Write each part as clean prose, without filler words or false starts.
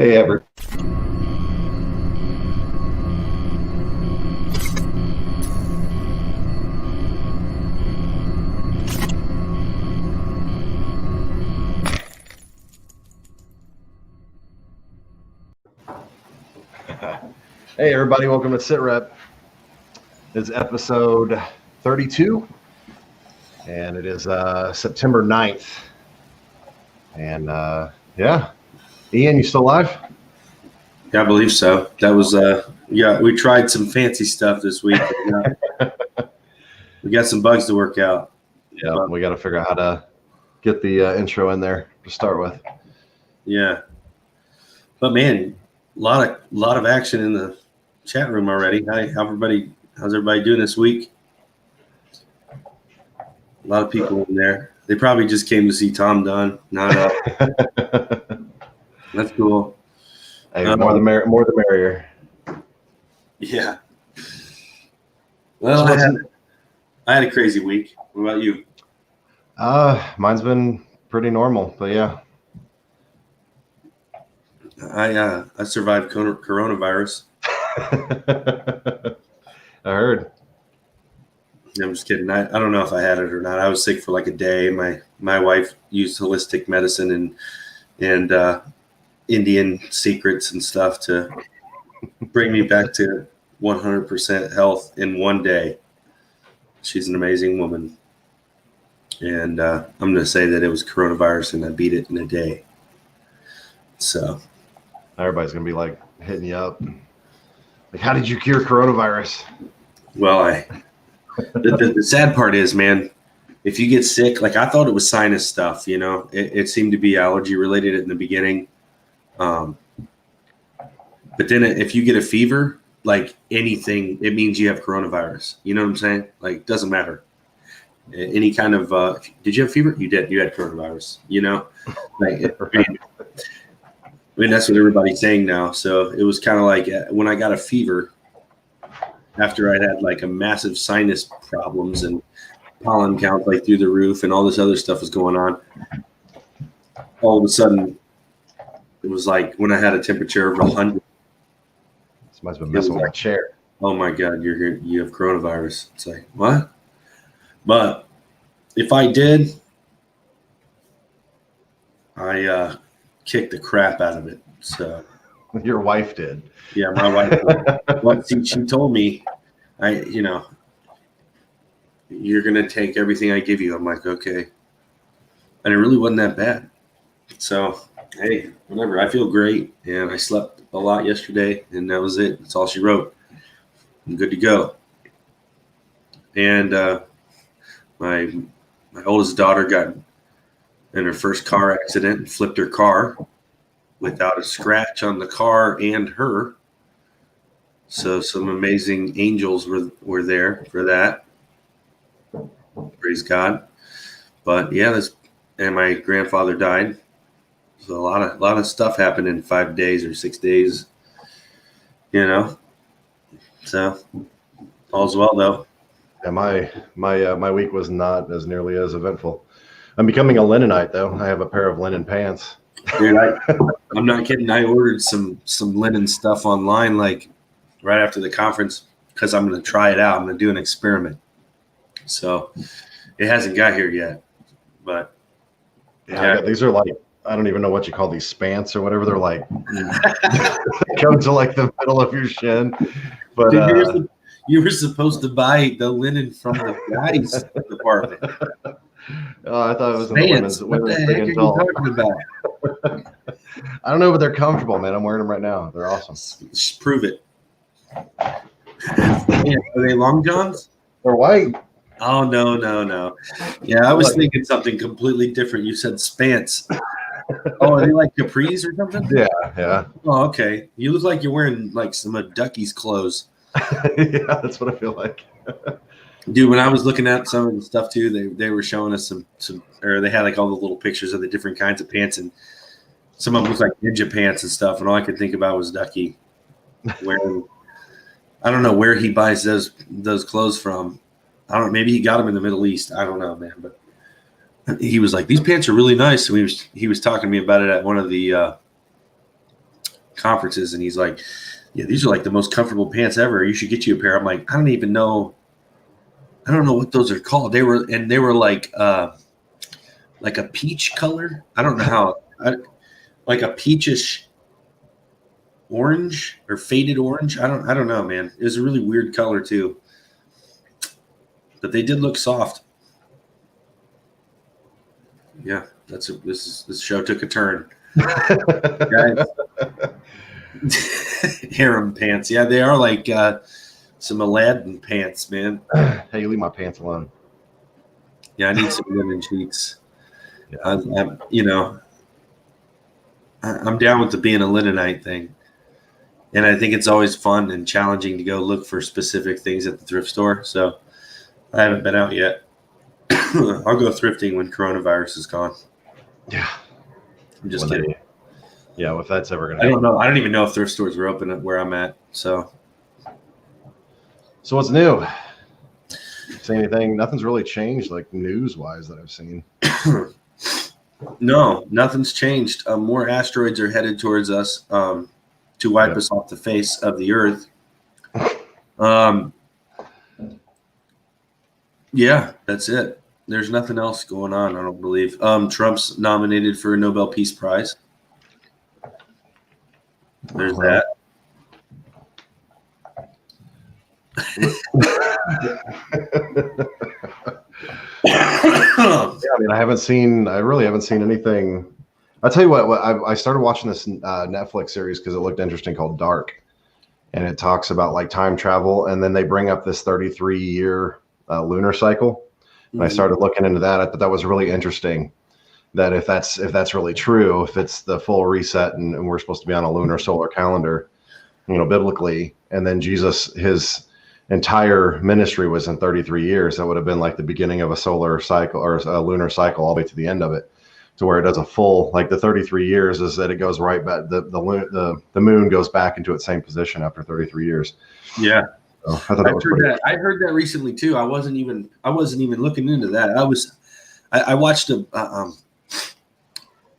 Hey, Everett. Hey, everybody. Welcome to SITREP. It's episode 32, and it is September 9th. And yeah, Ian, you still alive? Yeah, I believe so. That was we tried some fancy stuff this week. We got some bugs to work out. Yeah, we got to figure out how to get the intro in there to start with. Yeah, but man, a lot of action in the chat room already. How's everybody doing this week? A lot of people in there. They probably just came to see Tom Dunn. That's cool. Hey, more the merrier. Yeah. Well, I had a crazy week. What about you? Mine's been pretty normal, but yeah. I survived coronavirus. I heard. I'm just kidding. I don't know if I had it or not. I was sick for like a day. My wife used holistic medicine and Indian secrets and stuff to bring me back to 100% health in one day. She's an amazing woman. And I'm going to say that it was coronavirus and I beat it in a day. So everybody's going to be like hitting you up. Like, how did you cure coronavirus? Well, the sad part is, man, if you get sick, like I thought it was sinus stuff, you know, it seemed to be allergy related in the beginning. But then if you get a fever, like anything, it means you have coronavirus. You know what I'm saying? Like, it doesn't matter. Any kind of, did you have fever? You did. You had coronavirus, you know? Like, I mean, that's what everybody's saying now. So it was kind of like when I got a fever after I had like a massive sinus problems and pollen count like through the roof and all this other stuff was going on. All of a sudden, it was like when I had a temperature of 100. Somebody's been messing with my chair. Oh my God, you have coronavirus. It's like, what? But if I did, I kicked the crap out of it. So your wife did. Yeah, my wife did. Well, see, she told me, you're gonna take everything I give you. I'm like, okay. And it really wasn't that bad. So hey, whatever. I feel great, and I slept a lot yesterday, and that was it. That's all she wrote. I'm good to go. And my oldest daughter got in her first car accident and flipped her car without a scratch on the car and her. So some amazing angels were there for that. Praise God. But yeah, and my grandfather died. So a lot of stuff happened in 5 days or 6 days, you know. So all's well though. Yeah, my week was not as nearly as eventful. I'm becoming a linenite though. I have a pair of linen pants. Dude, I'm not kidding. I ordered some linen stuff online like right after the conference because I'm going to try it out. I'm going to do an experiment. So it hasn't got here yet, but yeah. These are like, I don't even know what you call these, spants or whatever. They're like come to like the middle of your shin. But dude, you were supposed to buy the linen from the guys department. Oh, I thought it was in the women's. What the heck are you talking about? I don't know, but they're comfortable, man. I'm wearing them right now. They're awesome. Just prove it. Yeah, are they long johns? They're white. Oh, no. Yeah, I was thinking something completely different. You said spants. Oh, are they like capris or something? Yeah. Oh, okay. You look like you're wearing like some of Ducky's clothes. Yeah, that's what I feel like. Dude, when I was looking at some of the stuff too, they were showing us some, or they had like all the little pictures of the different kinds of pants, and some of them looked like ninja pants and stuff. And all I could think about was Ducky wearing. I don't know where he buys those clothes from. I don't know. Maybe he got them in the Middle East. I don't know, man. But he was like, "These pants are really nice." And he was talking to me about it at one of the conferences, and he's like, yeah, these are like the most comfortable pants ever. You should get you a pair. I'm like, I don't know what those are called. They were like a peach color. I don't know like a peachish orange or faded orange. I don't know, man. It was a really weird color too, but they did look soft. Yeah, this show took a turn. Guys. Harem pants. Yeah, they are like some Aladdin pants, man. Hey, you leave my pants alone. Yeah, I need some linen sheets. Yeah. I'm down with the being a linenite thing. And I think it's always fun and challenging to go look for specific things at the thrift store. So I haven't been out yet. I'll go thrifting when coronavirus is gone. Yeah. I'm just kidding. Yeah, if that's ever going to happen. I don't know. I don't even know if thrift stores are open where I'm at. So what's new? See anything? Nothing's really changed, like news-wise, that I've seen. No, nothing's changed. More asteroids are headed towards us to wipe us off the face of the earth. Yeah, that's it. There's nothing else going on, I don't believe. Trump's nominated for a Nobel Peace Prize. There's that. I mean, I really haven't seen anything. I'll tell you what I started watching this Netflix series because it looked interesting, called Dark, and it talks about like time travel, and then they bring up this 33-year lunar cycle. And I started looking into that. I thought that was really interesting, that if that's really true, if it's the full reset and we're supposed to be on a lunar solar calendar, biblically, and then Jesus, his entire ministry was in 33 years, that would have been like the beginning of a solar cycle or a lunar cycle all the way to the end of it, to where it does a full, like the 33 years is that it goes right back, the moon goes back into its same position after 33 years. Yeah. So I thought that was pretty cool. I heard that recently too. I wasn't even looking into that. I watched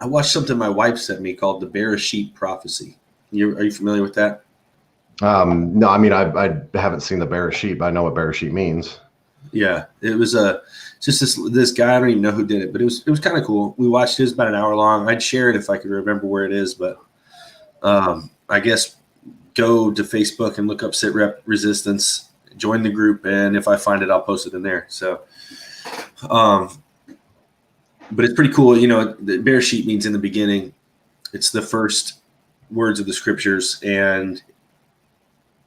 I watched something my wife sent me called the Bereshit prophecy. Are you familiar with that? No, I mean, I haven't seen the Bereshit, but I know what Bereshit means. Yeah, it was just this guy. I don't even know who did it, but it was kind of cool. We watched it. It was about an hour long. I'd share it if I could remember where it is, but I guess go to Facebook and look up SITREP Resistance, join the group, and if I find it, I'll post it in there. So, but it's pretty cool. The Bereshit means in the beginning. It's the first words of the scriptures, and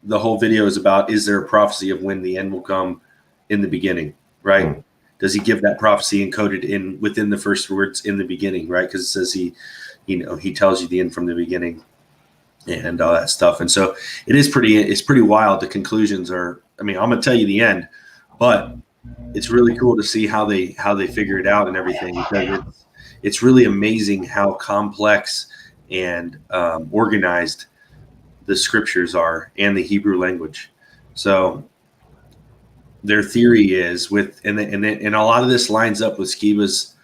the whole video is about, is there a prophecy of when the end will come in the beginning, right? Does he give that prophecy encoded in within the first words in the beginning, right? Because it says he tells you the end from the beginning and all that stuff. And so it's pretty wild. The conclusions are, I mean, I'm going to tell you the end, but it's really cool to see how they figure it out and everything, because it's really amazing how complex and organized the scriptures are and the Hebrew language. So their theory is and a lot of this lines up with Skiba's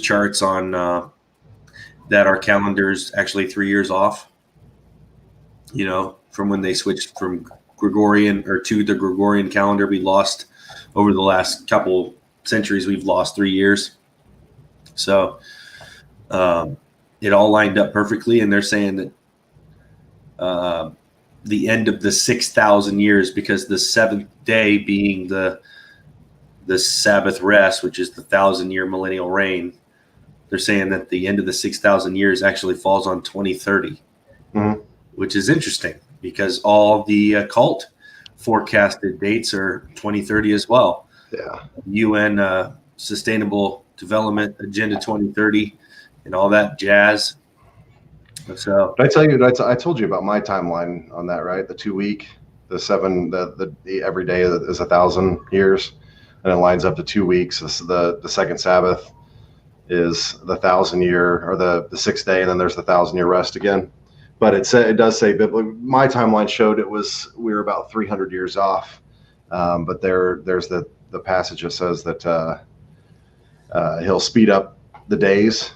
charts on that our calendar's actually 3 years off, from when they switched from Gregorian to the Gregorian calendar. We lost over the last couple centuries, we've lost 3 years. So it all lined up perfectly. And they're saying that the end of the 6,000 years, because the seventh day being the Sabbath rest, which is the 1,000-year millennial reign, they're saying that the end of the 6,000 years actually falls on 2030, which is interesting because all the occult forecasted dates are 2030 as well. Yeah. UN Sustainable Development Agenda 2030 and all that jazz. So did I tell you? I told you about my timeline on that, right? The 2 week, the seven, the every day is 1,000 years, and it lines up to 2 weeks. The second Sabbath is the 1,000-year, or the sixth day, and then there's the 1,000-year rest again. But it does say biblically. My timeline showed we were about 300 years off. But there's the passage that says that he'll speed up the days,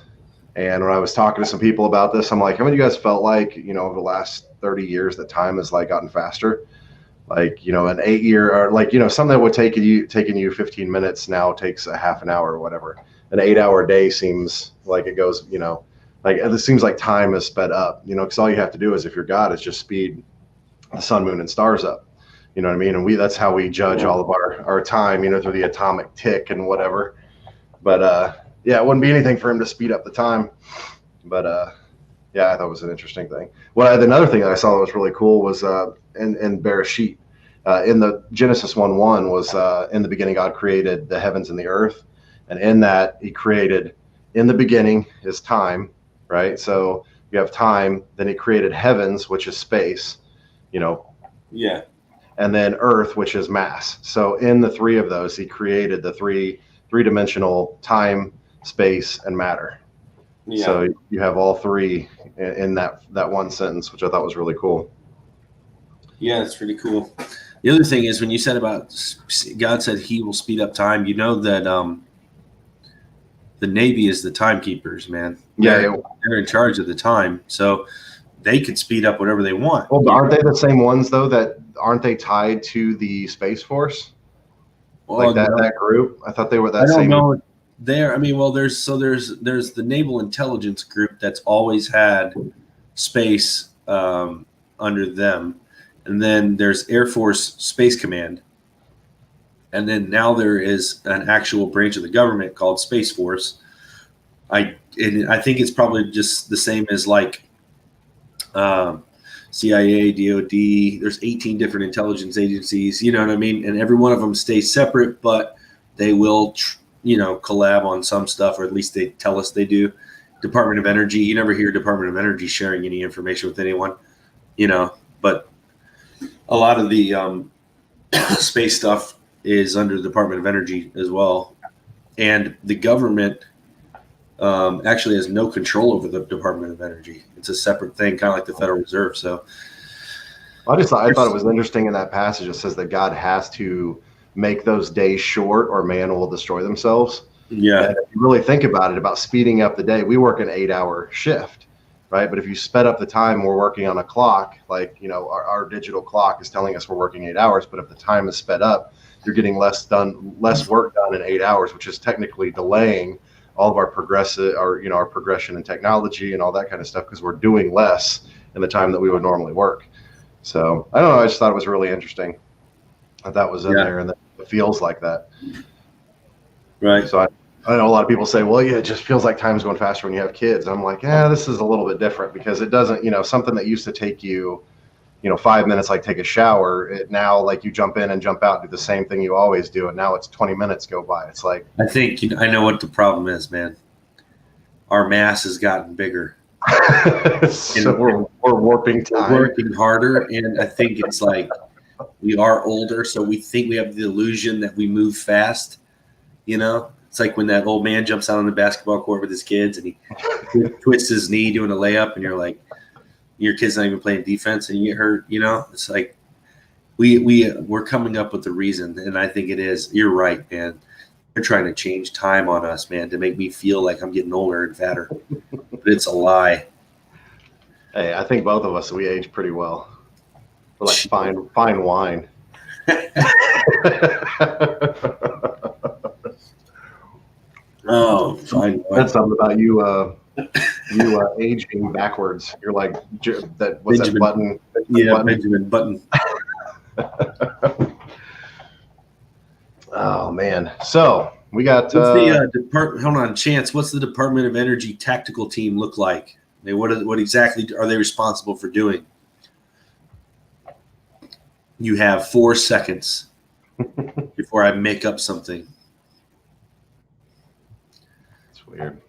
And when I was talking to some people about this, I'm like, how many of you guys felt like, over the last 30 years that time has like gotten faster? Like, an 8 year or like, something that would taking you 15 minutes now takes a half an hour or whatever. An 8 hour day seems like it goes, like it seems like time is sped up, because all you have to do is, if you're God, is just speed the sun, moon, and stars up. You know what I mean? And that's how we judge all of our time, through the atomic tick and whatever. But yeah, it wouldn't be anything for him to speed up the time. But yeah, I thought it was an interesting thing. Well, another thing that I saw that was really cool was in Bereshit, in the Genesis 1:1 was in the beginning God created the heavens and the earth, and in that He created, in the beginning is time, right? So you have time, then He created heavens, which is space, Yeah. and then earth, which is mass. So in the three of those, He created the three-dimensional time, space, and matter. Yeah. So you have all three in that one sentence, which I thought was really cool. Yeah, it's pretty cool. The other thing is, when you said about God said He will speed up time, that the Navy is the timekeepers, man. They're in charge of the time, so they could speed up whatever they want. Well, aren't they the same ones though? That aren't they tied to the Space Force? Well, like that group? I thought they were that. I don't know. There's the Naval Intelligence Group that's always had space under them, and then there's Air Force Space Command, and then now there is an actual branch of the government called Space Force. I think it's probably just the same as like CIA, DOD. There's 18 different intelligence agencies. You know what I mean? And every one of them stays separate, but they will collab on some stuff, or at least they tell us they do. Department of Energy, you never hear Department of Energy sharing any information with anyone, but a lot of the space stuff is under the Department of Energy as well. And the government actually has no control over the Department of Energy. It's a separate thing, kind of like the Federal Reserve. So I thought it was interesting in that passage. It says that God has to make those days short or man will destroy themselves. Yeah. And if you really think about it, about speeding up the day, we work an 8-hour shift, right? But if you sped up the time, we're working on a clock, like, our digital clock is telling us we're working 8 hours, but if the time is sped up, you're getting less work done in 8 hours, which is technically delaying all of our our progression in technology and all that kind of stuff, because we're doing less in the time that we would normally work. So I don't know. I just thought it was really interesting that was in there, and that it feels like that. Right. So I know a lot of people say, well, yeah, it just feels like time's going faster when you have kids. And I'm like, this is a little bit different, because it doesn't, something that used to take you, 5 minutes, like take a shower, it now, like, you jump in and jump out and do the same thing you always do, and now it's 20 minutes go by. It's like, I think I know what the problem is, man. Our mass has gotten bigger. So we're warping time. We're working harder, and I think it's like we are older, so we think we have the illusion that we move fast. It's like when that old man jumps out on the basketball court with his kids and he twists his knee doing a layup, and you're like, your kid's not even playing defense and you get hurt. It's like we're coming up with the reason, and I think it is. You're right, man. They're trying to change time on us, man, to make me feel like I'm getting older and fatter. But it's a lie. Hey, I think both of us, we age pretty well. We're like fine wine. Oh, fine. That's something about you. You aging backwards. You're like that. What's Benjamin, that button? Yeah, Benjamin Button. Oh man. So we got. Hold on, Chance. What's the Department of Energy tactical team look like? What exactly are they responsible for doing? You have 4 seconds before I make up something. It's weird.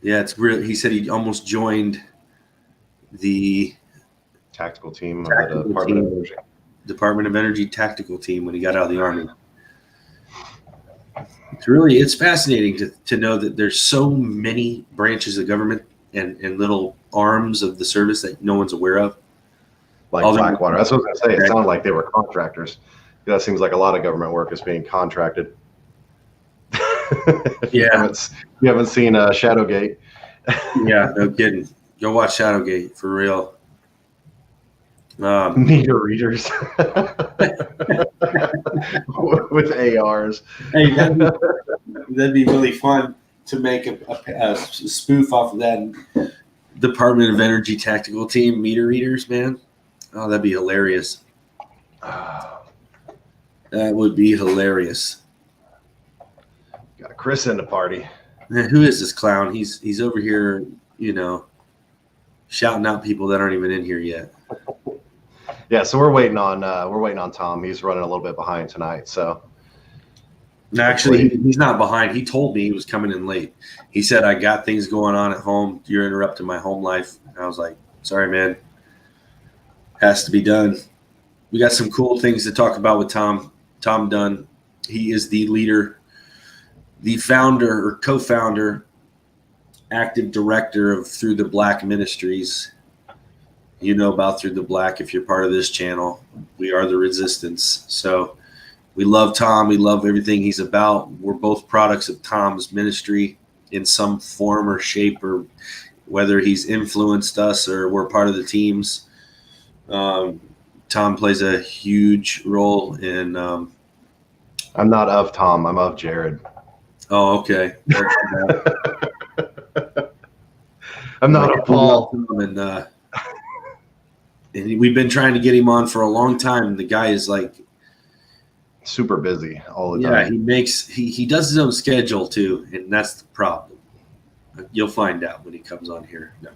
Yeah, it's real. He said he almost joined the tactical team of the Department of Energy. Department of Energy tactical team when he got out of the Army. It's fascinating to know that there's so many branches of government and little arms of the service that no one's aware of. Like Blackwater. That's what I was going to say. It sounded like they were contractors. That seems like a lot of government work is being contracted. Yeah. You haven't seen Shadowgate. Yeah, no kidding. Go watch Shadowgate for real. Meter readers with ARs. Hey, that'd be really fun to make a spoof off of that Department of Energy tactical team meter readers, man. Oh, that'd be hilarious. That would be hilarious. Got Chris in the party. Man, who is this clown? He's over here, shouting out people that aren't even in here yet. Yeah, so we're waiting on Tom. He's running a little bit behind tonight, so. No, actually, he's not behind. He told me he was coming in late. He said, I got things going on at home. You're interrupting my home life. And I was like, sorry, man. Has to be done. We got some cool things to talk about with Tom Dunn. He is the leader, the founder or co-founder, active director of Through the Black Ministries. You know about Through the Black if you're part of this channel. We are the resistance. So we love Tom. We love everything he's about. We're both products of Tom's ministry in some form or shape, or whether he's influenced us or we're part of the teams. Tom plays a huge role in. I'm not of Tom. I'm of Jared. Oh, okay. I'm not a Paul. And we've been trying to get him on for a long time. The guy is like super busy all the time. Yeah, he does his own schedule too, and that's the problem. You'll find out when he comes on here. No.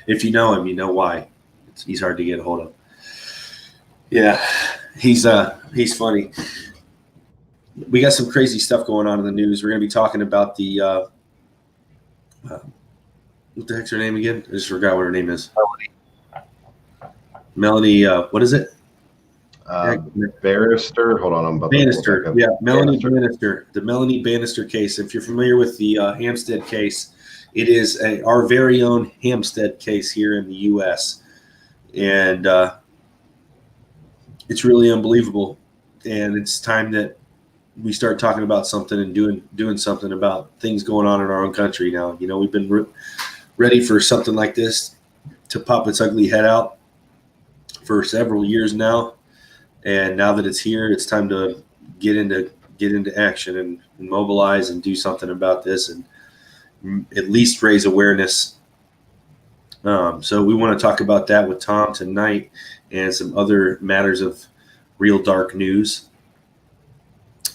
If you know him, you know why. He's hard to get a hold of. Yeah, he's funny. We got some crazy stuff going on in the news. We're going to be talking about the what the heck's her name again? I just forgot what her name is. Melanie, what is it? Bannister. Hold on, I'm about Bannister. Yeah, Melanie Bannister. The Melanie Bannister case. If you're familiar with the Hampstead case, it is our very own Hampstead case here in the U.S. And it's really unbelievable. And it's time that we start talking about something and doing something about things going on in our own country now. You know, we've been ready for something like this to pop its ugly head out for several years now, and now that it's here, it's time to get into action and mobilize and do something about this, and at least raise awareness. So we want to talk about that with Tom tonight, and some other matters of real dark news.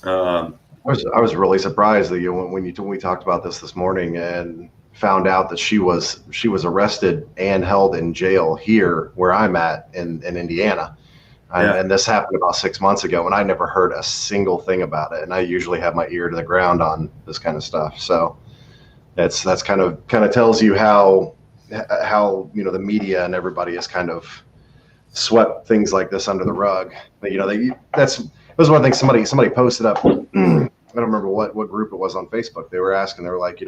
I was really surprised that when we talked about this morning and found out that she was arrested and held in jail here where I'm at in Indiana. Yeah. And this happened about 6 months ago, and I never heard a single thing about it. And I usually have my ear to the ground on this kind of stuff. So that's kind of tells you how the media and everybody has kind of swept things like this under the rug. But, it was one thing somebody posted up. I don't remember what group it was on Facebook. They were like,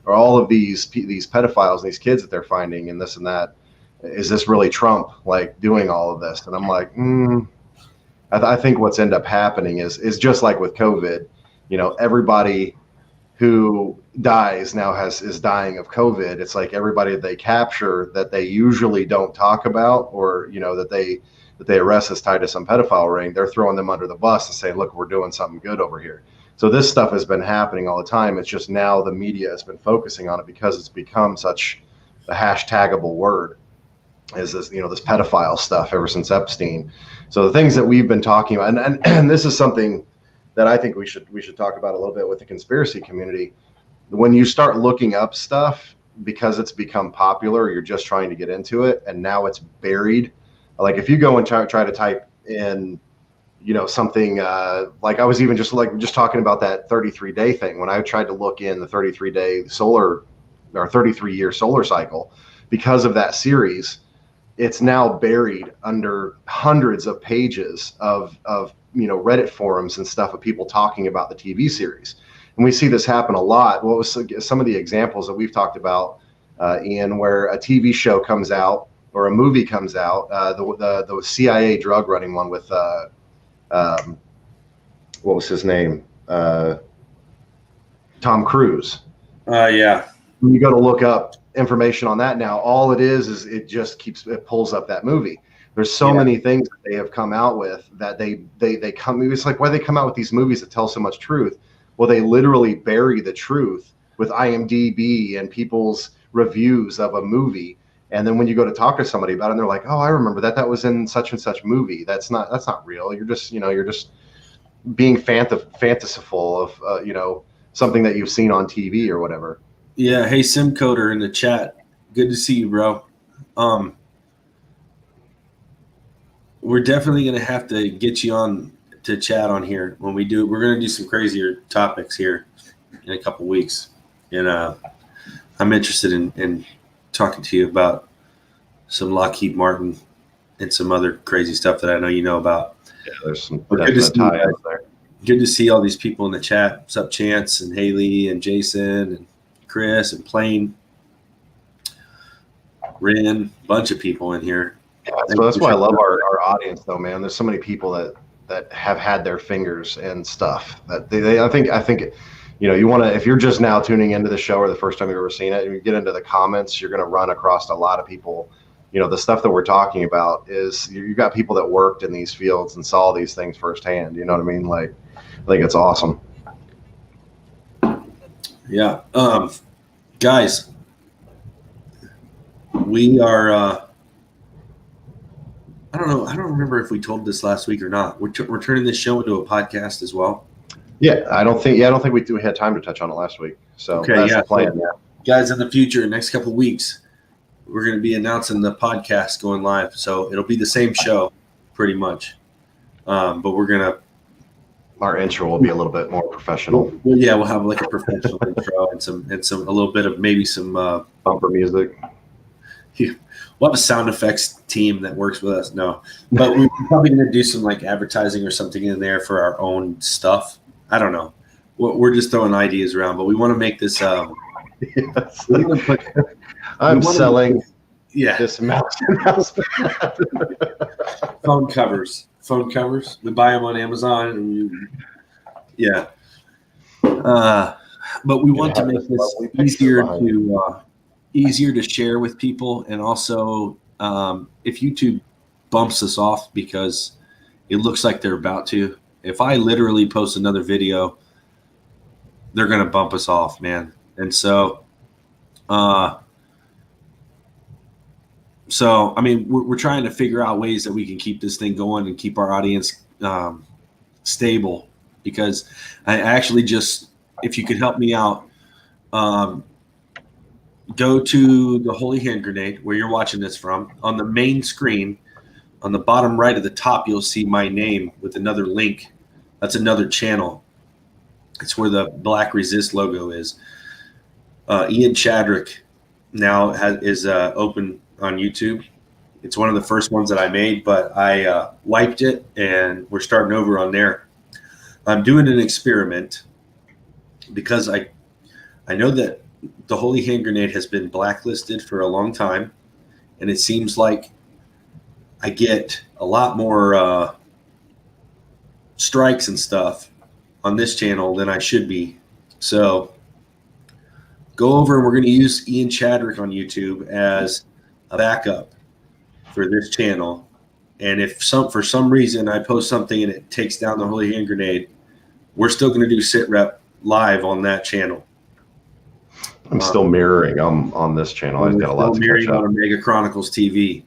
are all of these pedophiles and these kids that they're finding and this and that, is this really Trump like doing all of this? And I'm like, I think what's end up happening is just like with COVID, everybody who dies now is dying of COVID. It's like everybody that they capture that they usually don't talk about, or that they arrest as tied to some pedophile ring, they're throwing them under the bus and saying, look, we're doing something good over here. So this stuff has been happening all the time. It's just now the media has been focusing on it because it's become such a hashtagable word, is this, this pedophile stuff ever since Epstein. So the things that we've been talking about, and this is something that I think we should talk about a little bit with the conspiracy community. When you start looking up stuff because it's become popular, you're just trying to get into it, and now it's buried. Like if you go and try to type in, something like I was even just talking about that 33-day thing. When I tried to look in the 33-day solar or 33-year solar cycle, because of that series, it's now buried under hundreds of pages of Reddit forums and stuff of people talking about the TV series. And we see this happen a lot. What was some of the examples that we've talked about, Ian, where a TV show comes out or a movie comes out, the CIA drug running one with what was his name? Tom Cruise. Yeah. You got to look up information on that now. All it is it just it pulls up that movie. There's so many things that they have come out with that they come. It's like, why they come out with these movies that tell so much truth? Well, they literally bury the truth with IMDb and people's reviews of a movie. And then when you go to talk to somebody about it, and they're like, "Oh, I remember that was in such and such movie." That's not real. You're just being fantasyful of something that you've seen on TV or whatever. Yeah. Hey, Simcoder in the chat. Good to see you, bro. We're definitely going to have to get you on to chat on here when we do. We're going to do some crazier topics here in a couple weeks. And I'm interested in talking to you about some Lockheed Martin and some other crazy stuff that I know you know about. Yeah, there's some definite ties there. Good to see all these people in the chat. What's up, Chance and Haley and Jason and Chris and Plain, Rin, bunch of people in here. Yeah, so that's why I love our audience, though, man. There's so many people that have had their fingers and stuff that I think you want to, if you're just now tuning into the show or the first time you've ever seen it, and you get into the comments, you're going to run across a lot of people. The stuff that we're talking about is you got people that worked in these fields and saw these things firsthand. You know what I mean? Like, I think it's awesome. Yeah. Guys, we are, I don't remember if we told this last week or not. We're turning this show into a podcast as well. Yeah, I don't think we had time to touch on it last week. So that's the plan. So, guys, in the future, next couple of weeks, we're going to be announcing the podcast going live. So it'll be the same show, pretty much. But we're going to. Our intro will be a little bit more professional. Well, yeah, we'll have like a professional intro and a little bit of maybe some bumper music. We'll have a sound effects team that works with us. No, but we're probably going to do some like advertising or something in there for our own stuff. I don't know. We're just throwing ideas around, but we want to make this. Yes. I'm selling. This mouse. Phone covers. We buy them on Amazon. And but we want to make this easier to share with people, and also if YouTube bumps us off because it looks like they're about to. If I literally post another video, they're going to bump us off, man. And so I mean, we're trying to figure out ways that we can keep this thing going and keep our audience stable, because I actually just, if you could help me out, go to the Holy Hand Grenade where you're watching this from. On the main screen, on the bottom right of the top, you'll see my name with another link. That's another channel. It's where the Black Resist logo is. Ian Chadrick now is open on YouTube. It's one of the first ones that I made, but I wiped it, and we're starting over on there. I'm doing an experiment because I know that the Holy Hand Grenade has been blacklisted for a long time, and it seems like I get a lot more strikes and stuff on this channel than I should be. So go over, and we're going to use Ian Chadrick on YouTube as a backup for this channel. And if for some reason I post something and it takes down the Holy Hand Grenade, we're still going to do SITREP live on that channel. I'm still mirroring on this channel. I've got a lot to catch up. On Omega Chronicles TV.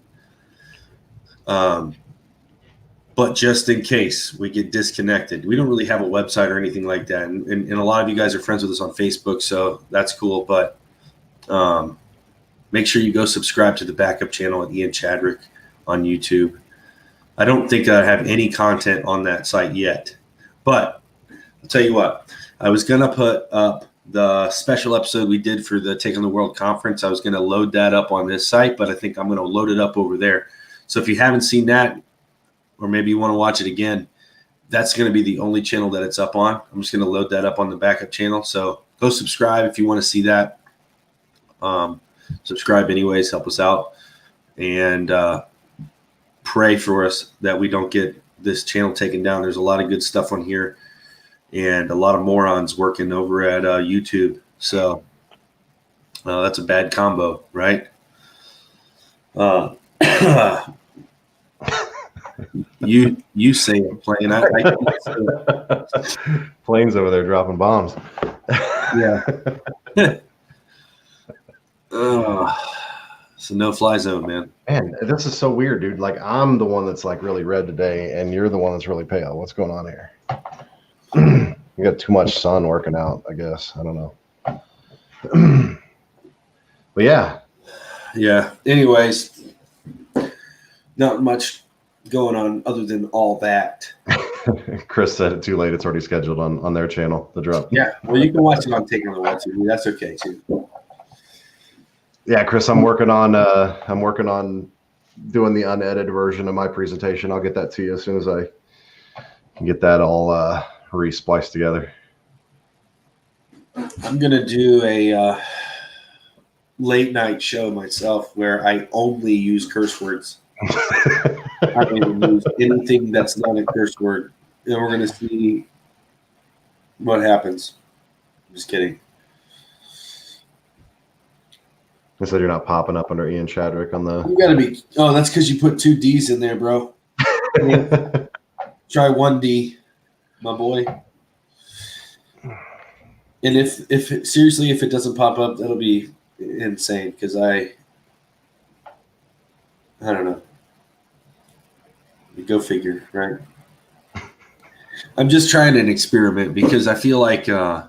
But just in case we get disconnected, we don't really have a website or anything like that. And a lot of you guys are friends with us on Facebook, so that's cool. But make sure you go subscribe to the backup channel at Ian Chadrick on YouTube. I don't think I have any content on that site yet. But I'll tell you what, I was going to put up the special episode we did for the Take on the World conference. I was going to load that up on this site, but I think I'm going to load it up over there. So if you haven't seen that, or maybe you want to watch it again, that's going to be the only channel that it's up on. I'm just going to load that up on the backup channel. So go subscribe if you want to see that. Subscribe anyways, help us out. And pray for us that we don't get this channel taken down. There's a lot of good stuff on here, and a lot of morons working over at YouTube. So That's a bad combo, right? Uh, you say it, plane. I can't say it. Planes over there dropping bombs. Yeah. It's a no-fly zone, man. Man, this is so weird, dude. Like, I'm the one that's like really red today, and you're the one that's really pale. What's going on here? You got too much sun working out, I guess. I don't know. But yeah. Yeah. Anyways, not much going on other than all that. Chris said it too late. It's already scheduled on their channel, the drop. Yeah. Well, you can watch it on Taking the Watch TV. That's okay too. Yeah, Chris, I'm working on doing the unedited version of my presentation. I'll get that to you as soon as I can get that all re-spliced together. I'm gonna do a late night show myself where I only use curse words. I don't even use anything that's not a curse word, and we're gonna see what happens. I'm just kidding. I said you're not popping up under Ian Chadwick on the. You gotta be. Oh, that's because you put 2 D's in there, bro. Try 1 D, my boy. And if seriously, if it doesn't pop up, that'll be insane because I don't know. Go figure, right? I'm just trying an experiment because I feel like I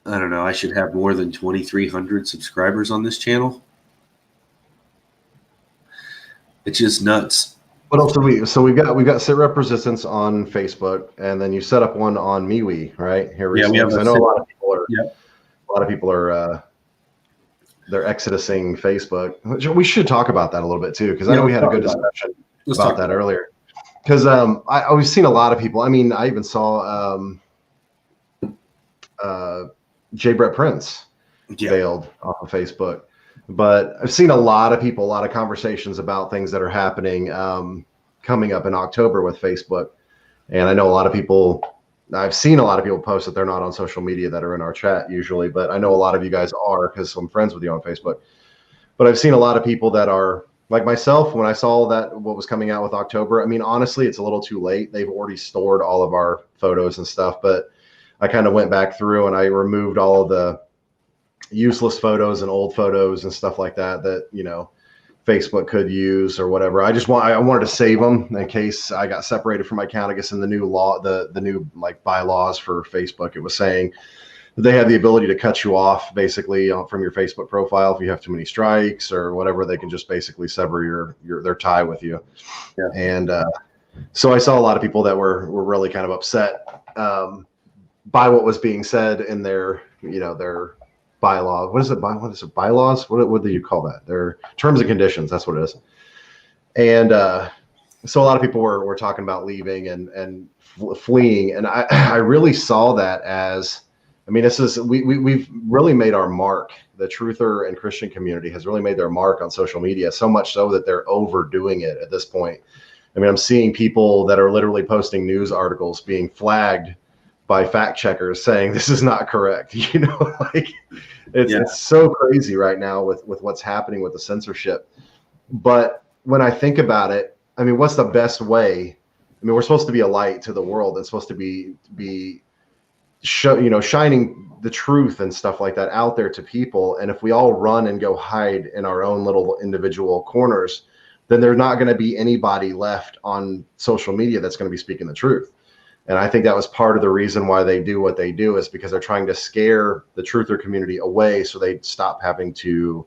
don't know. I should have more than 2,300 subscribers on this channel. It's just nuts. What else do we? So we've got SITREP Resistance on Facebook, and then you set up one on MeWe, right? Here recently. Yeah, we have. I know a lot of people are. Yeah. A lot of people are. They're exodusing Facebook. We should talk about that a little bit too, because I know we had a good discussion about that earlier. Because I always seen a lot of people. I mean, I even saw J. Brett Prince bailed off of Facebook. But I've seen a lot of people, a lot of conversations about things that are happening coming up in October with Facebook. And I know a lot of people, I've seen a lot of people post that they're not on social media that are in our chat usually, but I know a lot of you guys are because I'm friends with you on Facebook. But I've seen a lot of people that are like myself. When I saw that what was coming out with October, I mean, honestly, it's a little too late. They've already stored all of our photos and stuff, but I kind of went back through and I removed all of the useless photos and old photos and stuff like that, you know, Facebook could use or whatever. I wanted to save them in case I got separated from my account. I guess in the new law, the new like bylaws for Facebook, it was saying that they had the ability to cut you off basically from your Facebook profile if you have too many strikes or whatever. They can just basically sever their tie with you. Yeah. And so I saw a lot of people that were really kind of upset by what was being said in their, you know, their bylaw. What is it? Bylaws? What do you call that? Their terms and conditions. That's what it is. And so a lot of people were talking about leaving and fleeing. And I really saw that as, I mean, we've really made our mark. The truther and Christian community has really made their mark on social media, so much so that they're overdoing it at this point. I mean, I'm seeing people that are literally posting news articles being flagged by fact checkers saying this is not correct. You know, like it's so crazy right now with what's happening with the censorship. But when I think about it, I mean, what's the best way? I mean, we're supposed to be a light to the world. It's supposed to be shining the truth and stuff like that out there to people. And if we all run and go hide in our own little individual corners, then there's not going to be anybody left on social media that's going to be speaking the truth. And I think that was part of the reason why they do what they do, is because they're trying to scare the truther community away so they stop having to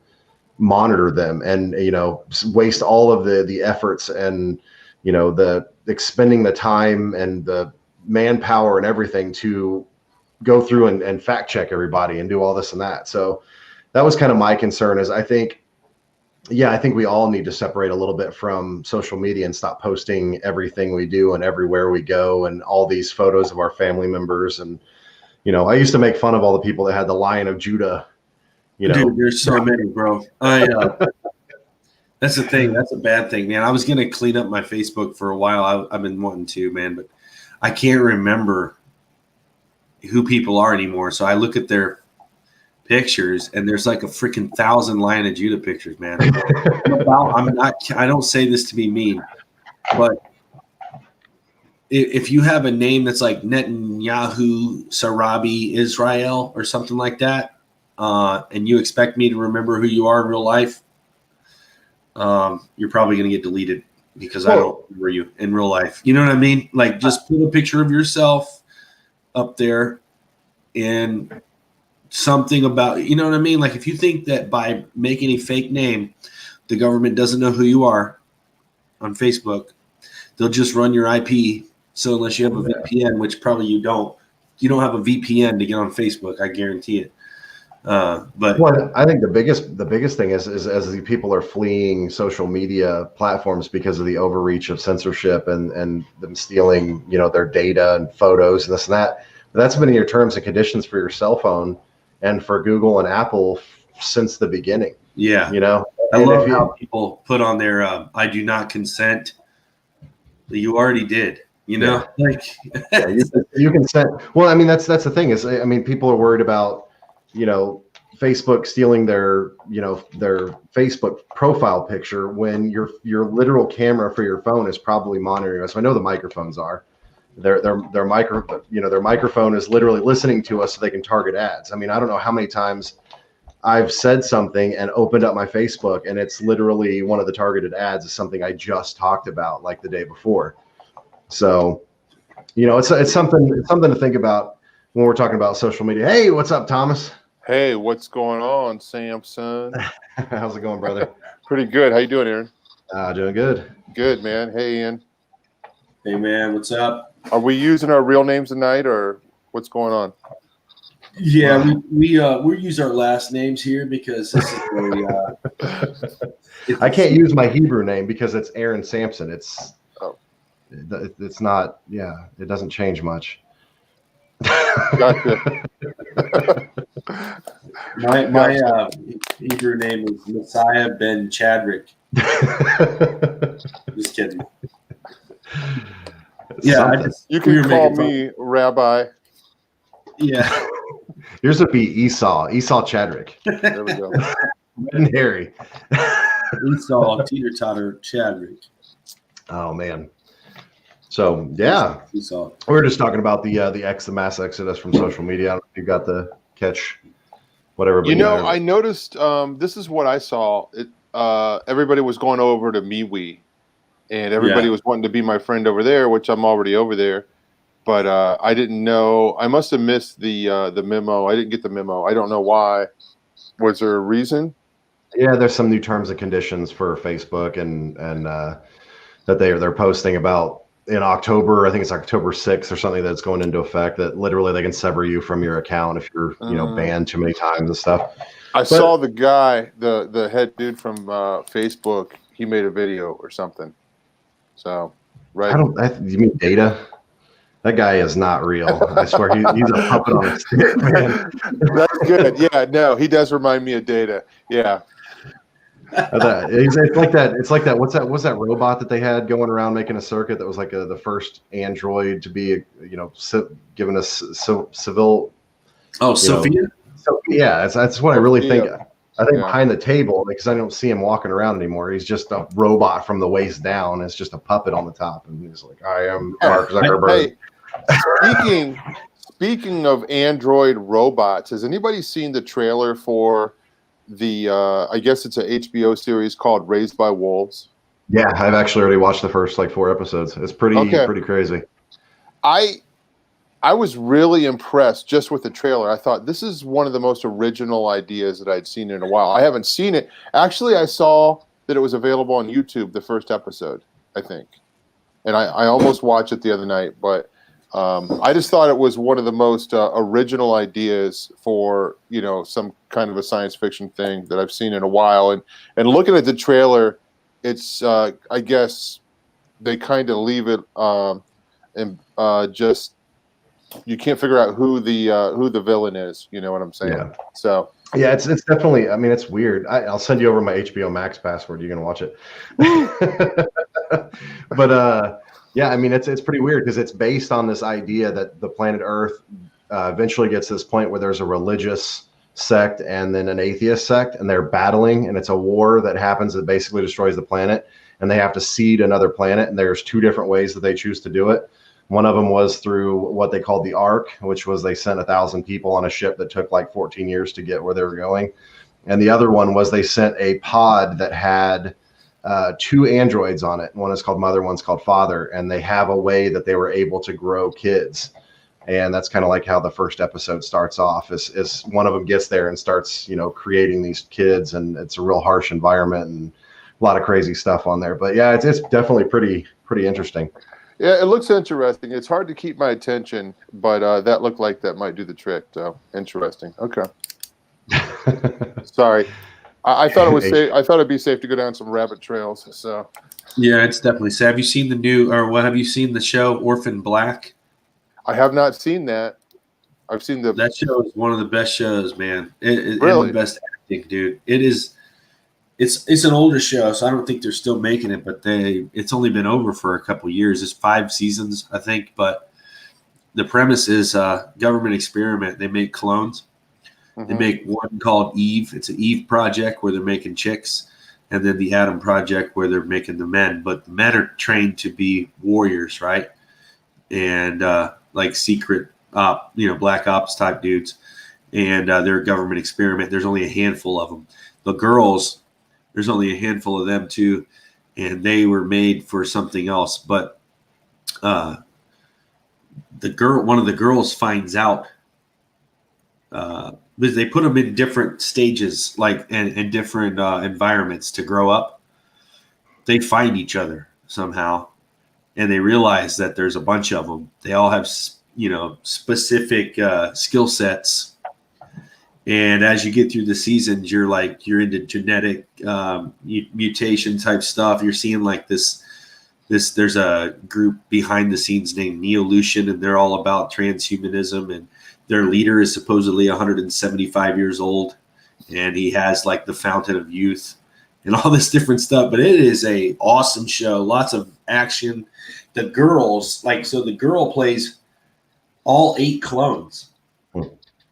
monitor them and, you know, waste all of the efforts and, you know, the expending the time and the manpower and everything to go through and fact check everybody and do all this and that. So that was kind of my concern, is I think we all need to separate a little bit from social media and stop posting everything we do and everywhere we go and all these photos of our family members. And, you know, I used to make fun of all the people that had the Lion of Judah, you know. Dude, there's so many, bro. That's the thing. That's a bad thing, man. I was going to clean up my Facebook for a while. I've been wanting to, man, but I can't remember who people are anymore. So I look at their pictures, and there's like a freaking 1,000 Lion of Judah pictures, man. I don't say this to be mean, but if you have a name that's like Netanyahu Sarabi Israel or something like that, and you expect me to remember who you are in real life, you're probably going to get deleted because I don't remember you in real life. You know what I mean? Like, just put a picture of yourself up there and something about, you know what I mean? Like, if you think that by making a fake name, the government doesn't know who you are on Facebook, they'll just run your IP. So unless you have a VPN, which probably you don't have a VPN to get on Facebook, I guarantee it. But I think the biggest thing is as the people are fleeing social media platforms because of the overreach of censorship and them stealing, their data and photos and this and that. But that's been in your terms and conditions for your cell phone and for Google and Apple since the beginning. Yeah, I love how people put on their "I do not consent." You already did. Like you consent. Well, I mean that's the thing is, I mean, people are worried about Facebook stealing their Facebook profile picture when your literal camera for your phone is probably monitoring us. I know the microphones are. Their microphone is literally listening to us so they can target ads. I mean, I don't know how many times I've said something and opened up my Facebook and it's literally one of the targeted ads is something I just talked about like the day before. So, it's something to think about when we're talking about social media. Hey, what's up, Thomas? Hey, what's going on, Samson? How's it going, brother? Pretty good. How you doing, Aaron? Doing good. Good, man. Hey, Ian. Hey, man. What's up? Are we using our real names tonight, or what's going on? Yeah, we use our last names here because this is really, I can't use my Hebrew name because it's Aaron Sampson. It's not. Yeah, it doesn't change much. Gotcha. My Hebrew name is Messiah Ben Chadrick. Just kidding. Yeah, you can call me Rabbi. Yeah. Yours would be Esau Chadrick. There we go. And Harry. Esau Teeter-Totter Chadrick. Oh man. So yeah, we were just talking about the mass exodus from social media. I don't know if you got the catch, whatever. I noticed. This is what I saw. Everybody was going over to MeWe, and everybody was wanting to be my friend over there, which I'm already over there. But I didn't know. I must have missed the memo. I didn't get the memo. I don't know why. Was there a reason? Yeah, there's some new terms and conditions for Facebook, and that they're posting about. In October, I think it's October 6th or something that's going into effect that literally they can sever you from your account if you're, banned too many times and stuff. I saw the guy, the head dude from Facebook, he made a video or something. So, right. You mean Data? That guy is not real. I swear he's a puppet on a stick, man. That's good. Yeah, no, he does remind me of Data. Yeah. It's like that. What's that robot that they had going around making a circuit that was like the first android to be, given us civil. Oh, Sophia. Yeah, that's what I really think. I think behind the table, because I don't see him walking around anymore. He's just a robot from the waist down. It's just a puppet on the top, and he's like, "I am Mark Zuckerberg." Hey, speaking of android robots, has anybody seen the trailer for? I guess it's an HBO series called Raised by Wolves. Yeah, I've actually already watched the first 4 episodes. It's pretty crazy. I was really impressed just with the trailer. I thought this is one of the most original ideas that I'd seen in a while. I haven't seen it. Actually, I saw that it was available on YouTube, the first episode, I think. And I almost watched it the other night, but I just thought it was one of the most original ideas for, some kind of a science fiction thing that I've seen in a while. And looking at the trailer, it's, I guess they kind of leave it and just, you can't figure out who the villain is. You know what I'm saying? Yeah. So. Yeah, it's definitely, I mean, it's weird. I'll send you over my HBO Max password. You're going to watch it. But, yeah, I mean, it's pretty weird because it's based on this idea that the planet Earth eventually gets to this point where there's a religious sect and then an atheist sect, and they're battling, and it's a war that happens that basically destroys the planet, and they have to seed another planet, and there's two different ways that they choose to do it. One of them was through what they called the Ark, which was they sent 1,000 people on a ship that took like 14 years to get where they were going. And the other one was they sent a pod that had two androids on it. One is called Mother, one's called Father, and they have a way that they were able to grow kids. And that's kind of like how the first episode starts off is one of them gets there and starts, creating these kids, and it's a real harsh environment and a lot of crazy stuff on there. But yeah, it's definitely pretty interesting. Yeah, it looks interesting. It's hard to keep my attention, but that looked like that might do the trick. So interesting. Okay. Sorry, I thought it was safe. I thought it'd be safe to go down some rabbit trails. So yeah, it's definitely safe. Have you seen have you seen the show Orphan Black? I have not seen that. I've seen that show is one of the best shows, man. Really? And the best acting, dude. It is. It's an older show, so I don't think they're still making it, but it's only been over for a couple years. It's 5 seasons, I think, but the premise is a government experiment. They make clones. Mm-hmm. They make one called Eve. It's an Eve project where they're making chicks, and then the Adam project where they're making the men. But the men are trained to be warriors, right? And like secret black ops type dudes. And they're a government experiment. There's only a handful of them. The girls, there's only a handful of them too, and they were made for something else. But one of the girls finds out because they put them in different stages, like and different environments to grow up. They find each other somehow, and they realize that there's a bunch of them. They all have specific skill sets. And as you get through the seasons, you're into genetic mutation type stuff. You're seeing like this. There's a group behind the scenes named Neolution, and they're all about transhumanism. And their leader is supposedly 175 years old, and he has like the fountain of youth and all this different stuff. But it is a awesome show. Lots of action. The girls, the girl plays all 8 clones.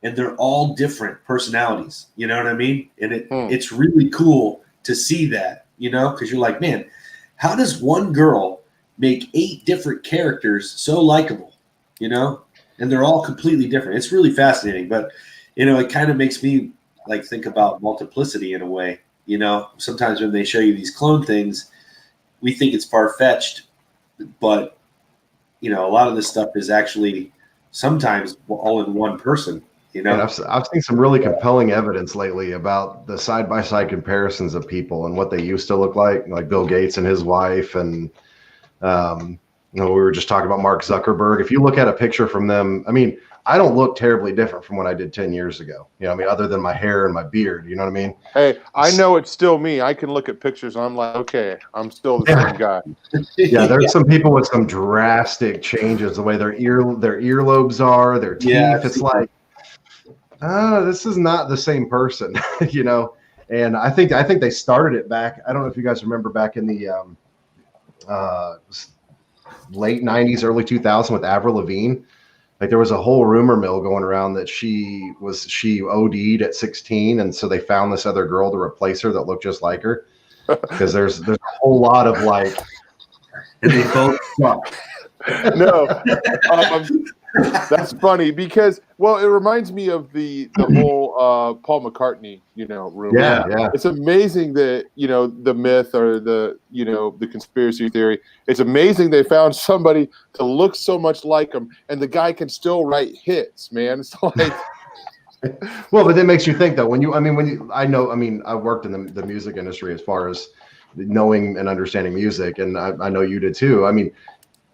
And they're all different personalities, you know what I mean? And it's really cool to see that, because you're like, man, how does one girl make 8 different characters so likable, And they're all completely different. It's really fascinating, but, it kind of makes me think about multiplicity in a way, Sometimes when they show you these clone things, we think it's far-fetched, but, a lot of this stuff is actually sometimes all in one person. And I've seen some really compelling evidence lately about the side-by-side comparisons of people and what they used to look like Bill Gates and his wife. And, we were just talking about Mark Zuckerberg. If you look at a picture from them, I don't look terribly different from what I did 10 years ago. Other than my hair and my beard, you know what I mean? Hey, I know it's still me. I can look at pictures and I'm like, okay, I'm still the same guy. Yeah, there's some people with some drastic changes, the way their earlobes are, their teeth. Yeah, it's like, this is not the same person, And I think they started it back. I don't know if you guys remember back in the late 90s, early 2000s with Avril Lavigne. There was a whole rumor mill going around that she OD'd at 16, and so they found this other girl to replace her that looked just like her. Because there's a whole lot of and they both suck. No. That's funny because, it reminds me of the whole Paul McCartney, rumor. Yeah. It's amazing that, the myth or the conspiracy theory. It's amazing they found somebody to look so much like him, and the guy can still write hits, man. It's like. Well, but that makes you think, though. I worked in the music industry as far as knowing and understanding music, and I know you did too.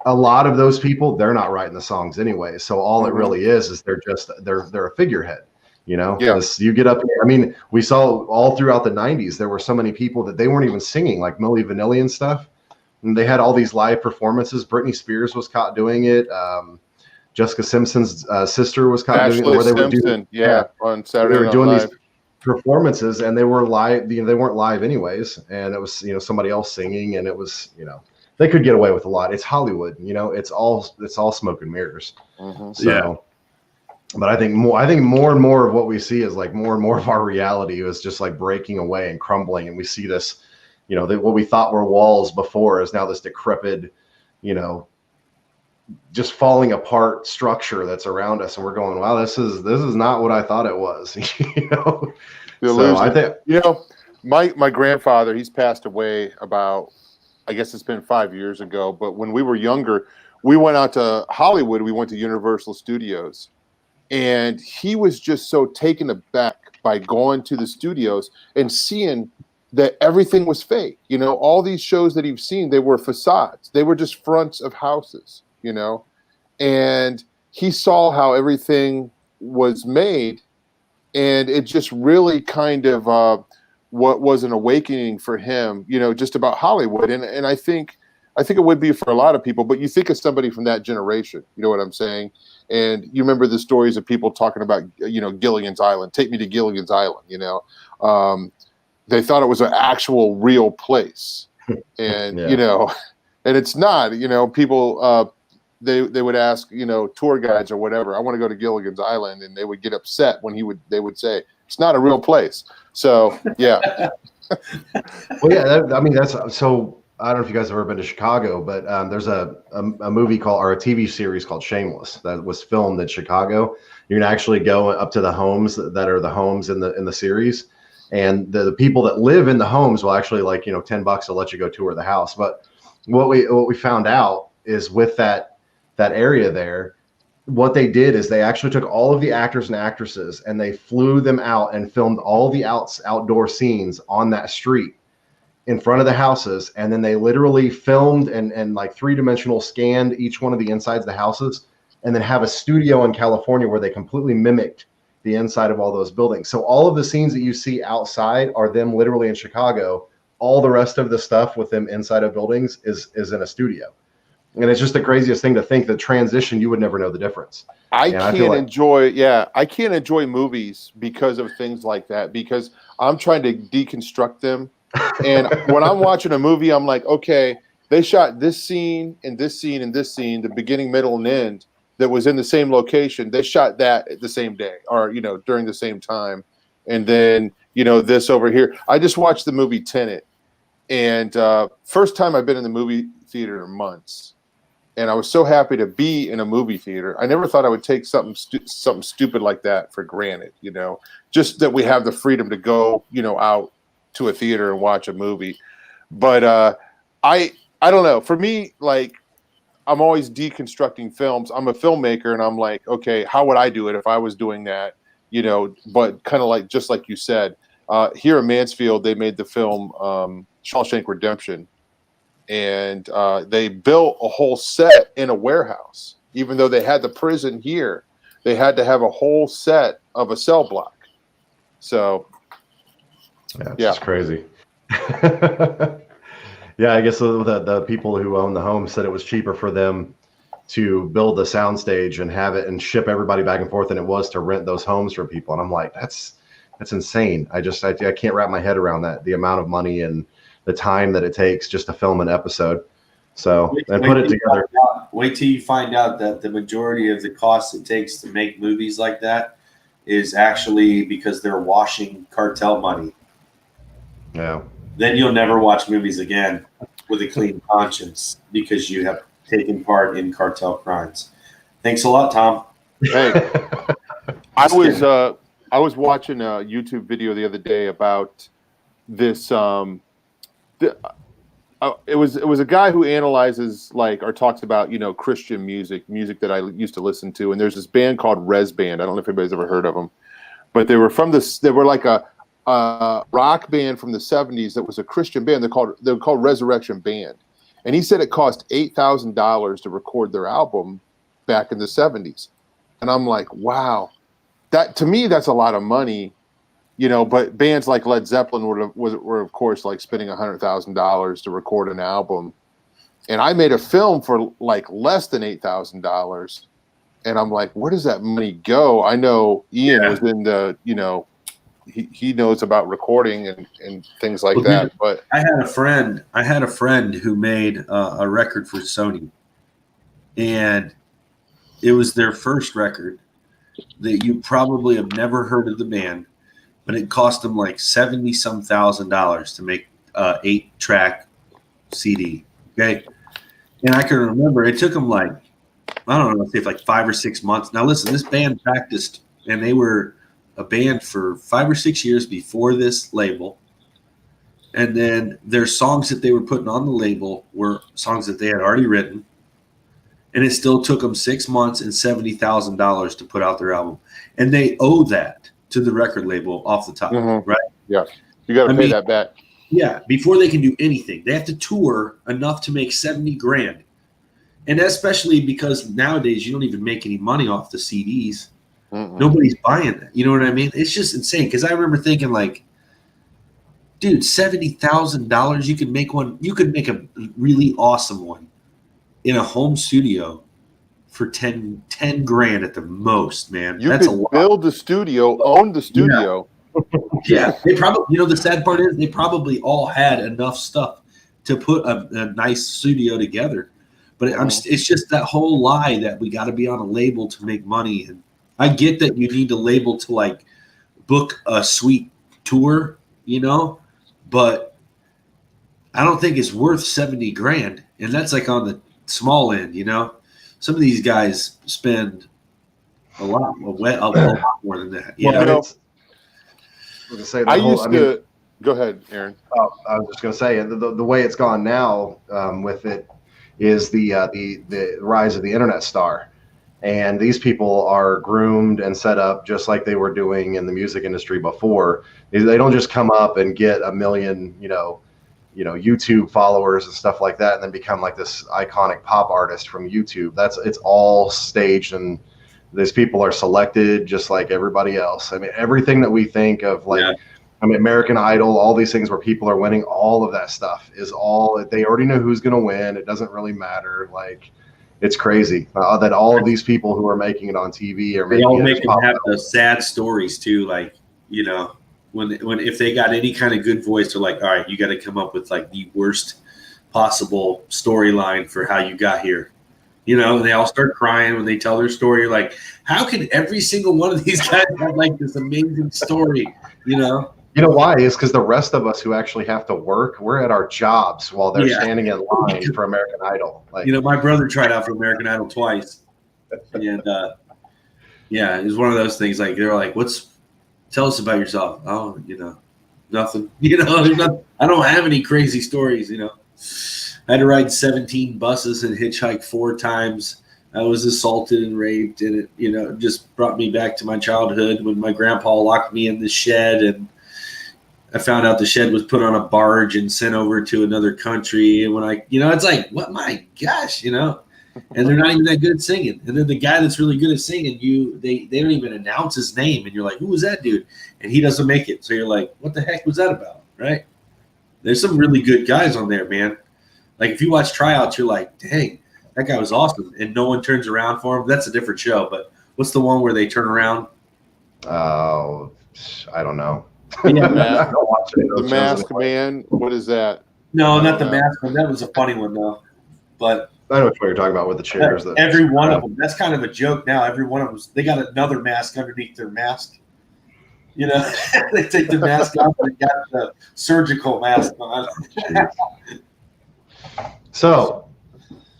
A lot of those people, they're not writing the songs anyway. So all it really is they're a figurehead, Yeah. You get up. We saw all throughout the 90s, there were so many people that they weren't even singing, like Milli Vanilli and stuff. And they had all these live performances. Britney Spears was caught doing it. Jessica Simpson's sister was caught doing it. Where they would do, on Saturday they were Night doing Live. These performances, and they were live. They weren't live anyways, and it was somebody else singing, and it was they could get away with a lot. It's Hollywood, it's all smoke and mirrors. Mm-hmm. So, But I think more and more of what we see is like more and more of our reality is just like breaking away and crumbling. And we see this, what we thought were walls before is now this decrepit, you know, just falling apart structure that's around us. And we're going, wow, this is not what I thought it was. The So illusion. I think, my grandfather, he's passed away about, I guess it's been 5 years ago, but when we were younger, we went out to Hollywood. We went to Universal Studios, and he was just so taken aback by going to the studios and seeing that everything was fake. All these shows that he's seen, they were facades. They were just fronts of houses, and he saw how everything was made, and it just really kind of what was an awakening for him, just about Hollywood. And I think it would be for a lot of people, but you think of somebody from that generation, you know what I'm saying? And you remember the stories of people talking about, Gilligan's Island, take me to Gilligan's Island, they thought it was an actual real place. And, Yeah. And it's not, people, they would ask, tour guides or whatever, I want to go to Gilligan's Island. And they would get upset when they would say, it's not a real place. So, yeah. Well, yeah, that's so. I don't know if you guys have ever been to Chicago, but there's a movie or a TV series called Shameless that was filmed in Chicago. You can actually go up to the homes that are the homes in the series, and the people that live in the homes will actually $10 to let you go tour the house. But what we found out is with that area there, what they did is they actually took all of the actors and actresses and they flew them out and filmed all the outdoor scenes on that street in front of the houses. And then they literally filmed and like 3-dimensional scanned each one of the insides of the houses, and then have a studio in California where they completely mimicked the inside of all those buildings. So all of the scenes that you see outside are them literally in Chicago. All the rest of the stuff with them inside of buildings is in a studio. And it's just the craziest thing to think the transition, you would never know the difference. I can't enjoy movies because of things like that, because I'm trying to deconstruct them. And when I'm watching a movie, I'm like, okay, they shot this scene and this scene and this scene, the beginning, middle, and end that was in the same location. They shot that the same day or, during the same time. And then, this over here. I just watched the movie Tenet, and first time I've been in the movie theater in months. And I was so happy to be in a movie theater. I never thought I would take something stupid like that for granted, just that we have the freedom to go, out to a theater and watch a movie. But I don't know. For me, like, I'm always deconstructing films. I'm a filmmaker, and I'm like, okay, how would I do it if I was doing that? But kind of like, just like you said, here in Mansfield, they made the film Shawshank Redemption. And they built a whole set in a warehouse. Even though they had the prison here, they had to have a whole set of a cell block. So, it's crazy. Yeah, I guess the people who own the home said it was cheaper for them to build the soundstage and have it and ship everybody back and forth than it was to rent those homes from people. And I'm like, that's insane. I can't wrap my head around that, the amount of money and the time that it takes just to film an episode. So and put it together. Wait till you find out that the majority of the cost it takes to make movies like that is actually because they're washing cartel money. Yeah. Then you'll never watch movies again with a clean conscience because you have taken part in cartel crimes. Thanks a lot, Tom. Hey, I was watching a YouTube video the other day about this. It was a guy who analyzes or talks about Christian music that I used to listen to, and there's this band called Res Band. I don't know if anybody's ever heard of them, but they were like a rock band from the 70s that was a Christian band. They were called Resurrection Band, and he said it cost $8,000 to record their album back in the 70s, and I'm like, wow, that to me that's a lot of money. But bands like Led Zeppelin were of course like spending $100,000 to record an album, and I made a film for like less than $8,000, and I'm like, where does that money go? I know Ian was in the, he knows about recording and things like that. But I had a friend who made a record for Sony, and it was their first record. that you probably have never heard of the band, but it cost them like $70-some thousand to make a 8-track CD. Okay. And I can remember it took them like, I don't know, say like 5 or 6 months. Now listen, this band practiced, and they were a band for 5 or 6 years before this label. And then their songs that they were putting on the label were songs that they had already written. And it still took them 6 months and $70,000 to put out their album. And they owe that to the record label off the top, right? Yeah. You got to pay that back. Yeah. Before they can do anything, they have to tour enough to make $70,000. And especially because nowadays you don't even make any money off the CDs. Nobody's buying that. You know what I mean? It's just insane. Because I remember thinking like, dude, $70,000, you could make one. You could make a really awesome one in a home studio for 10 grand at the most, man. That's a lot. Build the studio, own the studio. Yeah. They probably, the sad part is they probably all had enough stuff to put a nice studio together. But it's just that whole lie that we got to be on a label to make money. And I get that you need a label to like book a sweet tour, but I don't think it's worth 70 grand. And that's like on the small end, Some of these guys spend a lot more than that. Go ahead, Aaron. I was just going to say the way it's gone now with it is the rise of the internet star. And these people are groomed and set up just like they were doing in the music industry before. They don't just come up and get a million, YouTube followers and stuff like that, and then become like this iconic pop artist from YouTube. It's all staged, and these people are selected just like everybody else. I mean, everything that we think of, American Idol, all these things where people are winning, all of that stuff is all, they already know who's going to win. It doesn't really matter. Like, it's crazy that all of these people who are making it on TV are making they all make them have the sad stories too. Like, when if they got any kind of good voice, they're like, all right, you got to come up with like the worst possible storyline for how you got here. And they all start crying when they tell their story. You're like, how can every single one of these guys have like this amazing story? You know why? It's because the rest of us who actually have to work, we're at our jobs while they're standing in line for American Idol. Like, my brother tried out for American Idol twice, and it was one of those things. Like they're like, tell us about yourself. Oh, nothing. I don't have any crazy stories. I had to ride 17 buses and hitchhike 4 times. I was assaulted and raped, and it just brought me back to my childhood when my grandpa locked me in the shed, and I found out the shed was put on a barge and sent over to another country. And when it's like, what, my gosh, and they're not even that good at singing. And then the guy that's really good at singing, they don't even announce his name. And you're like, who was that dude? And he doesn't make it. So you're like, what the heck was that about? Right. There's some really good guys on there, man. Like if you watch tryouts, you're like, dang, that guy was awesome. And no one turns around for him. That's a different show. But what's the one where they turn around? Oh, I don't know. Yeah, the Masked Man. What is that? No, not the Masked Man. That was a funny one though. But I know what you're talking about with the chairs. Every one of them. That's kind of a joke now. Every one of them. They got another mask underneath their mask. They take their mask off and they got the surgical mask on. So,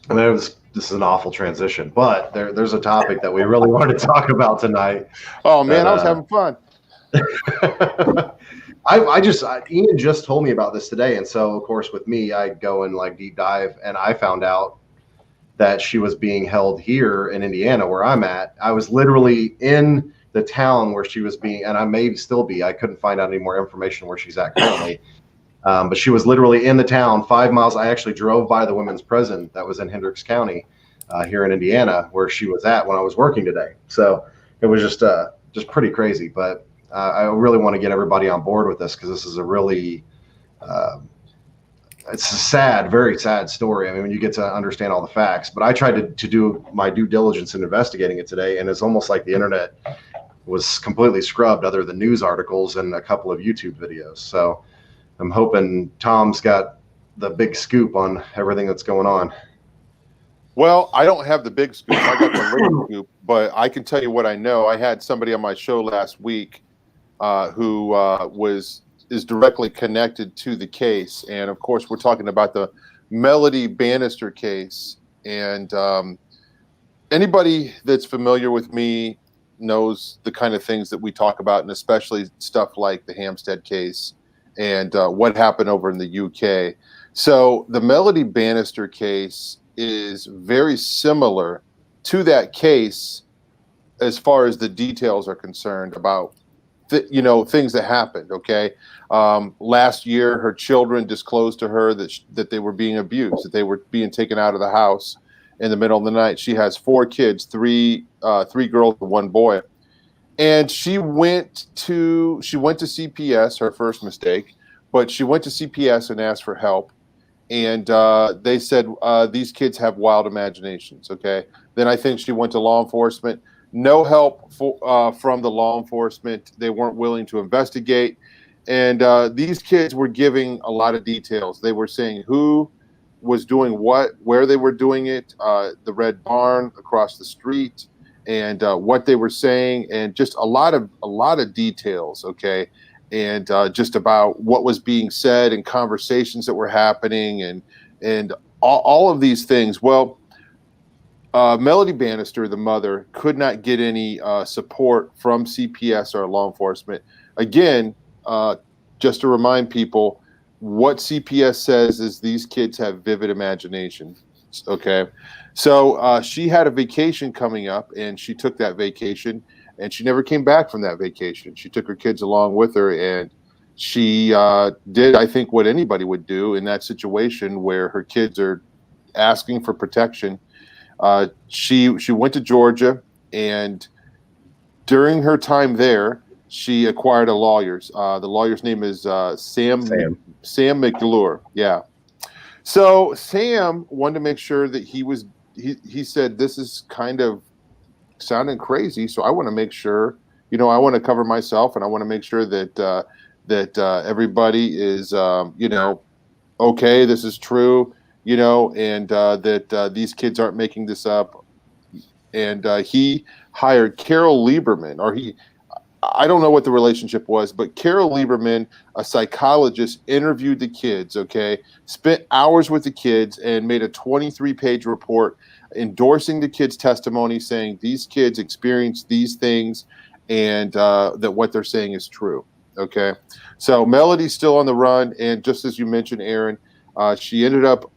this is an awful transition, but there's a topic that we really wanted to talk about tonight. Oh man, I was having fun. Ian just told me about this today, and so of course with me, I go and like deep dive, and I found out that she was being held here in Indiana, where I'm at. I was literally in the town where she was being, and I may still be. I couldn't find out any more information where she's at currently, but she was literally in the town, 5 miles. I actually drove by the women's prison that was in Hendricks County, here in Indiana, where she was at when I was working today. So it was just pretty crazy, but. I really want to get everybody on board with this because this is a really, it's a sad, very sad story. I mean, when you get to understand all the facts, but I tried to do my due diligence in investigating it today, and it's almost like the internet was completely scrubbed other than news articles and a couple of YouTube videos. So I'm hoping Tom's got the big scoop on everything that's going on. Well, I don't have the big scoop. I got the little scoop, but I can tell you what I know. I had somebody on my show last week who is directly connected to the case, and of course, we're talking about the Melanie Bannister case. And anybody that's familiar with me knows the kind of things that we talk about, and especially stuff like the Hampstead case and what happened over in the UK. So the Melanie Bannister case is very similar to that case as far as the details are concerned about things that happened. Okay, last year her children disclosed to her that they were being abused, that they were being taken out of the house in the middle of the night. She has 4 kids, three girls and 1 boy, and she went to CPS. Her first mistake, but she went to CPS and asked for help. And they said, these kids have wild imaginations, okay? Then I think she went to law enforcement. No help from the law enforcement. They weren't willing to investigate. And these kids were giving a lot of details. They were saying who was doing what, where they were doing it, the Red Barn across the street, and what they were saying, and just a lot of details, okay? And just about what was being said and conversations that were happening and all of these things. Well, Melanie Bannister, the mother, could not get any support from CPS or law enforcement. Again, just to remind people, what CPS says is these kids have vivid imagination. Okay, so she had a vacation coming up, and she took that vacation. And she never came back from that vacation. She took her kids along with her, and she did, I think, what anybody would do in that situation where her kids are asking for protection. She went to Georgia, and during her time there, she acquired a lawyer. The lawyer's name is Sam McClure. Yeah. So Sam wanted to make sure that he said, this is kind of sounding crazy, so I want to make sure, I want to cover myself, and I want to make sure that everybody is, okay, this is true, and that these kids aren't making this up. And he hired Carol Lieberman, I don't know what the relationship was, but Carol Lieberman, a psychologist, interviewed the kids, okay, spent hours with the kids and made a 23-page report endorsing the kids' testimony, saying these kids experienced these things and that what they're saying is true, okay? So Melody's still on the run, and just as you mentioned, Aaron, she ended up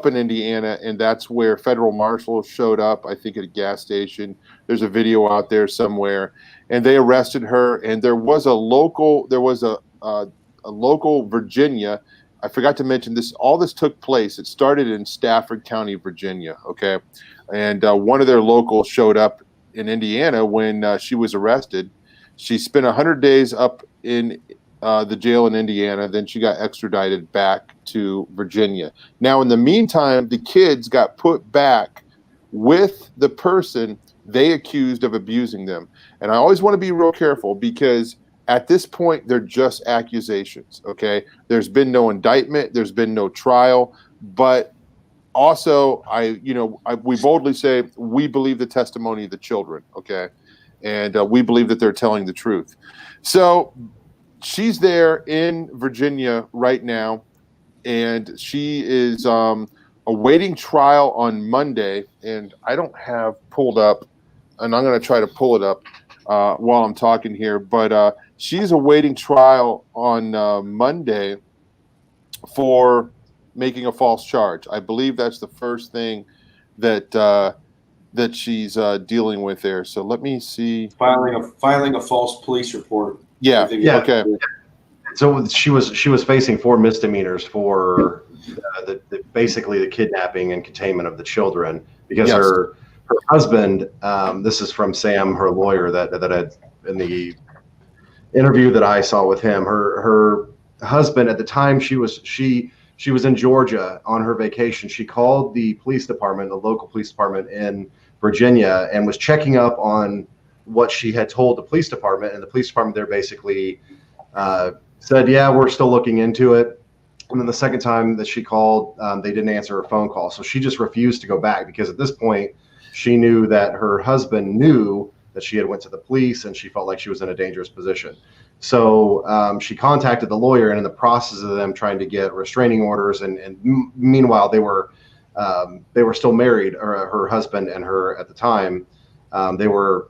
in Indiana, and that's where federal marshals showed up, I think at a gas station. There's a video out there somewhere, and they arrested her. And there was a local Virginia. I forgot to mention this. All this took place. It started in Stafford County, Virginia. Okay, and one of their locals showed up in Indiana when she was arrested. She spent 100 days up in the jail in Indiana. Then she got extradited back to Virginia. Now, in the meantime, the kids got put back with the person they accused of abusing them. And I always want to be real careful, because at this point, they're just accusations, okay? There's been no indictment. There's been no trial. But also, we boldly say we believe the testimony of the children, okay? And we believe that they're telling the truth. So she's there in Virginia right now, and she is awaiting trial on Monday. And I don't have pulled up, and I'm going to try to pull it up while I'm talking here, but she's awaiting trial on Monday for making a false charge. I believe that's the first thing that she's dealing with there. So let me see. Filing a false police report. Yeah. Okay. So she was facing 4 misdemeanors for basically the kidnapping and containment of the children, because Yes. her husband, this is from Sam, her lawyer, that had in the interview that I saw with him, her husband at the time she was in Georgia on her vacation. She called the police department, the local police department in Virginia, and was checking up on what she had told the police department. And the police department there basically said, yeah, we're still looking into it. And then the second time that she called, they didn't answer her phone call. So she just refused to go back because at this point, she knew that her husband knew that she had went to the police and she felt like she was in a dangerous position. So she contacted the lawyer, and in the process of them trying to get restraining orders, and meanwhile, they were still married, or her husband and her at the time. They were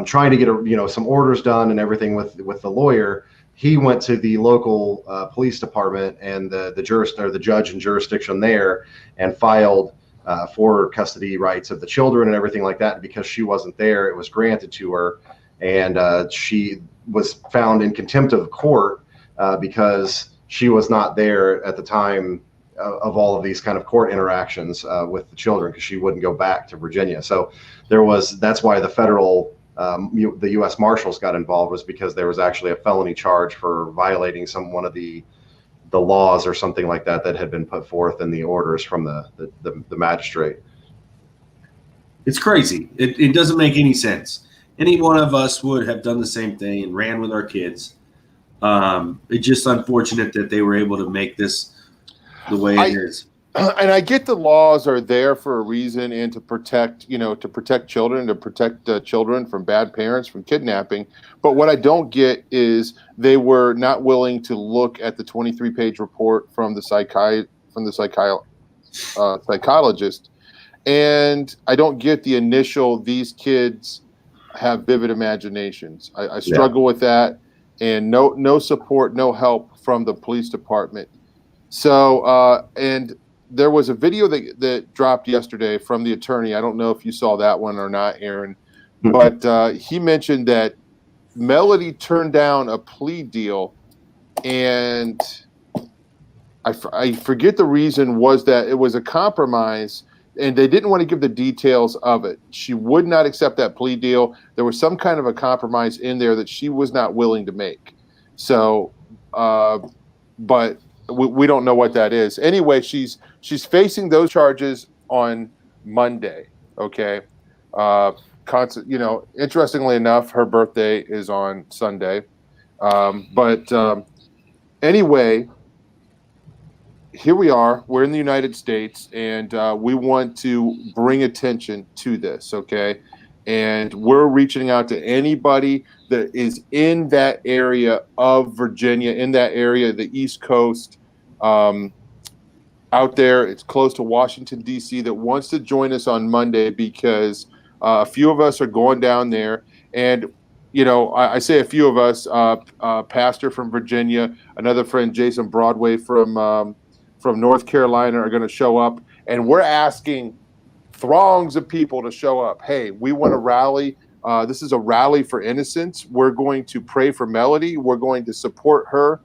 trying to get some orders done and everything with the lawyer. He went to the local police department and the judge and jurisdiction there and filed for custody rights of the children and everything like that. And because she wasn't there, it was granted to her, and she was found in contempt of court because she was not there at the time of all of these kind of court interactions with the children, because she wouldn't go back to Virginia. So that's why the federal the U.S. Marshals got involved, was because there was actually a felony charge for violating one of the laws or something like that had been put forth in the orders from the magistrate. It's crazy. It doesn't make any sense. Any one of us would have done the same thing and ran with our kids. It's just unfortunate that they were able to make this the way it is. And I get the laws are there for a reason, and to protect children, to protect children from bad parents, from kidnapping. But what I don't get is they were not willing to look at the 23-page report from the psychologist. And I don't get the initial, these kids have vivid imaginations. I struggle with that, and no support, no help from the police department. So, and there was a video that dropped yesterday from the attorney. I don't know if you saw that one or not, Aaron, but he mentioned that Melody turned down a plea deal, and I forget the reason, was that it was a compromise, and they didn't want to give the details of it. She would not accept that plea deal. There was some kind of a compromise in there that she was not willing to make. So, but we don't know what that is. Anyway, she's facing those charges on Monday. Okay. Interestingly enough, her birthday is on Sunday. Anyway, here we are. We're in the United States, and we want to bring attention to this. Okay. And we're reaching out to anybody that is in that area of Virginia, in that area, the East Coast, out there. It's close to Washington, D.C., that wants to join us on Monday, because a few of us are going down there. And, I say a few of us, Pastor from Virginia, another friend, Jason Broadway from North Carolina, are going to show up. And we're asking throngs of people to show up. Hey, we want to rally. This is a rally for innocence. We're going to pray for Melody. We're going to support her,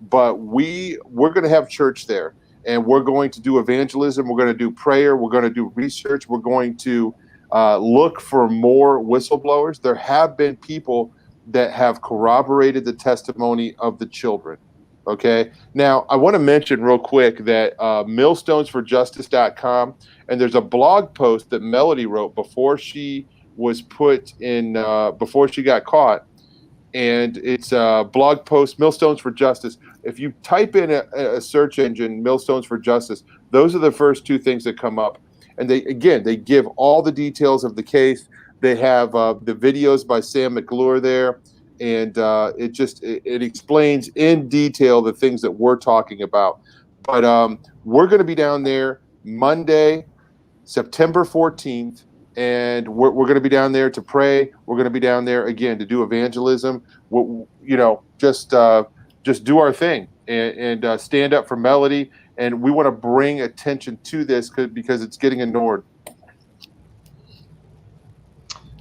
but we're going to have church there, and we're going to do evangelism. We're going to do prayer. We're going to do research. We're going to look for more whistleblowers. There have been people that have corroborated the testimony of the children. Okay. Now, I want to mention real quick that millstonesforjustice.com, and there's a blog post that Melody wrote before she was put in, before she got caught. And it's a blog post, Millstones for Justice. If you type in a search engine, Millstones for Justice, those are the first two things that come up. And they give all the details of the case. They have the videos by Sam McClure there. And it explains in detail the things that we're talking about. But we're going to be down there Monday, September 14th, and we're going to be down there to pray. We're going to be down there again to do evangelism. Just do our thing and stand up for Melody. And we want to bring attention to this because it's getting ignored.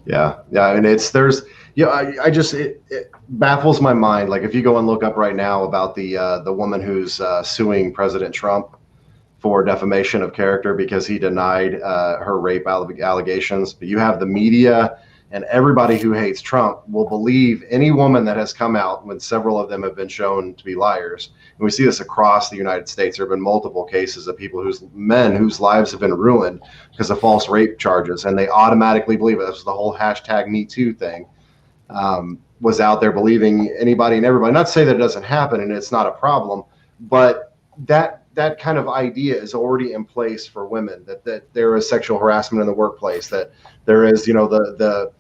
Yeah, and it baffles my mind. Like, if you go and look up right now about the woman who's suing President Trump for defamation of character because he denied her rape allegations, but you have the media and everybody who hates Trump will believe any woman that has come out, when several of them have been shown to be liars. And we see this across the United States. There have been multiple cases of men whose lives have been ruined because of false rape charges, and they automatically believe it. This was the whole #MeToo thing. Was out there believing anybody and everybody. Not to say that it doesn't happen and it's not a problem, but that kind of idea is already in place for women, that there is sexual harassment in the workplace, that there is, the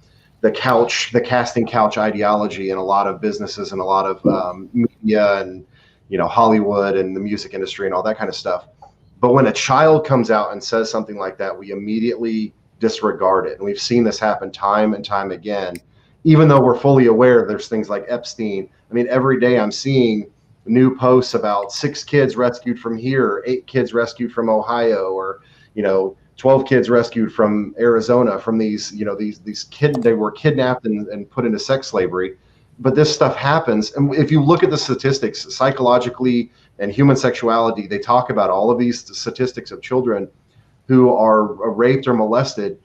casting couch ideology in a lot of businesses and a lot of media and, Hollywood and the music industry and all that kind of stuff. But when a child comes out and says something like that, we immediately disregard it. And we've seen this happen time and time again, even though we're fully aware there's things like Epstein. I mean, every day I'm seeing new posts about 6 kids rescued from here, 8 kids rescued from Ohio, or 12 kids rescued from Arizona from these kids. They were kidnapped and put into sex slavery. But this stuff happens, and if you look at the statistics psychologically and human sexuality, they talk about all of these statistics of children who are raped or molested.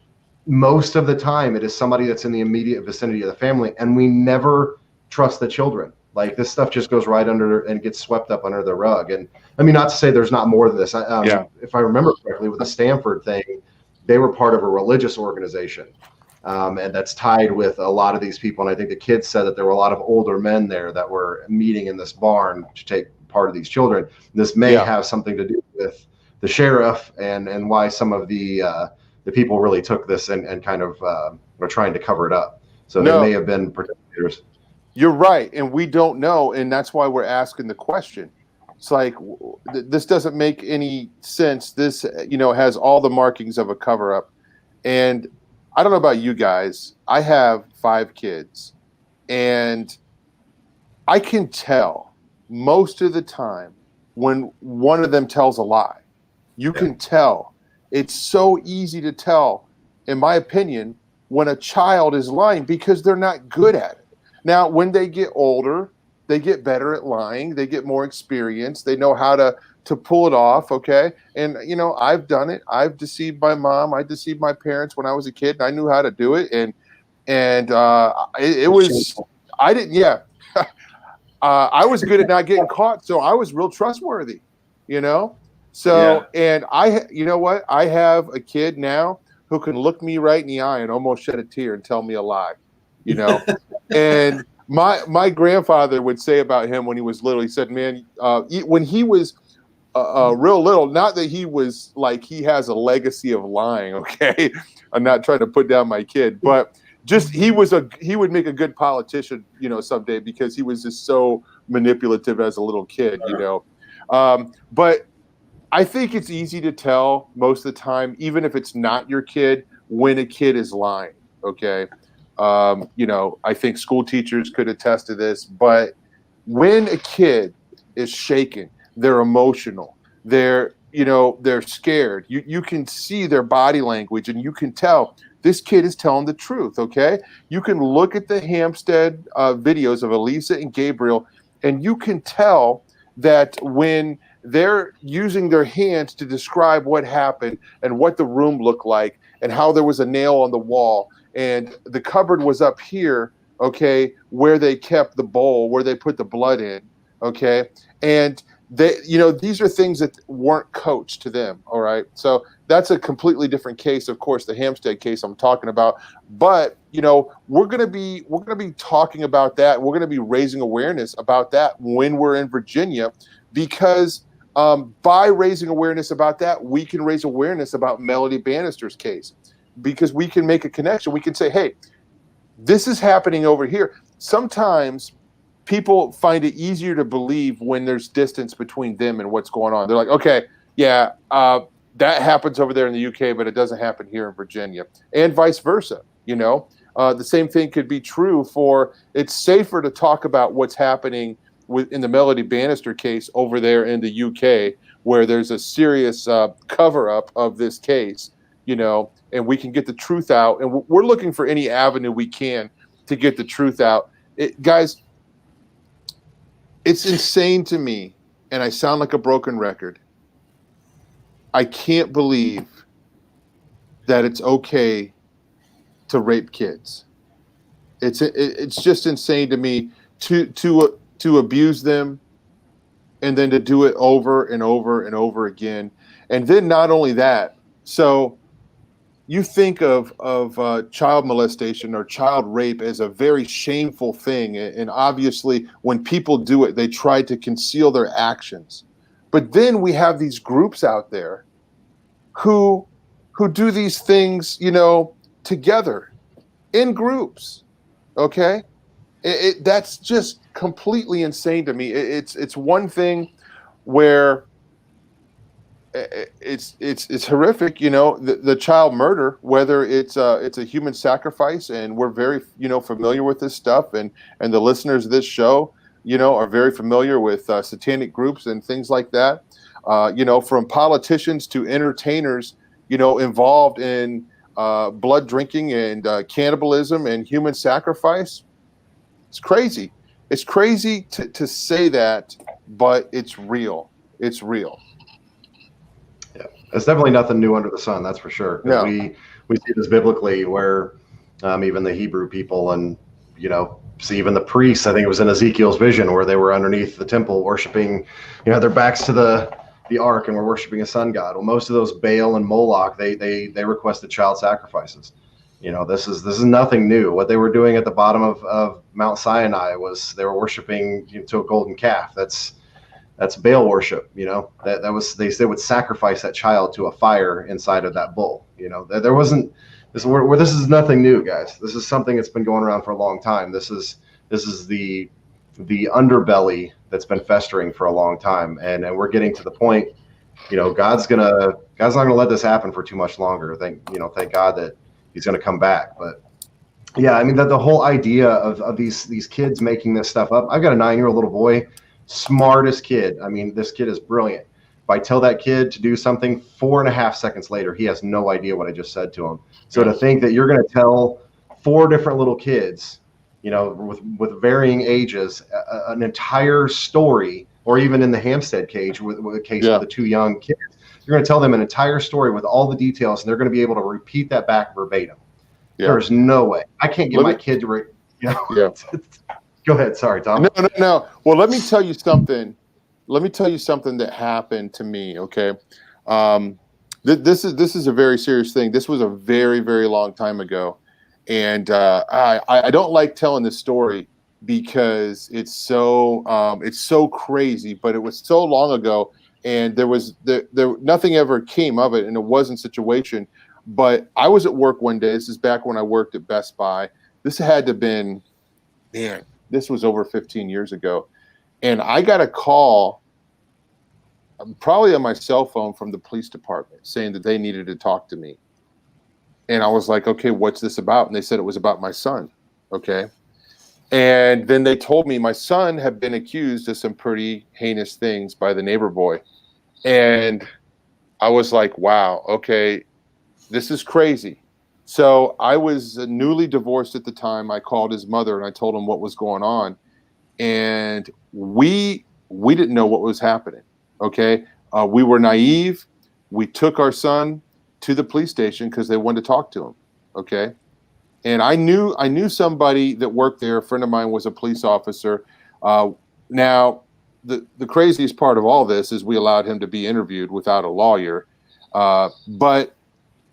Most of the time it is somebody that's in the immediate vicinity of the family, and we never trust the children. Like, this stuff just goes right under and gets swept up under the rug. And I mean, not to say there's not more to this. If I remember correctly, with the Stanford thing, they were part of a religious organization, and that's tied with a lot of these people. And I think the kids said that there were a lot of older men there that were meeting in this barn to take part of these children. This may have something to do with the sheriff and why some of the people really took this and kind of were trying to cover it up. So they may have been participators. You're right, and we don't know, and that's why we're asking the question. It's like, this doesn't make any sense. This, has all the markings of a cover-up. And I don't know about you guys. I have 5 kids, and I can tell most of the time when one of them tells a lie. You can tell. It's so easy to tell, in my opinion, when a child is lying, because they're not good at it. Now, when they get older, they get better at lying. They get more experience. They know how to pull it off, okay? And, I've done it. I've deceived my mom. I deceived my parents when I was a kid, and I knew how to do it. And it was – I didn't – yeah. I was good at not getting caught, so I was real trustworthy, So, and you know what? I have a kid now who can look me right in the eye and almost shed a tear and tell me a lie. And my grandfather would say about him when he was little, he said, man, when he was real little, not that he was like, he has a legacy of lying. Okay. I'm not trying to put down my kid, but just, he would make a good politician, someday, because he was just so manipulative as a little kid, but I think it's easy to tell most of the time, even if it's not your kid, when a kid is lying. Okay. I think school teachers could attest to this, but when a kid is shaken, they're emotional, they're scared. You can see their body language, and you can tell this kid is telling the truth. Okay. You can look at the Hampstead videos of Elisa and Gabriel, and you can tell that when they're using their hands to describe what happened and what the room looked like and how there was a nail on the wall and the cupboard was up here, okay, where they kept the bowl, where they put the blood in, okay? And they, these are things that weren't coached to them, all right? So that's a completely different case, of course, the Hampstead case I'm talking about. But, we're going to be talking about that. We're going to be raising awareness about that when we're in Virginia, because by raising awareness about that, we can raise awareness about Melanie Bannister's case, because we can make a connection. We can say, hey, this is happening over here. Sometimes people find it easier to believe when there's distance between them and what's going on. They're like, okay, yeah, that happens over there in the UK, but it doesn't happen here in Virginia, and vice versa. The same thing could be true for, it's safer to talk about what's happening in the Melanie Bannister case over there in the UK, where there's a serious cover-up of this case, and we can get the truth out. And we're looking for any avenue we can to get the truth out. Guys, it's insane to me, and I sound like a broken record. I can't believe that it's okay to rape kids. It's just insane to me to abuse them, and then to do it over and over and over again. And then not only that, so you think of child molestation or child rape as a very shameful thing, and obviously when people do it, they try to conceal their actions. But then we have these groups out there who do these things, together in groups. Okay, that's just completely insane to me. It's one thing where it's horrific, the child murder, whether it's a human sacrifice, and we're very familiar with this stuff, and the listeners of this show are very familiar with satanic groups and things like that, from politicians to entertainers involved in blood drinking and cannibalism and human sacrifice. It's crazy. It's crazy to say that, but it's real. It's real. Yeah, it's definitely nothing new under the sun. That's for sure. Yeah. We see this biblically, where even the Hebrew people, and see even the priests. I think it was in Ezekiel's vision where they were underneath the temple worshiping, their backs to the ark, and were worshiping a sun god. Well, most of those Baal and Moloch, they requested child sacrifices. This is nothing new. What they were doing at the bottom of Mount Sinai was they were worshiping to a golden calf. That's Baal worship. That was, they would sacrifice that child to a fire inside of that bull. There wasn't this where this is nothing new, guys. This is something that's been going around for a long time. This is the underbelly that's been festering for a long time, and we're getting to the point. God's not gonna let this happen for too much longer. Thank God that He's gonna come back. But yeah, I mean, that the whole idea of these kids making this stuff up. I've got a 9-year-old little boy, smartest kid. I mean, this kid is brilliant. If I tell that kid to do something, 4.5 seconds later, he has no idea what I just said to him. So to think that you're going to tell 4 different little kids, with varying ages, an entire story, or even in the Hampstead case with the case of the 2 young kids, you're going to tell them an entire story with all the details, and they're going to be able to repeat that back verbatim. Yeah. There's no way. I can't get my kid to Yeah. Go ahead. Sorry, Tom. No. Well, let me tell you something. That happened to me. Okay. This is a very serious thing. This was a very, very long time ago. And I don't like telling this story because it's so crazy, but it was so long ago, and there nothing ever came of it, and it wasn't a situation. But I was at work one day. This is back when I worked at Best Buy. This had to have been, this was over 15 years ago. And I got a call, probably on my cell phone, from the police department saying that they needed to talk to me. And I was like, okay, what's this about? And they said it was about my son. Okay. And then they told me my son had been accused of some pretty heinous things by the neighbor boy. And I was like, wow, okay, this is crazy. So I was newly divorced at the time. I called his mother and I told him what was going on. And we didn't know what was happening. Okay. We were naive. We took our son to the police station because they wanted to talk to him. Okay. And I knew somebody that worked there. A friend of mine was a police officer. Now, the craziest part of all this is we allowed him to be interviewed without a lawyer. But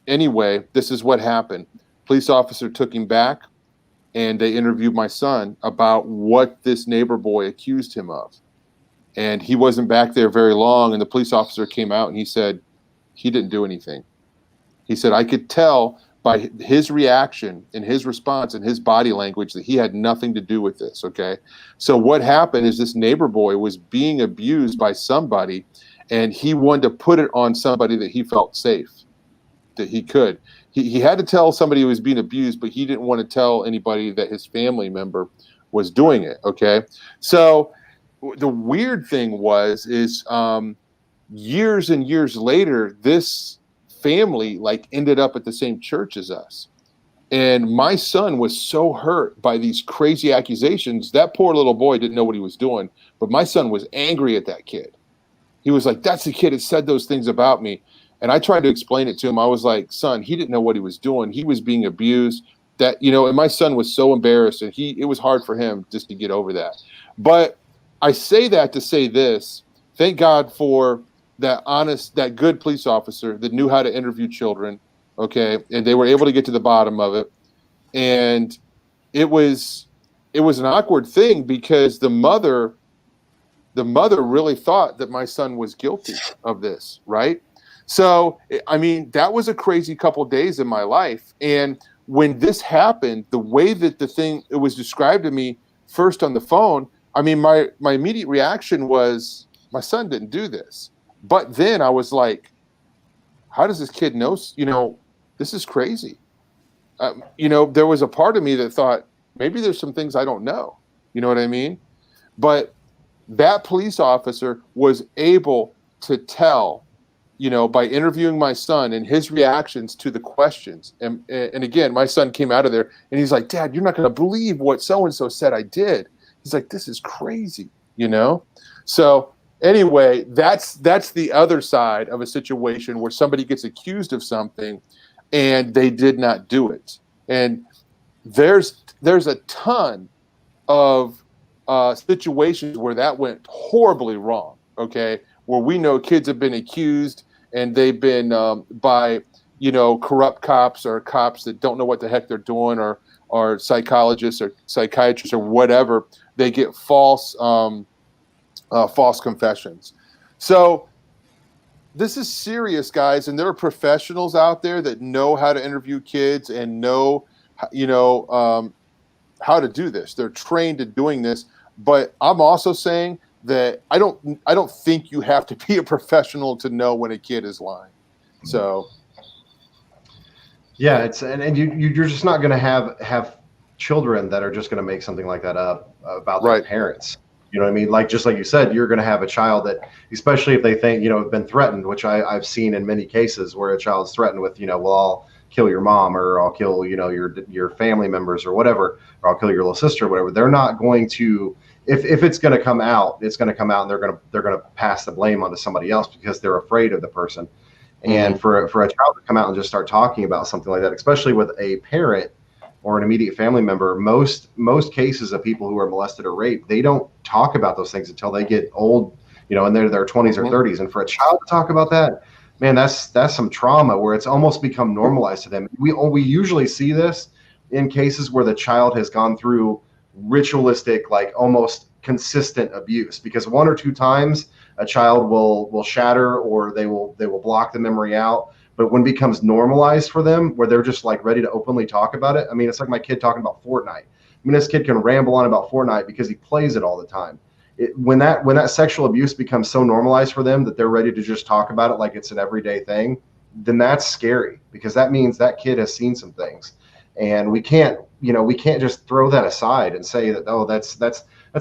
anyway, this is what happened. Police officer took him back, and they interviewed my son about what this neighbor boy accused him of. And he wasn't back there very long, and the police officer came out and he said he didn't do anything. He said, I could tell by his reaction and his response and his body language that he had nothing to do with this, okay? So what happened is this neighbor boy was being abused by somebody, and he wanted to put it on somebody that he felt safe, that he could. He had to tell somebody who was being abused, but he didn't want to tell anybody that his family member was doing it, okay? So the weird thing is years and years later, this family ended up at the same church as us. And my son was so hurt by these crazy accusations. That poor little boy didn't know what he was doing, but my son was angry at that kid. He was like, that's the kid that said those things about me. And I tried to explain it to him. I was like, son, he didn't know what he was doing. He was being abused. And my son was so embarrassed, and it was hard for him just to get over that. But I say that to say this: thank God for that good police officer that knew how to interview children, Okay. And they were able to get to the bottom of it. And it was an awkward thing because the mother really thought that my son was guilty of this, right? So, I mean, that was a crazy couple days in my life. And when this happened, the way that it was described to me first on the phone, I mean, my immediate reaction was, my son didn't do this. But then I was like, how does this kid know? This is crazy. There was a part of me that thought, maybe there's some things I don't know. You know what I mean? But that police officer was able to tell, by interviewing my son and his reactions to the questions. And again, my son came out of there and he's like, Dad, you're not going to believe what so-and-so said I did. He's like, this is crazy, So anyway, that's the other side of a situation where somebody gets accused of something and they did not do it. And there's a ton of situations where that went horribly wrong, okay, where we know kids have been accused and they've been by, corrupt cops or cops that don't know what the heck they're doing, or psychologists or psychiatrists or whatever. They get false confessions. So this is serious, guys, and there are professionals out there that know how to interview kids and know, how to do this. They're trained at doing this. But I'm also saying that I don't think you have to be a professional to know when a kid is lying. So yeah, and you're just not going to have children that are just going to make something like that up about their parents. You know what I mean? Like, just like you said, you're going to have a child that, especially if they think, have been threatened, which I've seen in many cases where a child's threatened with, well, I'll kill your mom, or I'll kill, your family members or whatever, or I'll kill your little sister or whatever. They're not going to, if it's going to come out, it's going to come out, and they're going to pass the blame onto somebody else because they're afraid of the person. And for a child to come out and just start talking about something like that, especially with a parent or an immediate family member, most cases of people who are molested or raped, they don't talk about those things until they get old, in their 20s or 30s. And for a child to talk about that, man, that's some trauma where it's almost become normalized to them. We usually see this in cases where the child has gone through ritualistic, like almost consistent abuse, because one or two times a child will shatter, or they will block the memory out. But when it becomes normalized for them, where they're just like ready to openly talk about it. I mean, it's like my kid talking about Fortnite. I mean, this kid can ramble on about Fortnite because he plays it all the time. When that sexual abuse becomes so normalized for them that they're ready to just talk about it like it's an everyday thing, then that's scary, because that means that kid has seen some things. And we can't just throw that aside and say that, oh, that's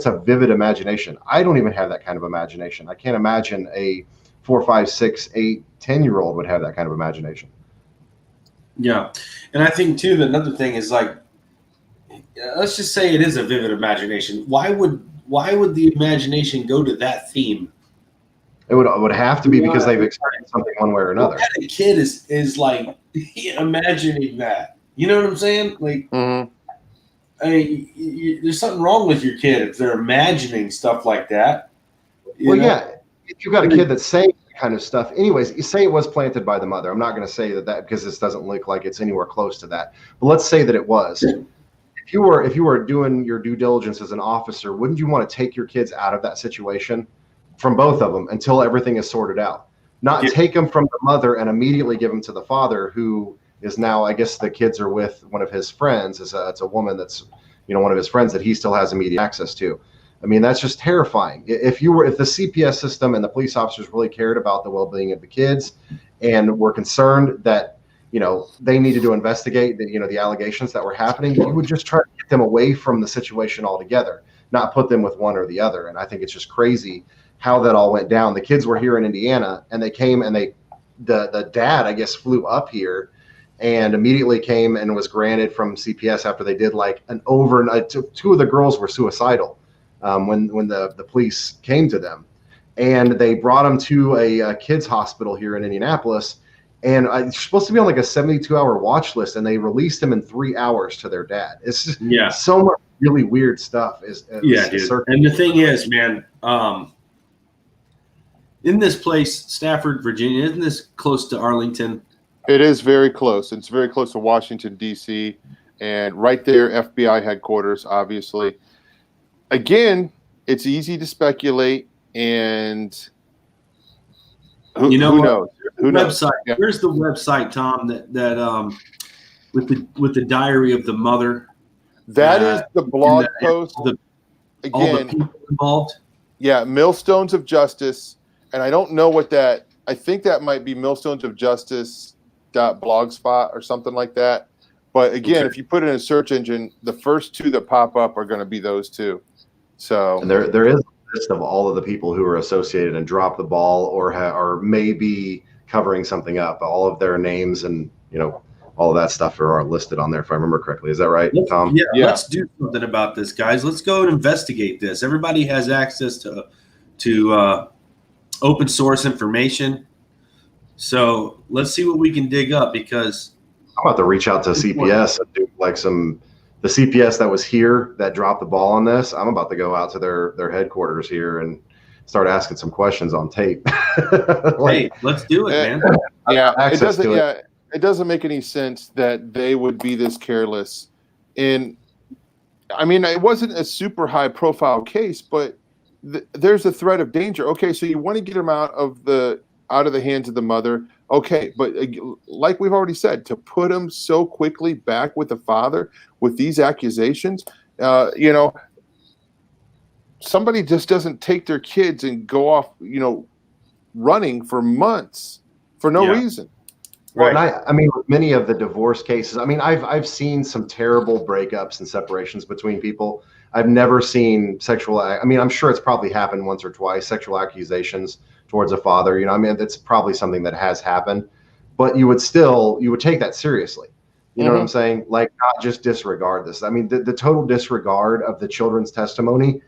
a vivid imagination. I don't even have that kind of imagination. I can't imagine a 4, 5, 6, 8, 10-year-old would have that kind of imagination. Yeah. And I think too, that another thing is, like, let's just say it is a vivid imagination. Why would the imagination go to that theme? It would have to be because they've experienced something one way or another. What kind of kid is like imagining that? You know what I'm saying? Like, I mean, there's something wrong with your kid if they're imagining stuff like that. Well, yeah. If you've got a kid that's saying that kind of stuff, anyways, you say it was planted by the mother. I'm not going to say that because this doesn't look like it's anywhere close to that. But let's say that it was. If you were doing your due diligence as an officer, wouldn't you want to take your kids out of that situation, from both of them, until everything is sorted out? Not take them from the mother and immediately give them to the father, who is now, I guess the kids are with one of his friends. It's a woman that's, one of his friends that he still has immediate access to. I mean, that's just terrifying. If the CPS system and the police officers really cared about the well-being of the kids and were concerned that, they needed to investigate the allegations that were happening, you would just try to get them away from the situation altogether, not put them with one or the other. And I think it's just crazy how that all went down. The kids were here in Indiana, and they came, and the dad, I guess, flew up here and immediately came and was granted from CPS after they did like an overnight. Two of the girls were suicidal when the police came to them, and they brought them to a kids hospital here in Indianapolis. And it's supposed to be on like a 72-hour watch list, and they released them in 3 hours to their dad. It's just so much really weird stuff. Dude. And the thing is, man, in this place, Stafford, Virginia, isn't this close to Arlington? It is very close. It's very close to Washington, D.C., and right there, FBI headquarters, obviously. Again, it's easy to speculate, and who knows? Who knows? Website. Yeah. Where's the website, Tom? That with the diary of the mother. That is the blog post. All the Again, people involved. yeah, Millstones of Justice, and I don't know what that. I think that might be millstonesofjustice.blogspot or something like that. But again, if you put it in a search engine, the first two that pop up are going to be those two. So And there is a list of all of the people who are associated and dropped the ball or maybe covering something up. All of their names and all of that stuff are listed on there, if I remember correctly. Is that right, Tom? Yeah, let's do something about this, guys. Let's go and investigate this. Everybody has access to open source information. So let's see what we can dig up, because I'm about to reach out to CPS and do the CPS that was here that dropped the ball on this. I'm about to go out to their headquarters here and start asking some questions on tape. Hey, let's do it, man. Yeah, it doesn't make any sense that they would be this careless. And I mean, it wasn't a super high profile case, but there's a threat of danger. Okay, so you want to get him out of the hands of the mother. Okay, but like we've already said, to put him so quickly back with the father with these accusations, somebody just doesn't take their kids and go off, running for months for no reason. Right. Well, I mean, with many of the divorce cases, I mean, I've seen some terrible breakups and separations between people. I've never seen I'm sure it's probably happened once or twice, sexual accusations towards a father. That's probably something that has happened, but you would take that seriously. You know what I'm saying? Like, not just disregard this. I mean, the total disregard of the children's testimony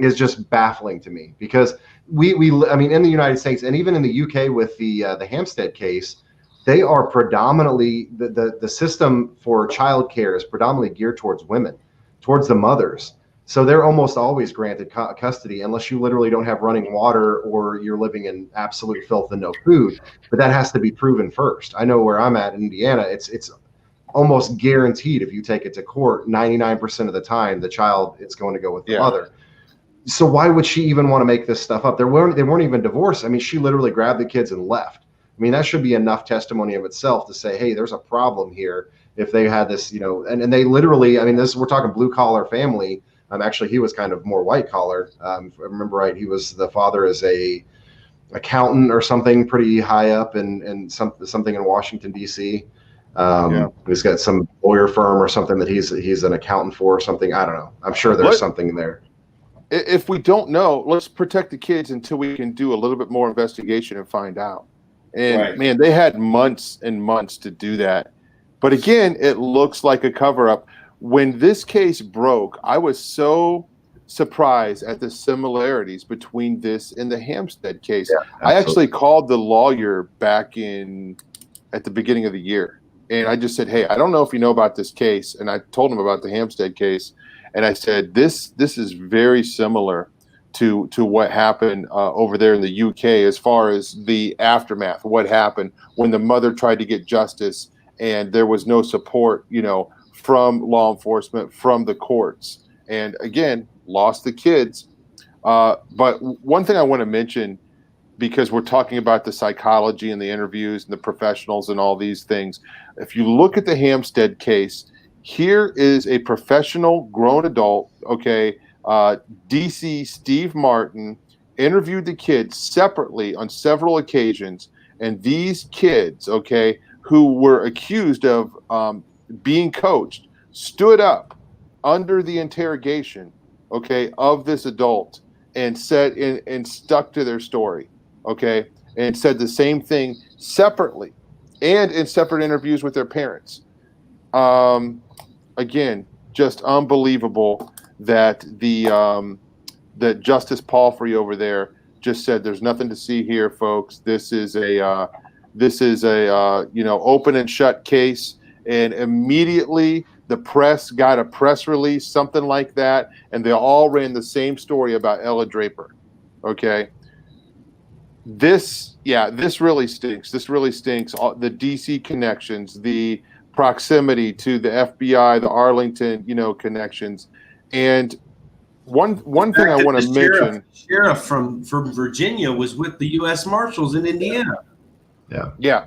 is just baffling to me, because we in the United States and even in the UK with the Hampstead case, they are predominantly the system for childcare is predominantly geared towards women, towards the mothers. So they're almost always granted custody unless you literally don't have running water or you're living in absolute filth and no food. But that has to be proven first. I know where I'm at in Indiana, it's almost guaranteed if you take it to court, 99% of the time, the child, it's going to go with the mother. So why would she even want to make this stuff up? They weren't even divorced. I mean, she literally grabbed the kids and left. I mean, that should be enough testimony of itself to say, hey, there's a problem here. If they had this, and they literally, I mean, we're talking blue collar family. Actually, he was kind of more white collar. If I remember right, the father is a accountant or something pretty high up in something in Washington, D.C. He's got some lawyer firm or something that he's an accountant for or something. I don't know. I'm sure there's something there. If we don't know, let's protect the kids until we can do a little bit more investigation and find out. And man, they had months and months to do that. But again, it looks like a cover-up. When this case broke, I was so surprised at the similarities between this and the Hampstead case. Yeah, I actually called the lawyer back at the beginning of the year. And I just said, hey, I don't know if you know about this case. And I told him about the Hampstead case. And I said, this is very similar to what happened over there in the UK as far as the aftermath, what happened when the mother tried to get justice and there was no support, from law enforcement, from the courts. And again, lost the kids. But one thing I want to mention, because we're talking about the psychology and the interviews and the professionals and all these things. If you look at the Hampstead case, here is a professional grown adult, DC Steve Martin interviewed the kids separately on several occasions, and these kids, who were accused of being coached, stood up under the interrogation, of this adult and said and stuck to their story, and said the same thing separately and in separate interviews with their parents. Again, just unbelievable that that Justice Palfrey over there just said there's nothing to see here, folks. This is a open and shut case, and immediately the press got a press release, something like that, and they all ran the same story about Ella Draper. this really stinks. This really stinks. The DC connections, the proximity to the FBI, the Arlington, connections, and one thing I want to mention. Sheriff from Virginia was with the U.S. Marshals in Indiana. Yeah.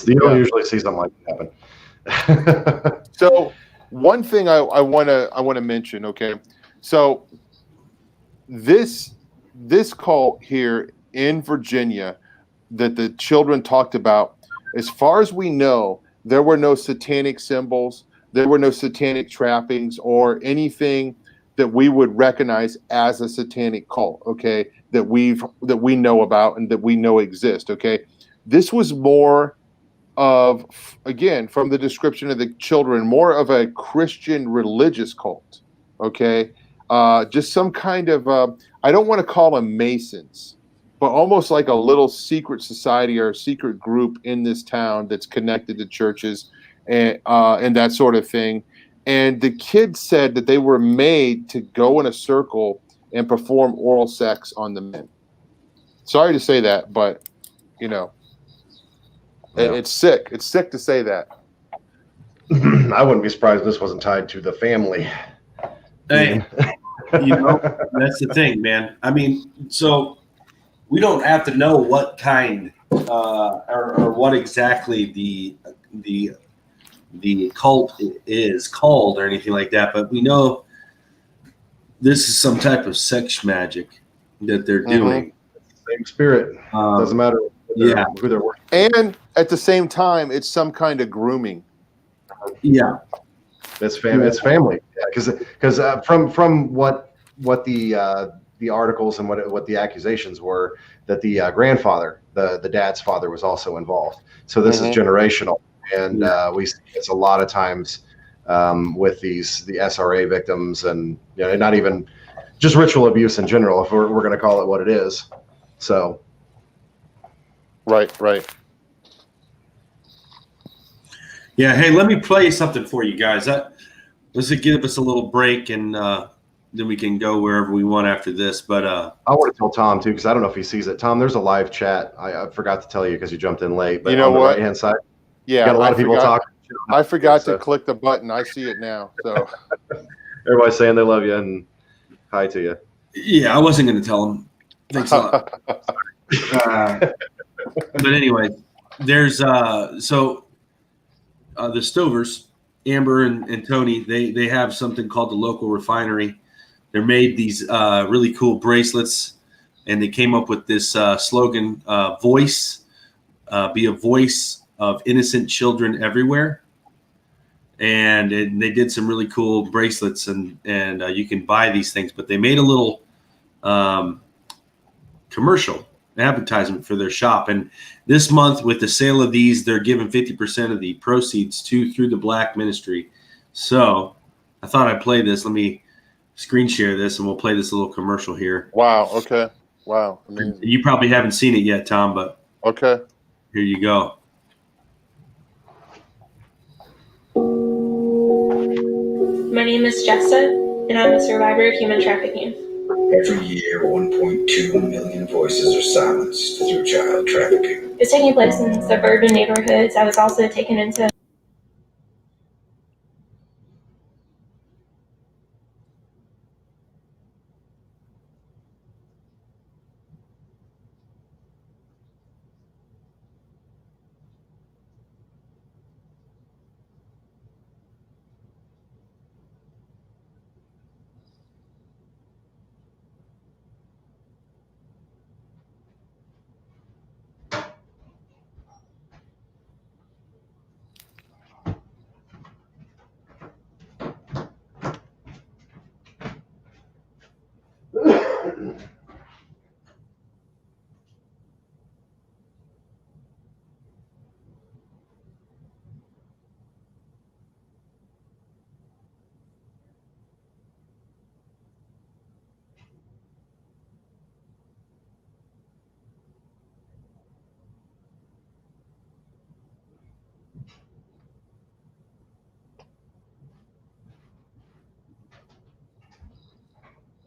You don't usually see something like that happen. So one thing I want to mention. Okay, so this cult here in Virginia that the children talked about, as far as we know, there were no satanic symbols, there were no satanic trappings or anything that we would recognize as a satanic cult, okay, that we know about and that we know exist, okay? This was more of, again, from the description of the children, more of a Christian religious cult, okay? Just some kind of, I don't want to call them Masons, but almost like a little secret society or a secret group in this town that's connected to churches and that sort of thing. And the kids said that they were made to go in a circle and perform oral sex on the men. Sorry to say that, but, it's sick. It's sick to say that. I wouldn't be surprised if this wasn't tied to the family. Hey, that's the thing, man. I mean, so we don't have to know what kind or what exactly the cult is called or anything like that, but we know this is some type of sex magic that they're doing. Same spirit. Doesn't matter who they're working. And at the same time, it's some kind of grooming. Yeah, it's family. It's family. Yeah, because from what the articles and what the accusations were, that the grandfather, the dad's father, was also involved. So this is generational. And we see this a lot of times with the SRA victims, and not even just ritual abuse in general, if we're going to call it what it is. So, right. Yeah. Hey, let me play something for you guys. Let's give us a little break, and then we can go wherever we want after this. But I want to tell Tom too, because I don't know if he sees it. Tom, there's a live chat. I forgot to tell you because you jumped in late. But on the right hand side. Yeah, got a lot of people talking. I forgot to click the button. I see it now. So everybody's saying they love you and hi to you. Yeah, I wasn't going to tell them. Thanks a lot. But anyway, there's the Stovers, Amber and Tony. They have something called the Local Refinery. They're made these really cool bracelets, and they came up with this slogan: "Voice, be a voice of innocent children everywhere." And they did some really cool bracelets, and you can buy these things. But they made a little commercial advertisement for their shop. And this month, with the sale of these, they're giving 50% of the proceeds through the Black Ministry. So I thought I'd play this. Let me screen share this, and we'll play this little commercial here. Wow. Okay. Wow. Amazing. You probably haven't seen it yet, Tom, but okay. Here you go. My name is Jessa, and I'm a survivor of human trafficking. Every year, 1.2 million voices are silenced through child trafficking. It's taking place in suburban neighborhoods. I was also taken into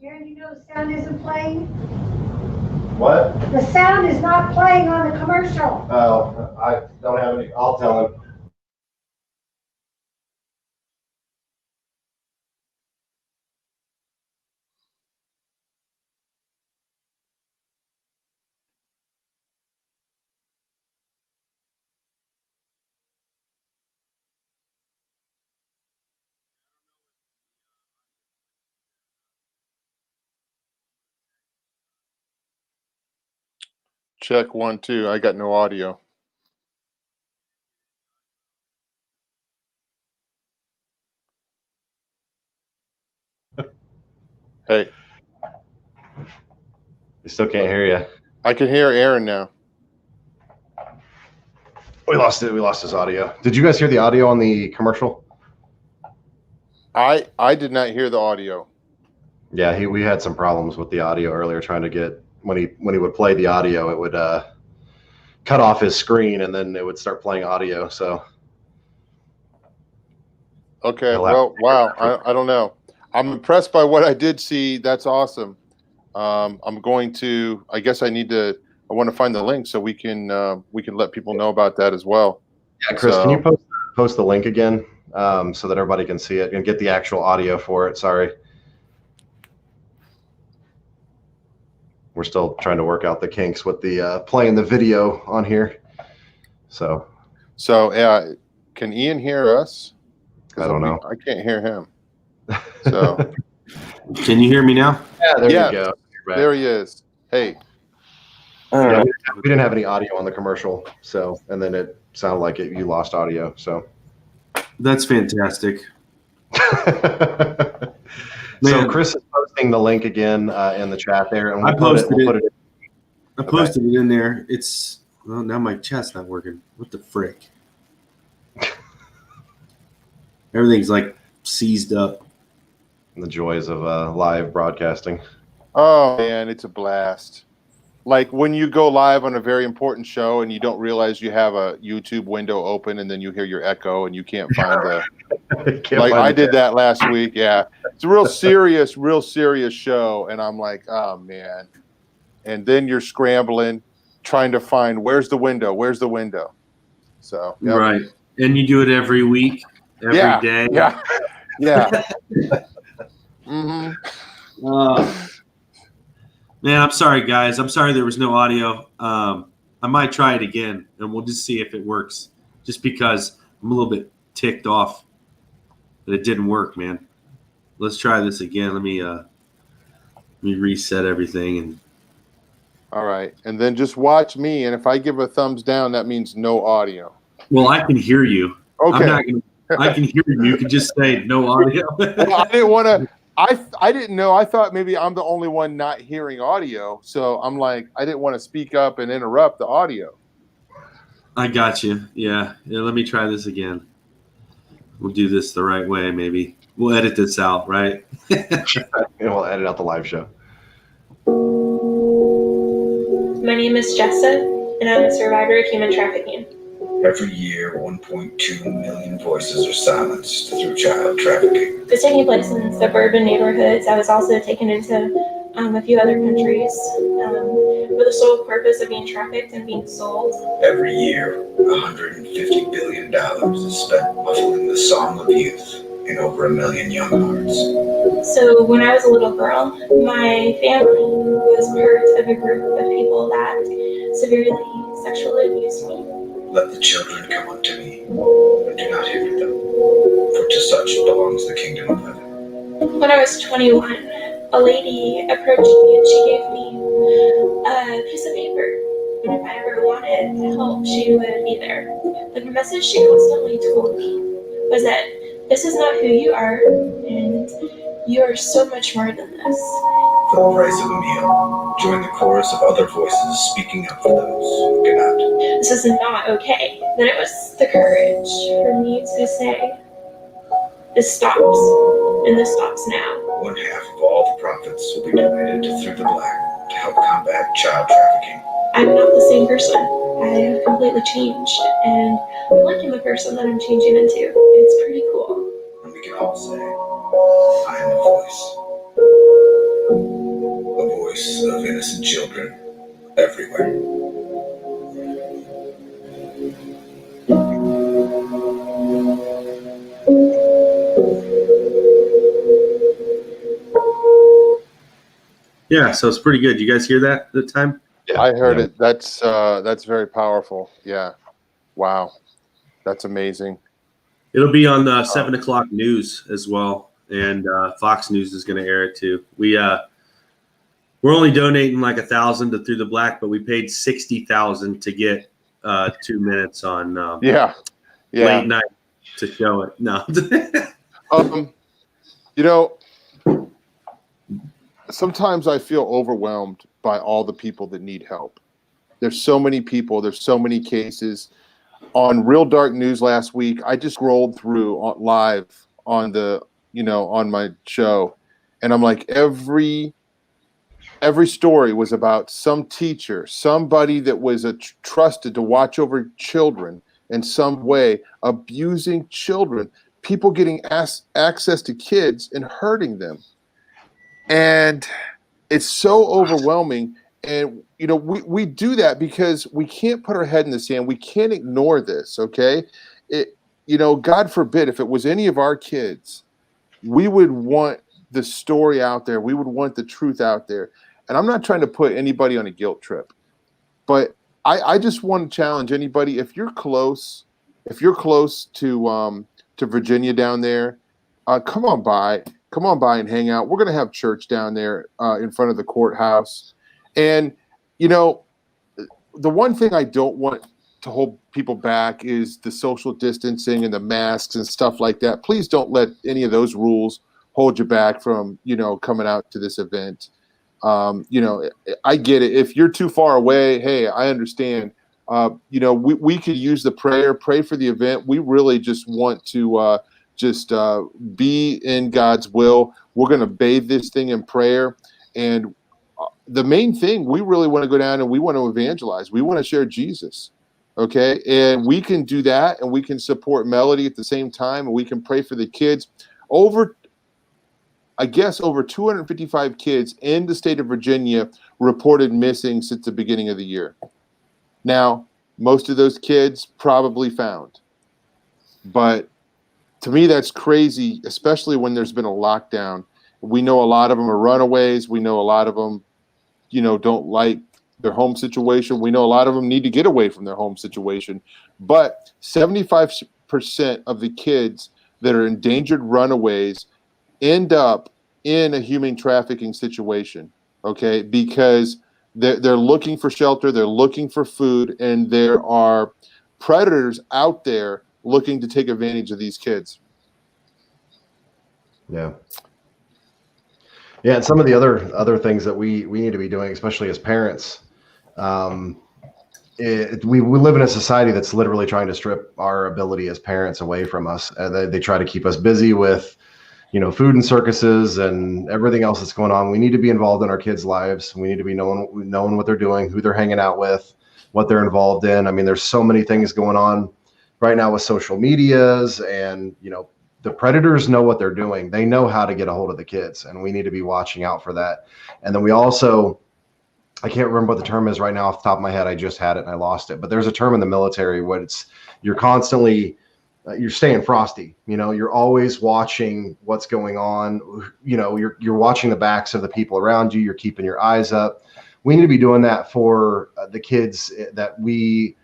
Aaron, you know sound isn't playing? What? The sound is not playing on the commercial. Oh, I don't have any. I'll tell him. Check 1, 2. I got no audio. Hey, I still can't hear you. I can hear Aaron now. We lost it. We lost his audio. Did you guys hear the audio on the commercial? I did not hear the audio. Yeah, we had some problems with the audio earlier. Trying to get when he would play the audio, it would cut off his screen and then it would start playing audio. So Okay. Well, wow. I don't know. I'm impressed by what I did see. That's awesome. I'm going to. I guess I want to find the link so we can let people know about that as well. Yeah, Chris, can you post the link again so that everybody can see it and get the actual audio for it? Sorry. We're still trying to work out the kinks with the playing the video on here. So yeah, can Ian hear us? I don't know. I can't hear him. So Can you hear me now? yeah, there you go. There he is. Hey. Yeah, we didn't have any audio on the commercial, so and then it sounded like you lost audio. So That's fantastic. So Chris is posting the link again in the chat there, and I posted it. I posted it in there. It's well now my chat's not working. What the frick? Everything's like seized up. The joys of live broadcasting. Oh man, it's a blast. Like when you go live on a very important show and you don't realize you have a YouTube window open and then you hear your echo and you can't find I did that last week. Yeah. It's a real serious show. And I'm like, oh man. And then you're scrambling, trying to find where's the window? So yep. Right. And you do it every week, every day. Yeah. Yeah. Mm-hmm. Man, I'm sorry, guys. I'm sorry there was no audio. I might try it again, and we'll just see if it works. Just because I'm a little bit ticked off that it didn't work, man. Let's try this again. Let me reset everything. And all right, and then just watch me. And if I give a thumbs down, that means no audio. Well, I can hear you. Okay, I can hear you. You can just say no audio. Well, I didn't want to. I didn't know. I thought maybe I'm the only one not hearing audio. So I'm like, I didn't want to speak up and interrupt the audio. I got you. Yeah. Let me try this again. We'll do this the right way, maybe. We'll edit this out, right? We'll edit out the live show. My name is Jessa, and I'm a survivor of human trafficking. Every year, 1.2 million voices are silenced through child trafficking. It was taking place in suburban neighborhoods. I was also taken into a few other countries with the sole purpose of being trafficked and being sold. Every year, $150 billion is spent muffling the song of youth in over 1 million young hearts. So when I was a little girl, my family was part of a group of people that severely sexually abused me. Let the children come unto me, and do not hinder them, for to such belongs the kingdom of heaven. When I was 21, a lady approached me and she gave me a piece of paper. And if I ever wanted help, she would be there. But the message she constantly told me was that this is not who you are, and you are so much more than this. For the price of a meal, join the chorus of other voices speaking up for those who cannot. This is not okay. Then it was the courage for me to say, this stops, and this stops now. 1/2 of all the profits will be donated to Through the Black to help combat child trafficking. I'm not the same person. I have completely changed, and I'm liking the person that I'm changing into. It's pretty cool. And we can all say, I am a voice of innocent children everywhere. Yeah, so it's pretty good. You guys hear that at the time? Yeah. I heard Yeah. it. That's very powerful. Yeah. Wow. That's amazing. It'll be on the 7 o'clock news as well, and Fox News is going to air it too. We're only donating like 1,000 to Through the Black, but we paid 60,000 to get 2 minutes on Yeah. late night to show it. No. You know, sometimes I feel overwhelmed by all the people that need help. There's so many people. There's so many cases. On Real Dark News last week, I just rolled through live on on my show, and I'm like, every story was about some teacher, somebody that was trusted to watch over children in some way, abusing children, people getting access to kids and hurting them. And it's so overwhelming. And, we do that because we can't put our head in the sand. We can't ignore this, okay? God forbid, if it was any of our kids, we would want the story out there. We would want the truth out there. And I'm not trying to put anybody on a guilt trip, but I just want to challenge anybody. If you're close to Virginia down there, come on by and hang out. We're going to have church down there in front of the courthouse. And, the one thing I don't want to hold people back is the social distancing and the masks and stuff like that. Please don't let any of those rules hold you back from, coming out to this event. I get it. If you're too far away, hey, I understand. We could use the pray for the event. We really just want to be in God's will. We're going to bathe this thing in prayer. And the main thing, we really want to go down and we want to evangelize. We want to share Jesus. Okay. And we can do that, and we can support Melody at the same time, and we can pray for the kids. Over 255 kids in the state of Virginia reported missing since the beginning of the year. Now, most of those kids probably found. But to me, that's crazy, especially when there's been a lockdown. We know a lot of them are runaways. We know a lot of them, don't like their home situation. We know a lot of them need to get away from their home situation. But 75% of the kids that are endangered runaways end up in a human trafficking situation, okay? Because they're looking for shelter, they're looking for food, and there are predators out there looking to take advantage of these kids. Yeah. Yeah, and some of the other things that we need to be doing, especially as parents, we live in a society that's literally trying to strip our ability as parents away from us. They try to keep us busy with, food and circuses and everything else that's going on. We need to be involved in our kids' lives. We need to be knowing what they're doing, who they're hanging out with, what they're involved in. I mean, there's so many things going on right now with social medias, and the predators know what they're doing. They know how to get a hold of the kids, and we need to be watching out for that. And then we also, I can't remember what the term is right now off the top of my head. I just had it and I lost it. But there's a term in the military where you're constantly, you're staying frosty. You're always watching what's going on. You're watching the backs of the people around you. You're keeping your eyes up. We need to be doing that for the kids that we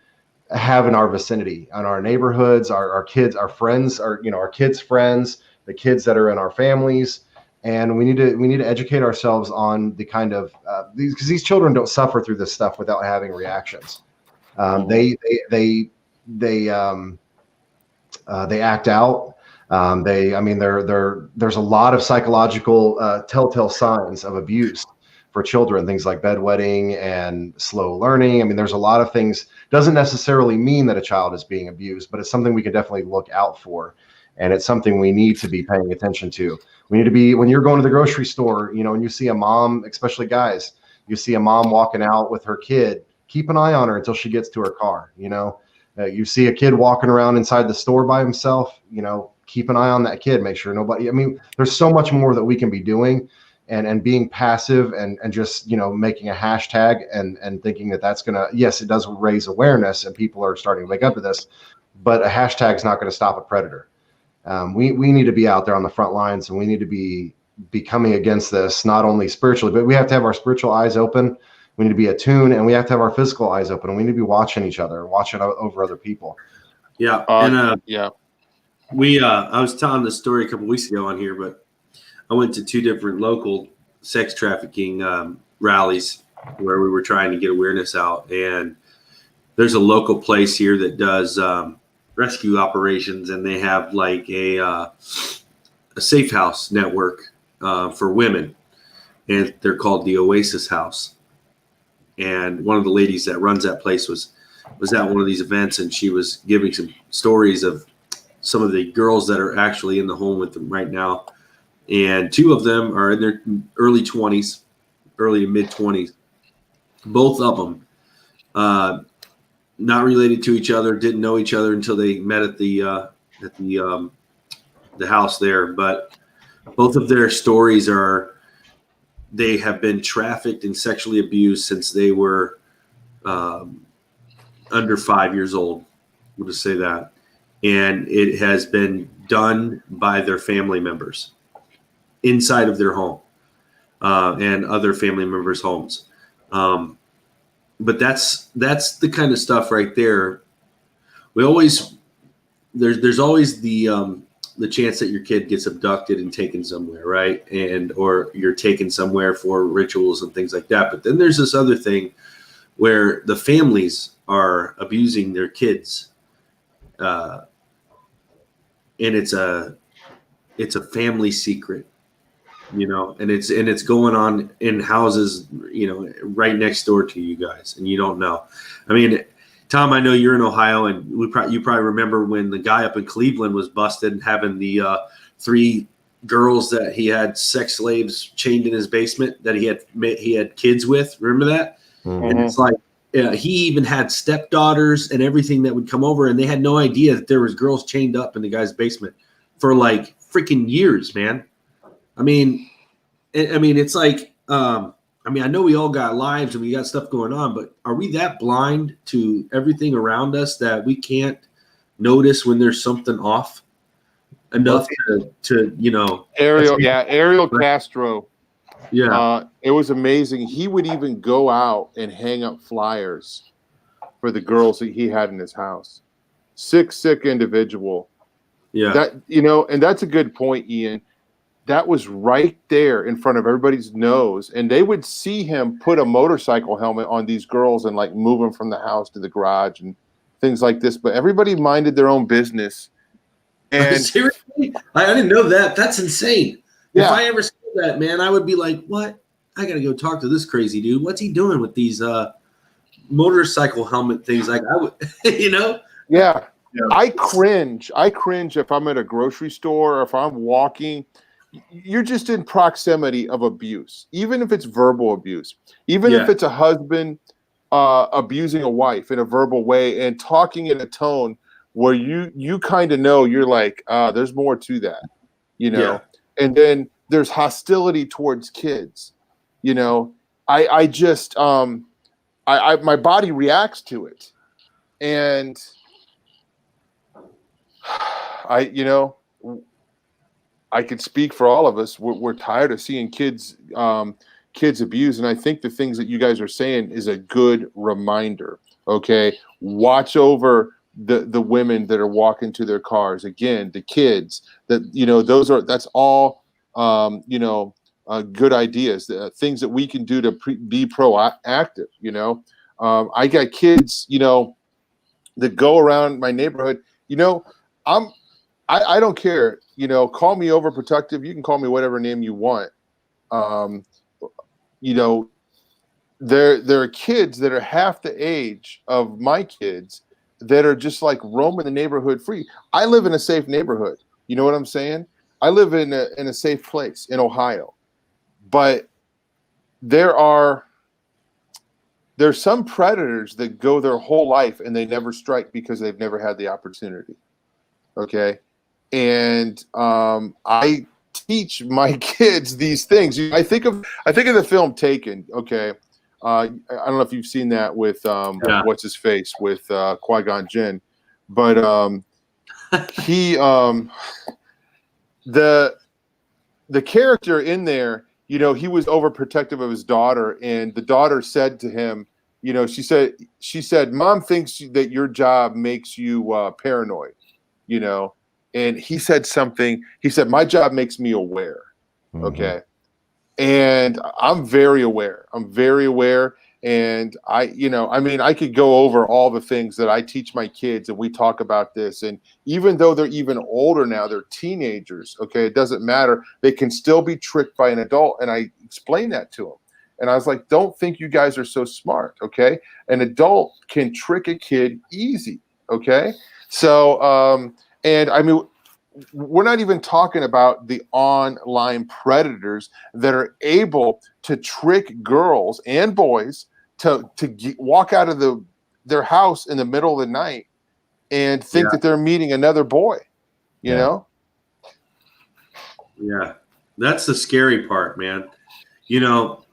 have in our vicinity, in our neighborhoods, our kids, our friends, our kids' friends, the kids that are in our families. And we need to educate ourselves on the kind of because these children don't suffer through this stuff without having reactions. They act out. There's a lot of psychological telltale signs of abuse for children, things like bedwetting and slow learning. I mean, there's a lot of things. Doesn't necessarily mean that a child is being abused, but it's something we can definitely look out for. And it's something we need to be paying attention to. We need to be, when you're going to the grocery store, and you see a mom, especially guys, you see a mom walking out with her kid, keep an eye on her until she gets to her car. You see a kid walking around inside the store by himself, keep an eye on that kid, make sure nobody, there's so much more that we can be doing. and being passive and just, making a hashtag and thinking that that's going to, yes, it does raise awareness and people are starting to wake up to this, but a hashtag is not going to stop a predator. We need to be out there on the front lines, and we need to be coming against this, not only spiritually, but we have to have our spiritual eyes open. We need to be attuned, and we have to have our physical eyes open, and we need to be watching each other, watching over other people. Yeah. Yeah. I was telling this story a couple weeks ago on here, but I went to 2 different local sex trafficking rallies where we were trying to get awareness out. And there's a local place here that does rescue operations, and they have like a safe house network for women, and they're called the Oasis House. And one of the ladies that runs that place was at one of these events, and she was giving some stories of some of the girls that are actually in the home with them right now. And 2 of them are in their early 20s, early to mid 20s. Both of them, not related to each other, didn't know each other until they met at the house there. But both of their stories are, they have been trafficked and sexually abused since they were under 5 years old. We'll just say that. And it has been done by their family members inside of their home and other family members' homes. But that's the kind of stuff right there. We always, there's always the chance that your kid gets abducted and taken somewhere, right? Or you're taken somewhere for rituals and things like that. But then there's this other thing where the families are abusing their kids, and it's a family secret, and it's going on in houses, right next door to you guys, and you don't know. I mean, Tom, I know you're in Ohio, and you probably remember when the guy up in Cleveland was busted and having the 3 girls that he had sex slaves chained in his basement that he had kids with. Remember that? Mm-hmm. And it's like, he even had stepdaughters and everything that would come over, and they had no idea that there was girls chained up in the guy's basement for like freaking years, man. I mean, it's like, I know we all got lives and we got stuff going on, but are we that blind to everything around us that we can't notice when there's something off enough to Ariel Castro. Yeah. It was amazing. He would even go out and hang up flyers for the girls that he had in his house. Sick individual. Yeah. That, and that's a good point, Ian. That was right there in front of everybody's nose. And they would see him put a motorcycle helmet on these girls and like move them from the house to the garage and things like this. But everybody minded their own business. And seriously, I didn't know that. That's insane. Yeah. If I ever saw that, man, I would be like, what? I got to go talk to this crazy dude. What's he doing with these motorcycle helmet things? Like, I would, Yeah. Yeah. I cringe if I'm at a grocery store or if I'm walking. You're just in proximity of abuse, even if it's verbal abuse, even if it's a husband abusing a wife in a verbal way and talking in a tone where you kind of know, you're like, there's more to that, and then there's hostility towards kids. I just my body reacts to it, and I could speak for all of us. We're tired of seeing kids abused, and I think the things that you guys are saying is a good reminder. Okay, watch over the women that are walking to their cars. Again, the kids. That's all good ideas. Things that we can do to be proactive. I got kids. That go around my neighborhood. I don't care. Call me overprotective. You can call me whatever name you want. There are kids that are half the age of my kids that are just like roaming the neighborhood free. I live in a safe neighborhood. You know what I'm saying? I live in a safe place in Ohio. But there's some predators that go their whole life and they never strike because they've never had the opportunity. Okay. And I teach my kids these things. I think of the film Taken. Okay, I don't know if you've seen that with what's his face with Qui-Gon Jinn, but he the character in there, you know, he was overprotective of his daughter, and the daughter said to him, you know, she said, Mom thinks that your job makes you paranoid, you know, and he said something. He said, my job makes me aware. Mm-hmm. Okay. And I'm very aware. And I could go over all the things that I teach my kids, and we talk about this. And even though they're even older now, they're teenagers. Okay. It doesn't matter. They can still be tricked by an adult. And I explain that to them. And I was like, don't think you guys are so smart. Okay. An adult can trick a kid easy. Okay. So, and I mean, we're not even talking about the online predators that are able to trick girls and boys to walk out of their house in the middle of the night and think that they're meeting another boy, you know? Yeah. That's the scary part, man. You know,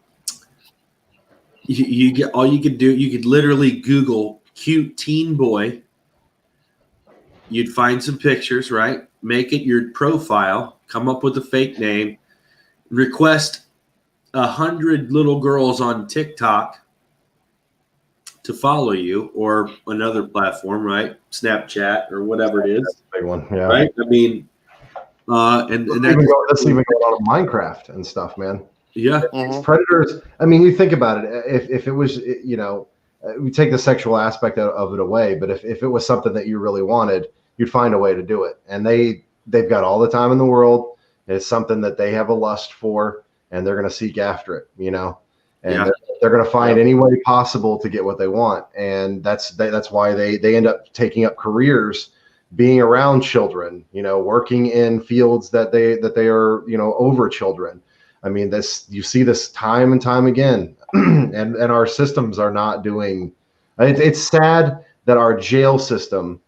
you get all you could do. You could literally Google cute teen boy. You'd find some pictures, right? Make it your profile, come up with a fake name, request 100 little girls on TikTok to follow you, or another platform, right? Snapchat or whatever it is. That's a big one, yeah. Right? I mean, and that's even going on in Minecraft and stuff, man. Yeah. Mm-hmm. Predators. I mean, you think about it. If it was, you know, we take the sexual aspect of it away, but if it was something that you really wanted, you'd find a way to do it. And they've got all the time in the world. It's something that they have a lust for, and they're going to seek after it, you know, and they're going to find any way possible to get what they want. And that's why they end up taking up careers, being around children, you know, working in fields that they are, you know, over children. I mean, you see this time and time again, and our systems are not doing. It's sad that our jail system,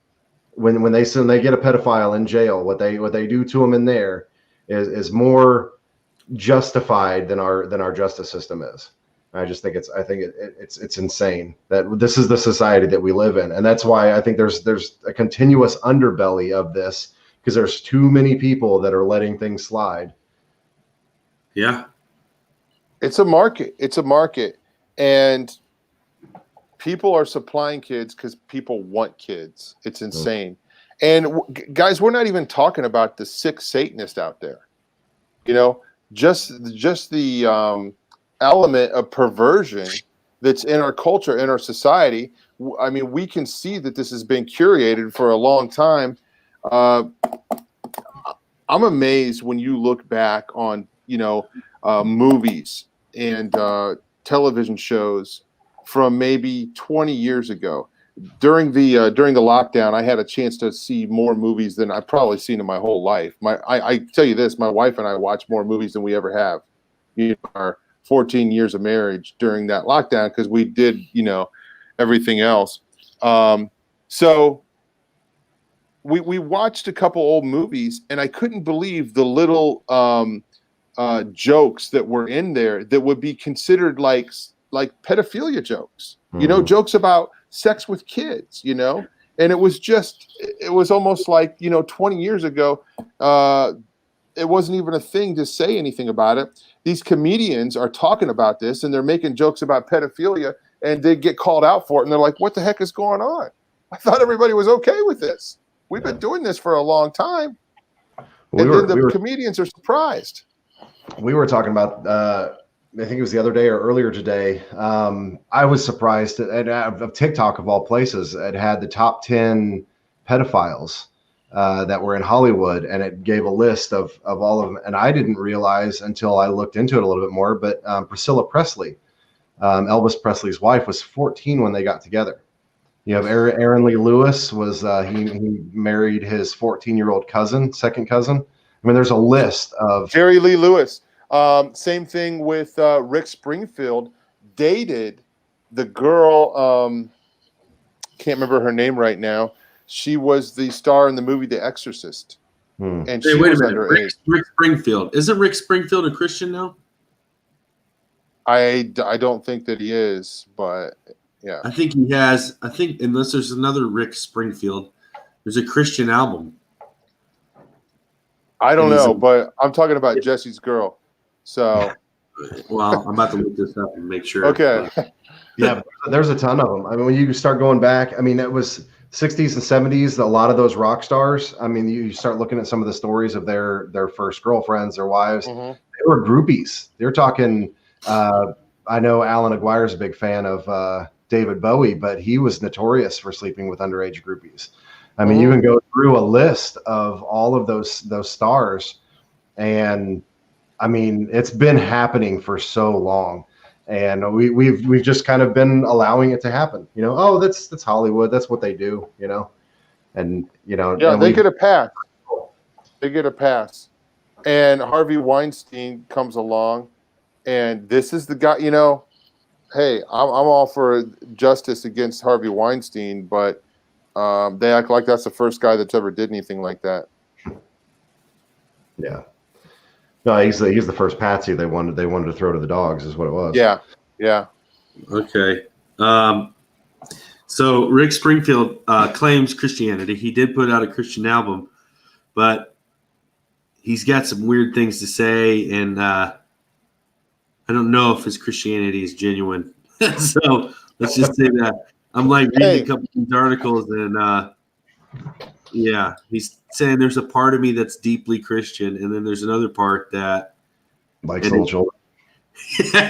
when they get a pedophile in jail, what they do to them in there is more justified than our justice system is. I just think it's insane that this is the society that we live in, and that's why I think there's a continuous underbelly of this, because there's too many people that are letting things slide. Yeah, it's a market. And people are supplying kids because people want kids. It's insane. And guys, we're not even talking about the sick Satanist out there. You know, just the element of perversion that's in our culture, in our society. I mean, we can see that this has been curated for a long time. I'm amazed when you look back on, you know, movies and television shows from maybe 20 years ago. During the lockdown, I had a chance to see more movies than I've probably seen in my whole life. I tell you this, my wife and I watched more movies than we ever have. You know, our 14 years of marriage during that lockdown, because we did, you know, everything else. So we watched a couple old movies, and I couldn't believe the little jokes that were in there that would be considered like pedophilia jokes, you know, jokes about sex with kids, you know. And it was almost like, you know, 20 years ago, it wasn't even a thing to say anything about it. These comedians are talking about this, and they're making jokes about pedophilia, and they get called out for it, and they're like, what the heck is going on? I thought everybody was okay with this. We've been doing this for a long time. And then the comedians are surprised. We were talking about, I think it was the other day or earlier today. I was surprised of TikTok, of all places. It had the top 10 pedophiles that were in Hollywood, and it gave a list of all of them. And I didn't realize until I looked into it a little bit more, but Priscilla Presley, Elvis Presley's wife, was 14 when they got together. You have Aaron Lee Lewis was he married his 14-year-old cousin, second cousin. I mean, there's a list of Jerry Lee Lewis. Same thing with Rick Springfield. Dated the girl. Can't remember her name right now. She was the star in the movie The Exorcist. Hmm. and Hey, she wait a was minute. underage. Rick Springfield. Isn't Rick Springfield a Christian now? I don't think that he is, but yeah. I think he has. I think unless there's another Rick Springfield, there's a Christian album. I don't And he's know, a- but I'm talking about Jesse's girl. So Well, I'm about to look this up and make sure. okay. Yeah, but there's a ton of them. I mean, when you start going back, I mean, it was 60s and 70s. A lot of those rock stars. I mean, you start looking at some of the stories of their first girlfriends, their wives. Mhm. They were groupies. They're talking. I know Alan Aguirre's a big fan of David Bowie, but he was notorious for sleeping with underage groupies. I mean, you can go through a list of all of those stars, and I mean, it's been happening for so long, and we've just kind of been allowing it to happen. You know, oh, that's Hollywood. That's what they do. You know, and Yeah, and they get a pass. They get a pass. And Harvey Weinstein comes along, and this is the guy. Hey, I'm all for justice against Harvey Weinstein, but they act like that's the first guy that's ever did anything like that. Yeah. No, he's the first patsy they wanted to throw to the dogs is what it was. Yeah, yeah. Okay. So Rick Springfield claims Christianity. He did put out a Christian album, but he's got some weird things to say, and I don't know if his Christianity is genuine. So let's just say that. I'm like reading a couple of these articles, and yeah, he's saying there's a part of me that's deeply Christian, and then there's another part that Likes little children.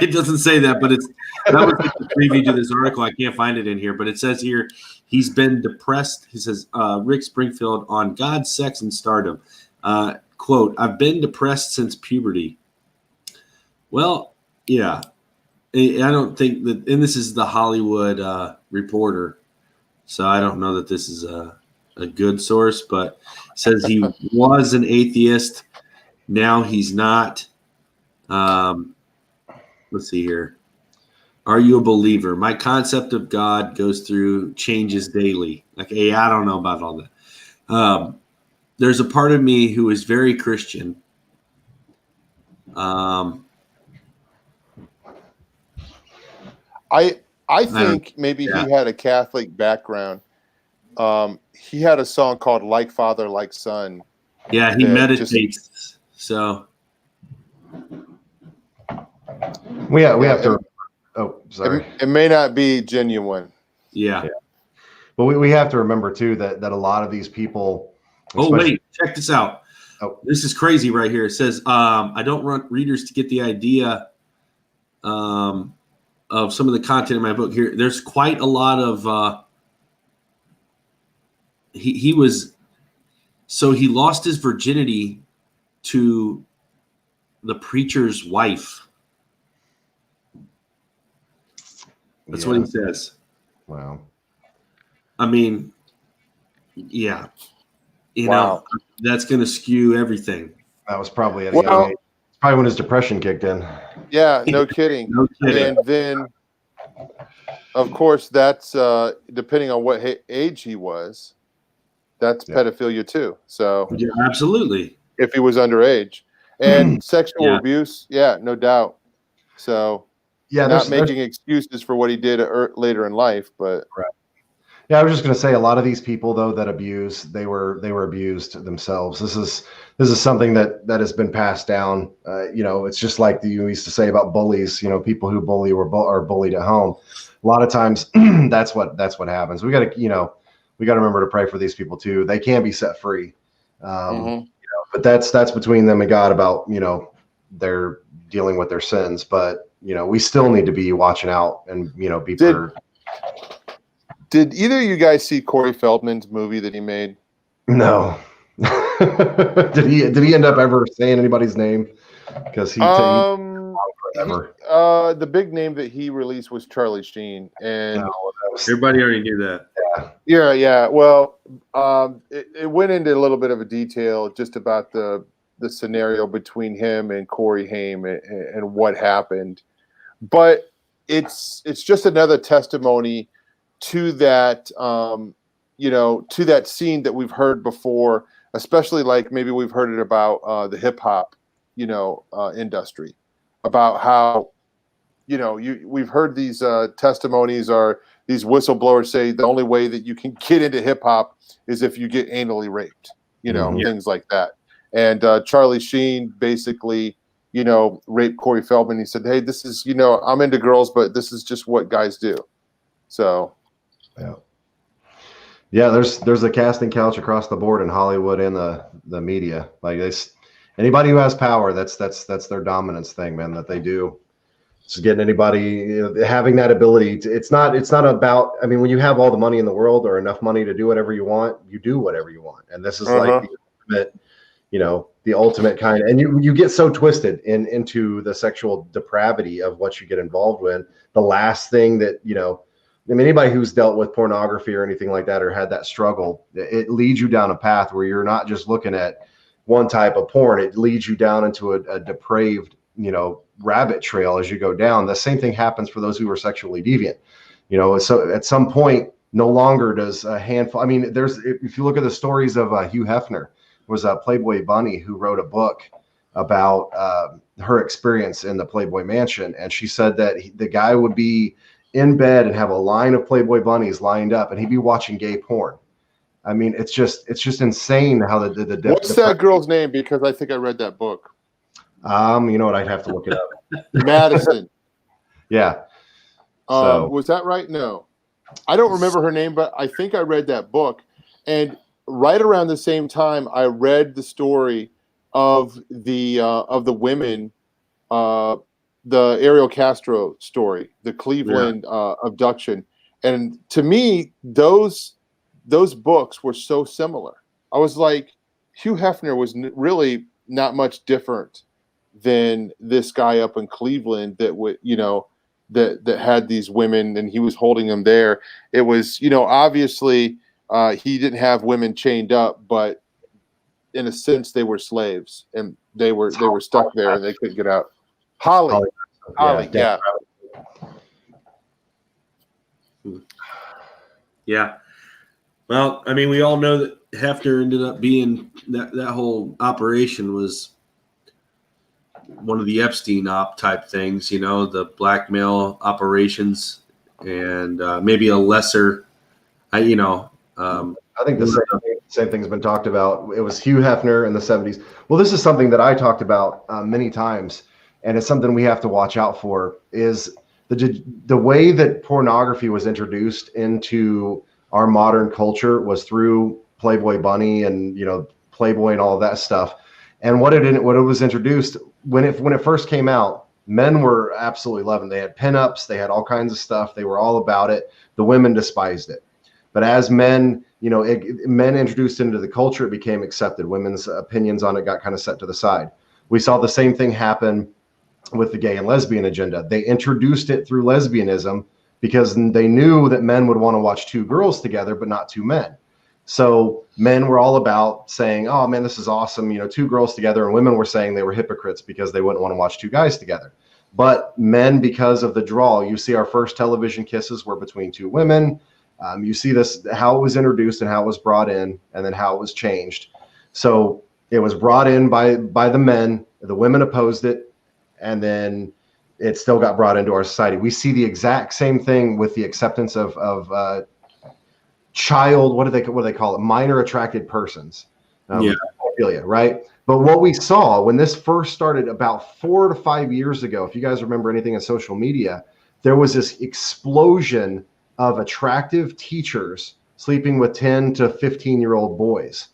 it doesn't say that, but that was the preview to this article. I can't find it in here, but it says here he's been depressed. He says Rick Springfield on God, sex, and stardom. Quote, I've been depressed since puberty. Well, yeah. I don't think that, and this is the Hollywood Reporter, so I don't know that this is a good source, but it says he was an atheist. Now he's not. Let's see here. Are you a believer? My concept of God goes through changes daily. Like, hey, I don't know about all that. There's a part of me who is very Christian. I think maybe he had a Catholic background. He had a song called "Like Father, Like Son." Yeah, he meditates. So we have to. Oh, sorry. It may not be genuine. Yeah. But we have to remember too that a lot of these people. Oh wait, check this out. Oh, this is crazy right here. It says, I don't want readers to get the idea of some of the content in my book here. There's quite a lot of he lost his virginity to the preacher's wife. That's what he says. Wow. I mean, yeah. You know, that's going to skew everything. That was probably at a young age. Probably when his depression kicked in. Yeah, no kidding. No kidding. And then, of course, that's depending on what age he was, that's pedophilia too. So yeah, absolutely. If he was underage. And sexual abuse, no doubt. So not making excuses for what he did later in life, but Yeah, I was just going to say a lot of these people though that abuse, they were abused themselves. This is something that has been passed down. It's just like you used to say about bullies. People who bully are bullied at home. A lot of times, that's what happens. We got to remember to pray for these people too. They can be set free, but that's between them and God about they're dealing with their sins. But we still need to be watching out and be prepared. Did either of you guys see Corey Feldman's movie that he made? No. Did he end up ever saying anybody's name? Because he forever. The big name that he released was Charlie Sheen, and everybody already knew that. Yeah. Well, it went into a little bit of a detail just about the scenario between him and Corey Haim and what happened, but it's just another testimony to that, to that scene that we've heard before especially like maybe we've heard it about the hip hop, industry, about how, we've heard these testimonies or these whistleblowers say the only way that you can get into hip hop is if you get anally raped, things like that. And Charlie Sheen basically, raped Corey Feldman. He said, hey, this is, I'm into girls, but this is just what guys do. So, yeah, there's a casting couch across the board in Hollywood and the media. Like anybody who has power, that's their dominance thing, man, that they do. Just getting anybody having that ability it's not about, I mean, when you have all the money in the world or enough money to do whatever you want, you do whatever you want. And this is like the ultimate kind, and you get so twisted into the sexual depravity of what you get involved with. The last thing that, I mean, anybody who's dealt with pornography or anything like that or had that struggle, it leads you down a path where you're not just looking at one type of porn. It leads you down into a depraved, rabbit trail as you go down. The same thing happens for those who are sexually deviant. So at some point, no longer does a handful. I mean, if you look at the stories of Hugh Hefner, was a Playboy bunny who wrote a book about her experience in the Playboy Mansion, and she said that the guy would be in bed and have a line of Playboy bunnies lined up, and he'd be watching gay porn. I mean, it's just insane how the what's that girl's name? Because I think I read that book. You know what? I'd have to look it up. Madison. Yeah. So. Was that right? No, I don't remember her name, but I think I read that book. And right around the same time, I read the story of the women, the Ariel Castro story, the Cleveland abduction. And to me, those books were so similar. I was like, Hugh Hefner was really not much different than this guy up in Cleveland that would, that had these women and he was holding them there. It was, obviously he didn't have women chained up, but in a sense they were slaves and they were stuck there and they couldn't get out. Holly, yeah. Yeah. Well, I mean, we all know that Hefner ended up being that whole operation was one of the Epstein op type things, the blackmail operations, and maybe a lesser, I think the same thing's been talked about. It was Hugh Hefner in the 70s. Well, this is something that I talked about many times, and it's something we have to watch out for, is the way that pornography was introduced into our modern culture was through Playboy Bunny and, Playboy and all of that stuff. And what it was introduced when it first came out, men were absolutely loving it. They had pinups, they had all kinds of stuff. They were all about it. The women despised it. But as men, men introduced into the culture, it became accepted. Women's opinions on it got kind of set to the side. We saw the same thing happen with the gay and lesbian agenda. They introduced it through lesbianism because they knew that men would want to watch two girls together, but not two men. So men were all about saying, oh man, this is awesome, two girls together. And women were saying they were hypocrites because they wouldn't want to watch two guys together. But men, because of the draw, you see our first television kisses were between two women. You see this, how it was introduced and how it was brought in, and then how it was changed. So it was brought in by the men, the women opposed it, and then it still got brought into our society. We see the exact same thing with the acceptance of child, what do they call it? Minor attracted persons. Pedophilia, right? But what we saw when this first started about 4 to 5 years ago, if you guys remember anything in social media, there was this explosion of attractive teachers sleeping with 10 to 15-year-old boys.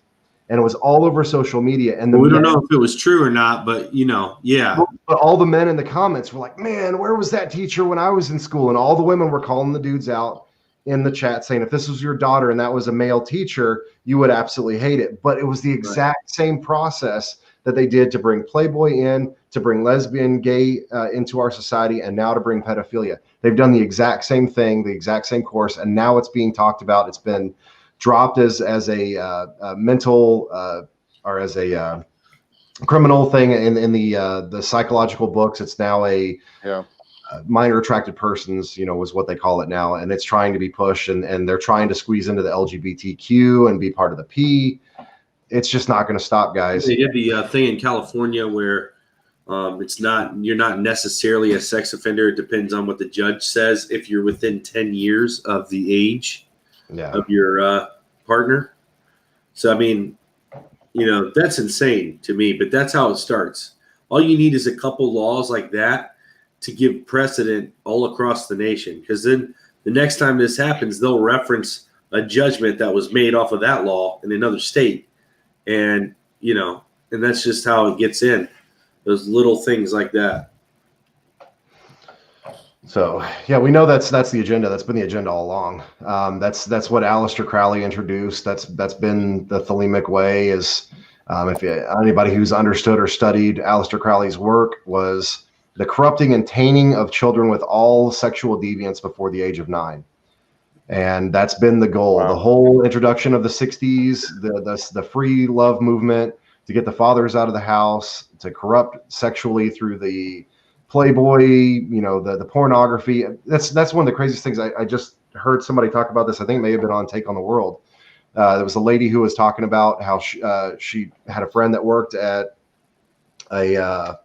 And it was all over social media. And we don't know if it was true or not, but yeah. But all the men in the comments were like, man, where was that teacher when I was in school? And all the women were calling the dudes out in the chat saying, if this was your daughter and that was a male teacher, you would absolutely hate it. But it was the exact same process that they did to bring Playboy in, to bring lesbian, gay into our society, and now to bring pedophilia. They've done the exact same thing, the exact same course, and now it's being talked about. It's been dropped as a mental or as a criminal thing in the psychological books. It's now a minor attracted persons, is what they call it now, and it's trying to be pushed, and they're trying to squeeze into the LGBTQ and be part of the P. it's just not going to stop, guys. They did the thing in California where you're not necessarily a sex offender. It depends on what the judge says. If you're within 10 years of the age of your partner. So, I mean, that's insane to me, but that's how it starts. All you need is a couple laws like that to give precedent all across the nation. Because then the next time this happens, they'll reference a judgment that was made off of that law in another state. And, and that's just how it gets in. Those little things like that. So, yeah, we know that's the agenda. That's been the agenda all along. That's what Aleister Crowley introduced. That's been the thelemic way. Is if anybody who's understood or studied Aleister Crowley's work, was the corrupting and tainting of children with all sexual deviance before the age of 9. And that's been the goal. Wow. The whole introduction of the 60s, the free love movement, to get the fathers out of the house, to corrupt sexually through the Playboy, the pornography. That's one of the craziest things. I just heard somebody talk about this. I think it may have been on Take on the World. There was a lady who was talking about how she had a friend that worked at a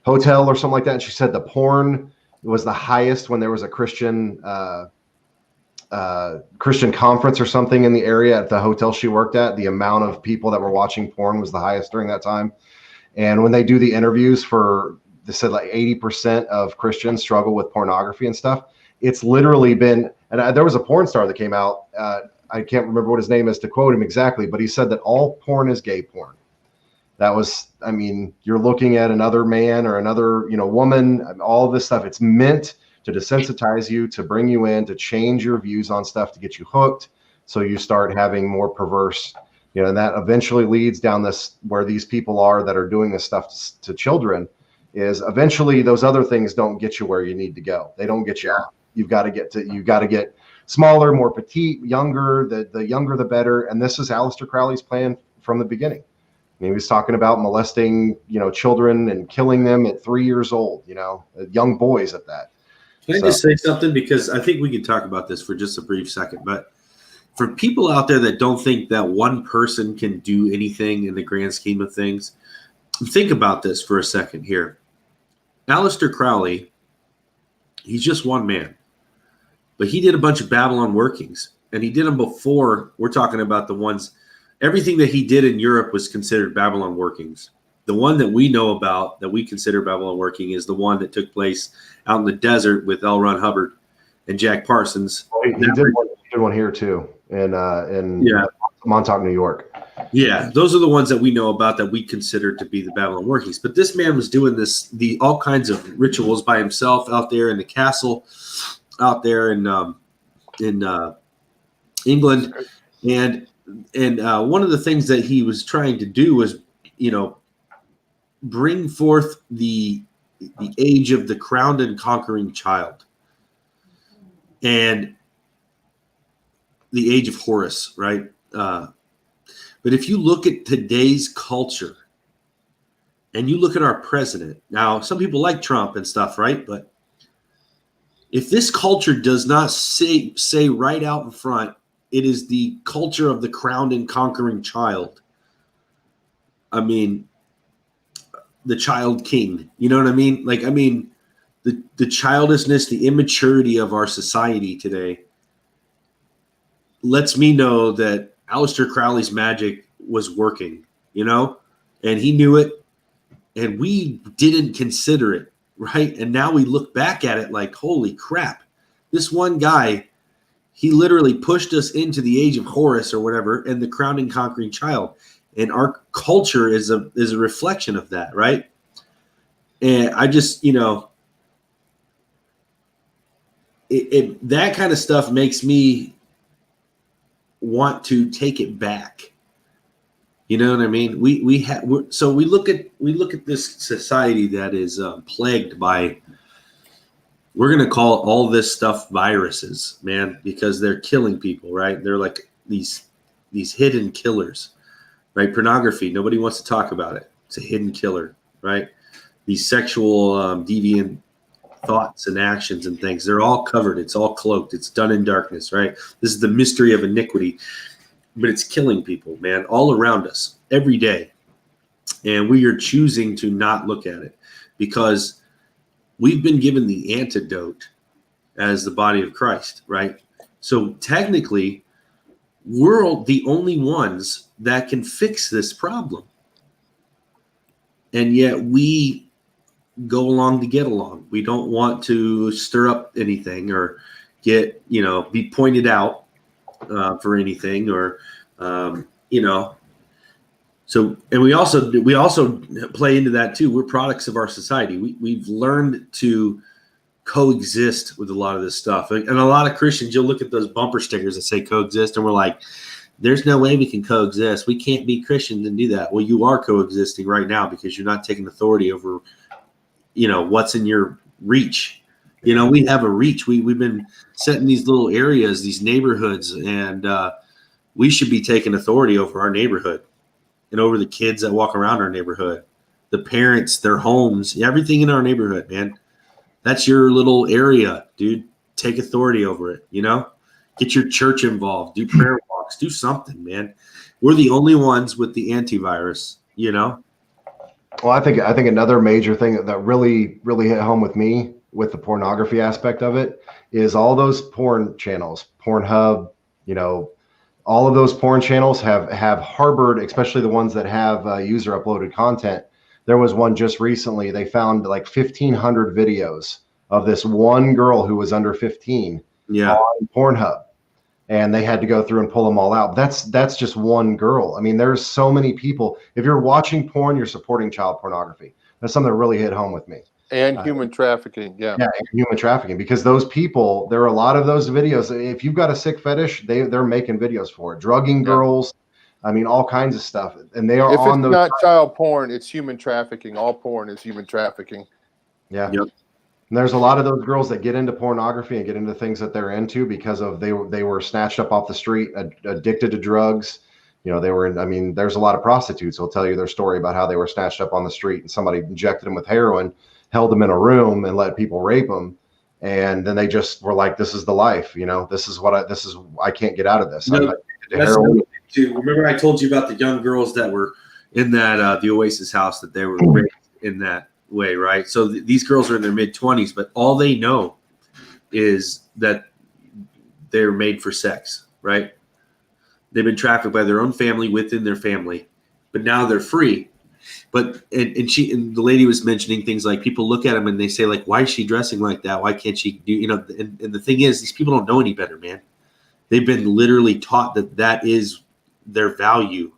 hotel or something like that, and she said the porn was the highest when there was a Christian conference or something in the area at the hotel she worked at. The amount of people that were watching porn was the highest during that time. And when they do the interviews they said like 80% of Christians struggle with pornography and stuff. It's literally been, and there was a porn star that came out. I can't remember what his name is to quote him exactly, but he said that all porn is gay porn. That was, I mean, you're looking at another man or another, woman, all of this stuff. It's meant to desensitize you, to bring you in, to change your views on stuff, to get you hooked. So you start having more perverse, and that eventually leads down this, where these people are that are doing this stuff to children, is eventually those other things don't get you where you need to go. They don't get you out. You've got to get smaller, more petite, younger, the younger, the better. And this is Aleister Crowley's plan from the beginning. He was talking about molesting, children and killing them at 3 years old, young boys at that. Can I just say something? Because I think we can talk about this for just a brief second. But for people out there that don't think that one person can do anything in the grand scheme of things, think about this for a second here. Aleister Crowley, he's just one man. But he did a bunch of Babylon workings. And he did them before. We're talking about the ones, everything that he did in Europe was considered Babylon workings. The one that we know about, that we consider Babylon working, is the one that took place out in the desert with L. Ron Hubbard and Jack Parsons. He did one here too, in Montauk, New York. Yeah, those are the ones that we know about that we consider to be the Babylon workings. But this man was doing all kinds of rituals by himself out there in the castle, out there in England, and one of the things that he was trying to do was, bring forth the age of the crowned and conquering child, and the age of Horus, right? But if you look at today's culture and you look at our president, now some people like Trump and stuff, right? But if this culture does not say right out in front, it is the culture of the crowned and conquering child. I mean, the child king, you know what I mean? The childishness, the immaturity of our society today lets me know that Aleister Crowley's magic was working, and he knew it, and we didn't consider it, right? And now we look back at it like, holy crap, this one guy, he literally pushed us into the age of Horus or whatever, and the crowned and conquering child. And our culture is a reflection of that, right? And I just, that kind of stuff makes me want to take it back. You know what I mean? We look at this society that is plagued by, we're going to call all this stuff viruses, man, because they're killing people, right? They're like these hidden killers, right? Pornography, nobody wants to talk about it. It's a hidden killer, right? These sexual deviant thoughts and actions and things, they're all covered. It's all cloaked. It's done in darkness, right? This is the mystery of iniquity, but it's killing people, man, all around us. every day. And we are choosing to not look at it because we've been given the antidote as the body of Christ, right? So technically, we're the only ones that can fix this problem. And yet we go along to get along. We don't want to stir up anything or get, be pointed out for anything or, So, and we also play into that too. We're products of our society. We've learned to coexist with a lot of this stuff. And a lot of Christians, you'll look at those bumper stickers that say coexist, and we're like, there's no way we can coexist. We can't be Christians and do that. Well, you are coexisting right now because you're not taking authority over, what's in your reach. We have a reach. We've been set in these little areas, these neighborhoods, and we should be taking authority over our neighborhood and over the kids that walk around our neighborhood, the parents, their homes, everything in our neighborhood, man. That's your little area, dude. Take authority over it, Get your church involved. Do prayer walks. Do something, man. We're the only ones with the antivirus, Well, I think another major thing that really, really hit home with me with the pornography aspect of it is all those porn channels, Pornhub, all of those porn channels have harbored, especially the ones that have user uploaded content. There was one just recently. They found like 1,500 videos of this one girl who was under 15 on Pornhub, and they had to go through and pull them all out. That's just one girl. I mean, there's so many people. If you're watching porn, you're supporting child pornography. That's something that really hit home with me. And human trafficking, yeah, and human trafficking, because those people, there are a lot of those videos. If you've got a sick fetish, they're making videos for it, drugging girls. I mean, all kinds of stuff, and they are if on it's those. Not child porn, it's human trafficking. All porn is human trafficking. Yeah. Yep. And there's a lot of those girls that get into pornography and get into things that they're into because of they were snatched up off the street, addicted to drugs. There's a lot of prostitutes who'll tell you their story about how they were snatched up on the street and somebody injected them with heroin, held them in a room and let people rape them. And then they just were like, this is the life, I can't get out of this. Remember I told you about the young girls that were in that, the Oasis house, that they were raised in that way, right? So these girls are in their mid-20s, but all they know is that they're made for sex, right? They've been trafficked by their own family within their family, but now they're free. But and the lady was mentioning things like people look at them and they say like, why is she dressing like that? Why can't she do, and the thing is, these people don't know any better, man. They've been literally taught that is their value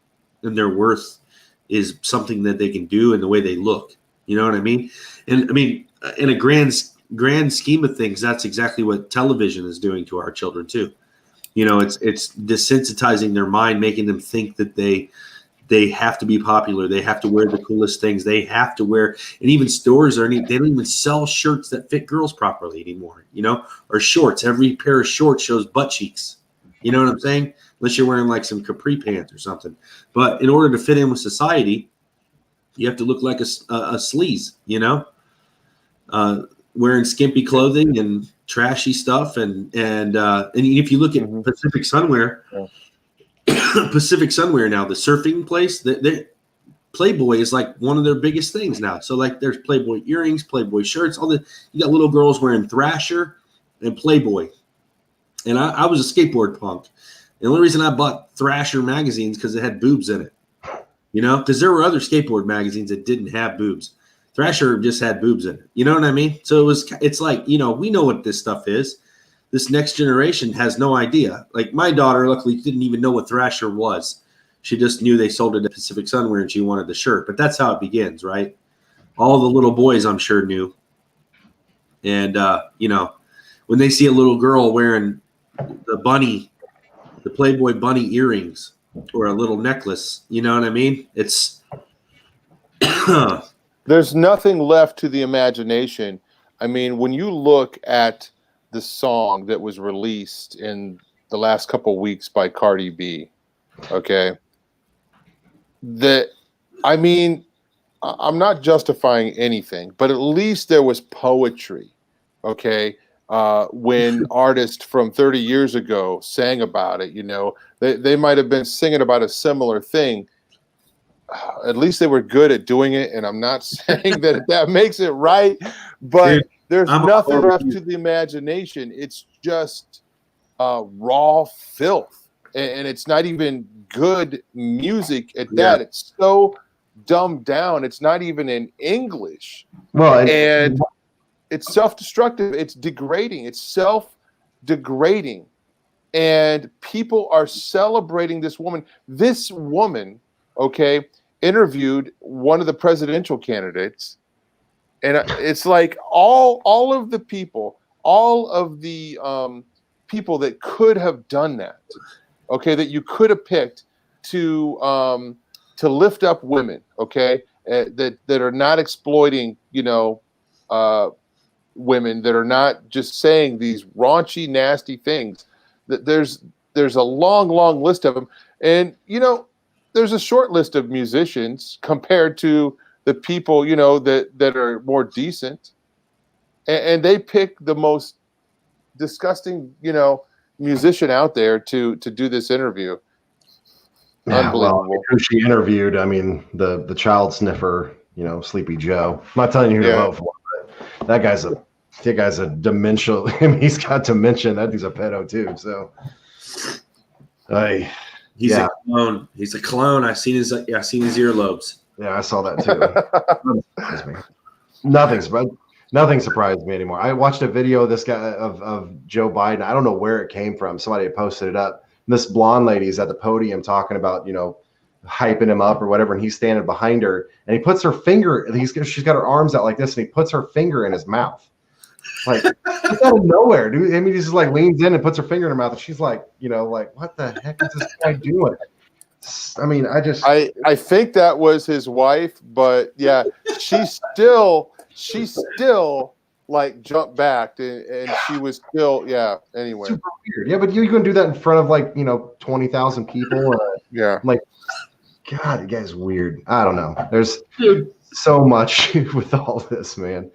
and their worth is something that they can do and the way they look. You know what I mean? And I mean, in a grand scheme of things, that's exactly what television is doing to our children too. It's desensitizing their mind, making them think that they have to be popular. They have to wear the coolest things. They have to wear, and even stores they don't even sell shirts that fit girls properly anymore, or shorts. Every pair of shorts shows butt cheeks. You know what I'm saying? Unless you're wearing like some capri pants or something. But in order to fit in with society, you have to look like a sleaze, wearing skimpy clothing and trashy stuff. And if you look at Pacific Sunwear, Pacific Sunwear now, the surfing place, Playboy is like one of their biggest things now. So like there's Playboy earrings, Playboy shirts, you got little girls wearing Thrasher and Playboy. And I was a skateboard punk. The only reason I bought Thrasher magazines because it had boobs in it, because there were other skateboard magazines that didn't have boobs. Thrasher just had boobs in it. You know what I mean? So it's like, we know what this stuff is. This next generation has no idea. Like my daughter, luckily, didn't even know what Thrasher was. She just knew they sold it at Pacific Sunwear and she wanted the shirt. But that's how it begins, right? All the little boys, I'm sure, knew. And, when they see a little girl wearing the Playboy bunny earrings or a little necklace, you know what I mean? It's there's nothing left to the imagination. I mean, when you look at the song that was released in the last couple of weeks by Cardi B, okay, I'm not justifying anything, but at least there was poetry, okay? When artists from 30 years ago sang about it, they might have been singing about a similar thing. at least they were good at doing it. And I'm not saying that makes it right, but Dude, there's I'm nothing all left over to the imagination. It's just raw filth. And it's not even good music at that. Yeah. It's so dumbed down. It's not even in English. Well, And it's self-destructive. It's degrading. It's self-degrading. And people are celebrating this woman. This woman, okay, interviewed one of the presidential candidates. And it's like all of the people, people that could have done that, okay, that you could have picked to lift up women, okay, that are not exploiting, women, that are not just saying these raunchy, nasty things. That there's a long list of them, and there's a short list of musicians compared to the people that are more decent, and they pick the most disgusting musician out there to do this interview. yeah, Unbelievable. well, who she interviewed, I mean, the child sniffer, Sleepy Joe. I'm not telling you who to vote for, but that guy's a dementia. I mean, he's got dementia. That dude's a pedo too. So, He's a clone. He's a clone. I've seen his earlobes. Yeah, I saw that too. Nothing surprised me anymore. I watched a video of this guy of Joe Biden. I don't know where it came from. Somebody had posted it up. This blonde lady's at the podium talking about, hyping him up or whatever, and he's standing behind her, and he puts her finger. She's got her arms out like this, and he puts her finger in his mouth. Like, it's out of nowhere, dude. I mean, he just like leans in and puts her finger in her mouth, and she's like, like, what the heck is this guy doing? I mean, I think that was his wife, but yeah, she still like jumped back, and she was still, anyway. Super weird. Yeah, but you're going to do that in front of 20,000 people. Yeah. I'm like, God, you guys weird. I don't know. There's so much with all this, man.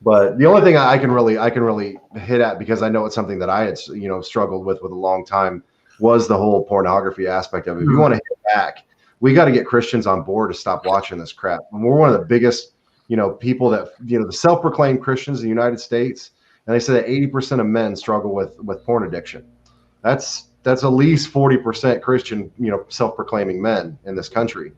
But the only thing I can really hit at, because I know it's something that I had struggled with a long time, was the whole pornography aspect of it. If you want to hit back, we got to get Christians on board to stop watching this crap. And we're one of the biggest people that the self-proclaimed Christians in the United States, and they say that 80% of men struggle with porn addiction. That's at least 40% Christian, self-proclaiming men in this country,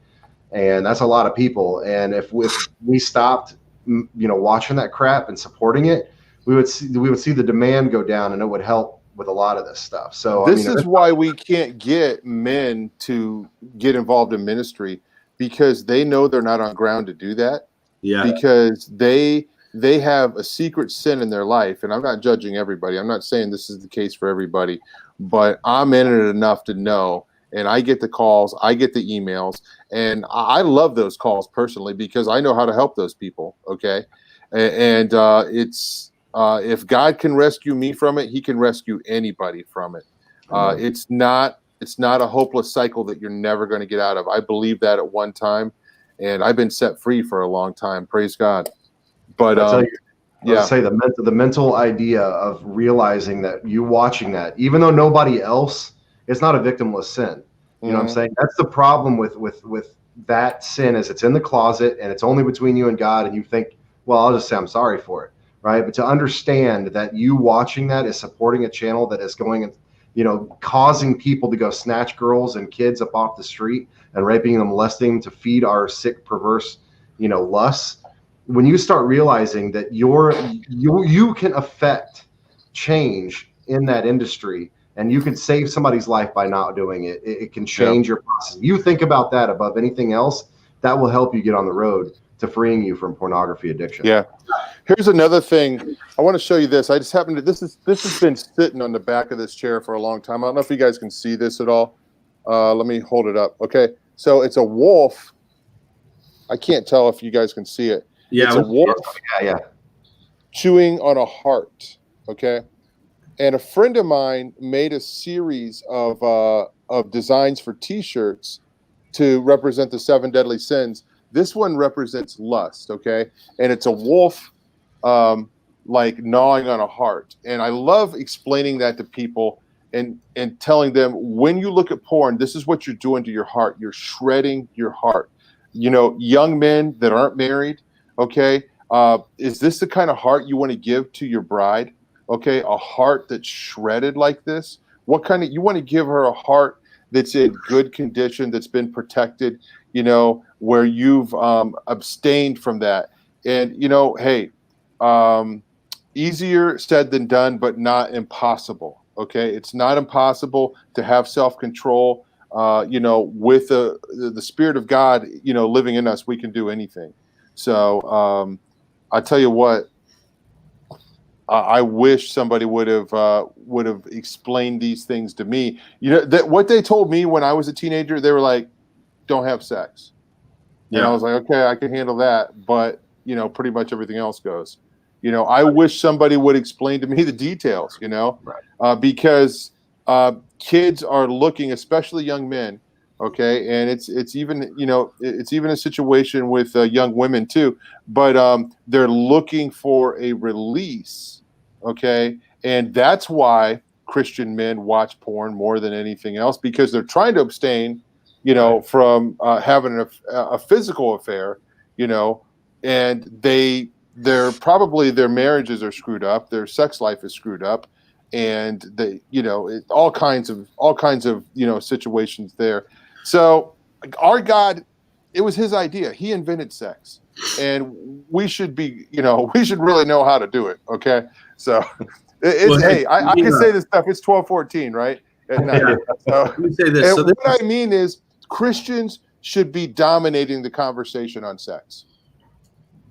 and that's a lot of people. And if we stopped watching that crap and supporting it, we would see the demand go down, and it would help with a lot of this stuff. So this is why we can't get men to get involved in ministry, because they know they're not on ground to do that. Yeah. Because they have a secret sin in their life, and I'm not judging everybody. I'm not saying this is the case for everybody, but I'm in it enough to know. And I get the calls, I get the emails, and I love those calls personally, because I know how to help those people. Okay. And it's if God can rescue me from it, he can rescue anybody from it. It's not a hopeless cycle that you're never going to get out of. I believe that at one time, and I've been set free for a long time. Praise God. But say the mental idea of realizing that you watching that, even though nobody else, it's not a victimless sin. You know what I'm saying? That's the problem with that sin, is it's in the closet and it's only between you and God, and you think, well, I'll just say I'm sorry for it, right? But to understand that you watching that is supporting a channel that is going and causing people to go snatch girls and kids up off the street and raping them, molesting them to feed our sick, perverse, lusts. When you start realizing that you can affect change in that industry, and you can save somebody's life by not doing it, it can change your process. You think about that above anything else, that will help you get on the road to freeing you from pornography addiction. Yeah. Here's another thing. I want to show you this. I just happened to, this has been sitting on the back of this chair for a long time. I don't know if you guys can see this at all. Let me hold it up. Okay. So it's a wolf. I can't tell if you guys can see it. Yeah. It's a wolf chewing on a heart. Okay. And a friend of mine made a series of designs for T-shirts to represent the 7 deadly sins. This one represents lust, okay? And it's a wolf like gnawing on a heart. And I love explaining that to people and telling them, when you look at porn, this is what you're doing to your heart. You're shredding your heart. young men that aren't married, okay, is this the kind of heart you want to give to your bride? Okay, a heart that's shredded like this? You want to give her a heart that's in good condition, that's been protected, where you've abstained from that. And, hey, easier said than done, but not impossible. Okay, it's not impossible to have self-control. With the Spirit of God, living in us, we can do anything. So I tell you what, I wish somebody would have explained these things to me. That what they told me when I was a teenager, they were like, "Don't have sex," and I was like, "Okay, I can handle that," but pretty much everything else goes. I wish somebody would explain to me the details. Because kids are looking, especially young men. Okay, and it's even it's even a situation with young women too. But they're looking for a release. Okay, and that's why Christian men watch porn more than anything else, because they're trying to abstain, from having a physical affair, and they're probably, their marriages are screwed up, their sex life is screwed up, and they, all kinds of situations there. So our God, it was his idea. He invented sex, and we should be, we should really know how to do it. Okay. So I can say this stuff. It's 12:14, right? At night. So, let me say this. What I mean is Christians should be dominating the conversation on sex.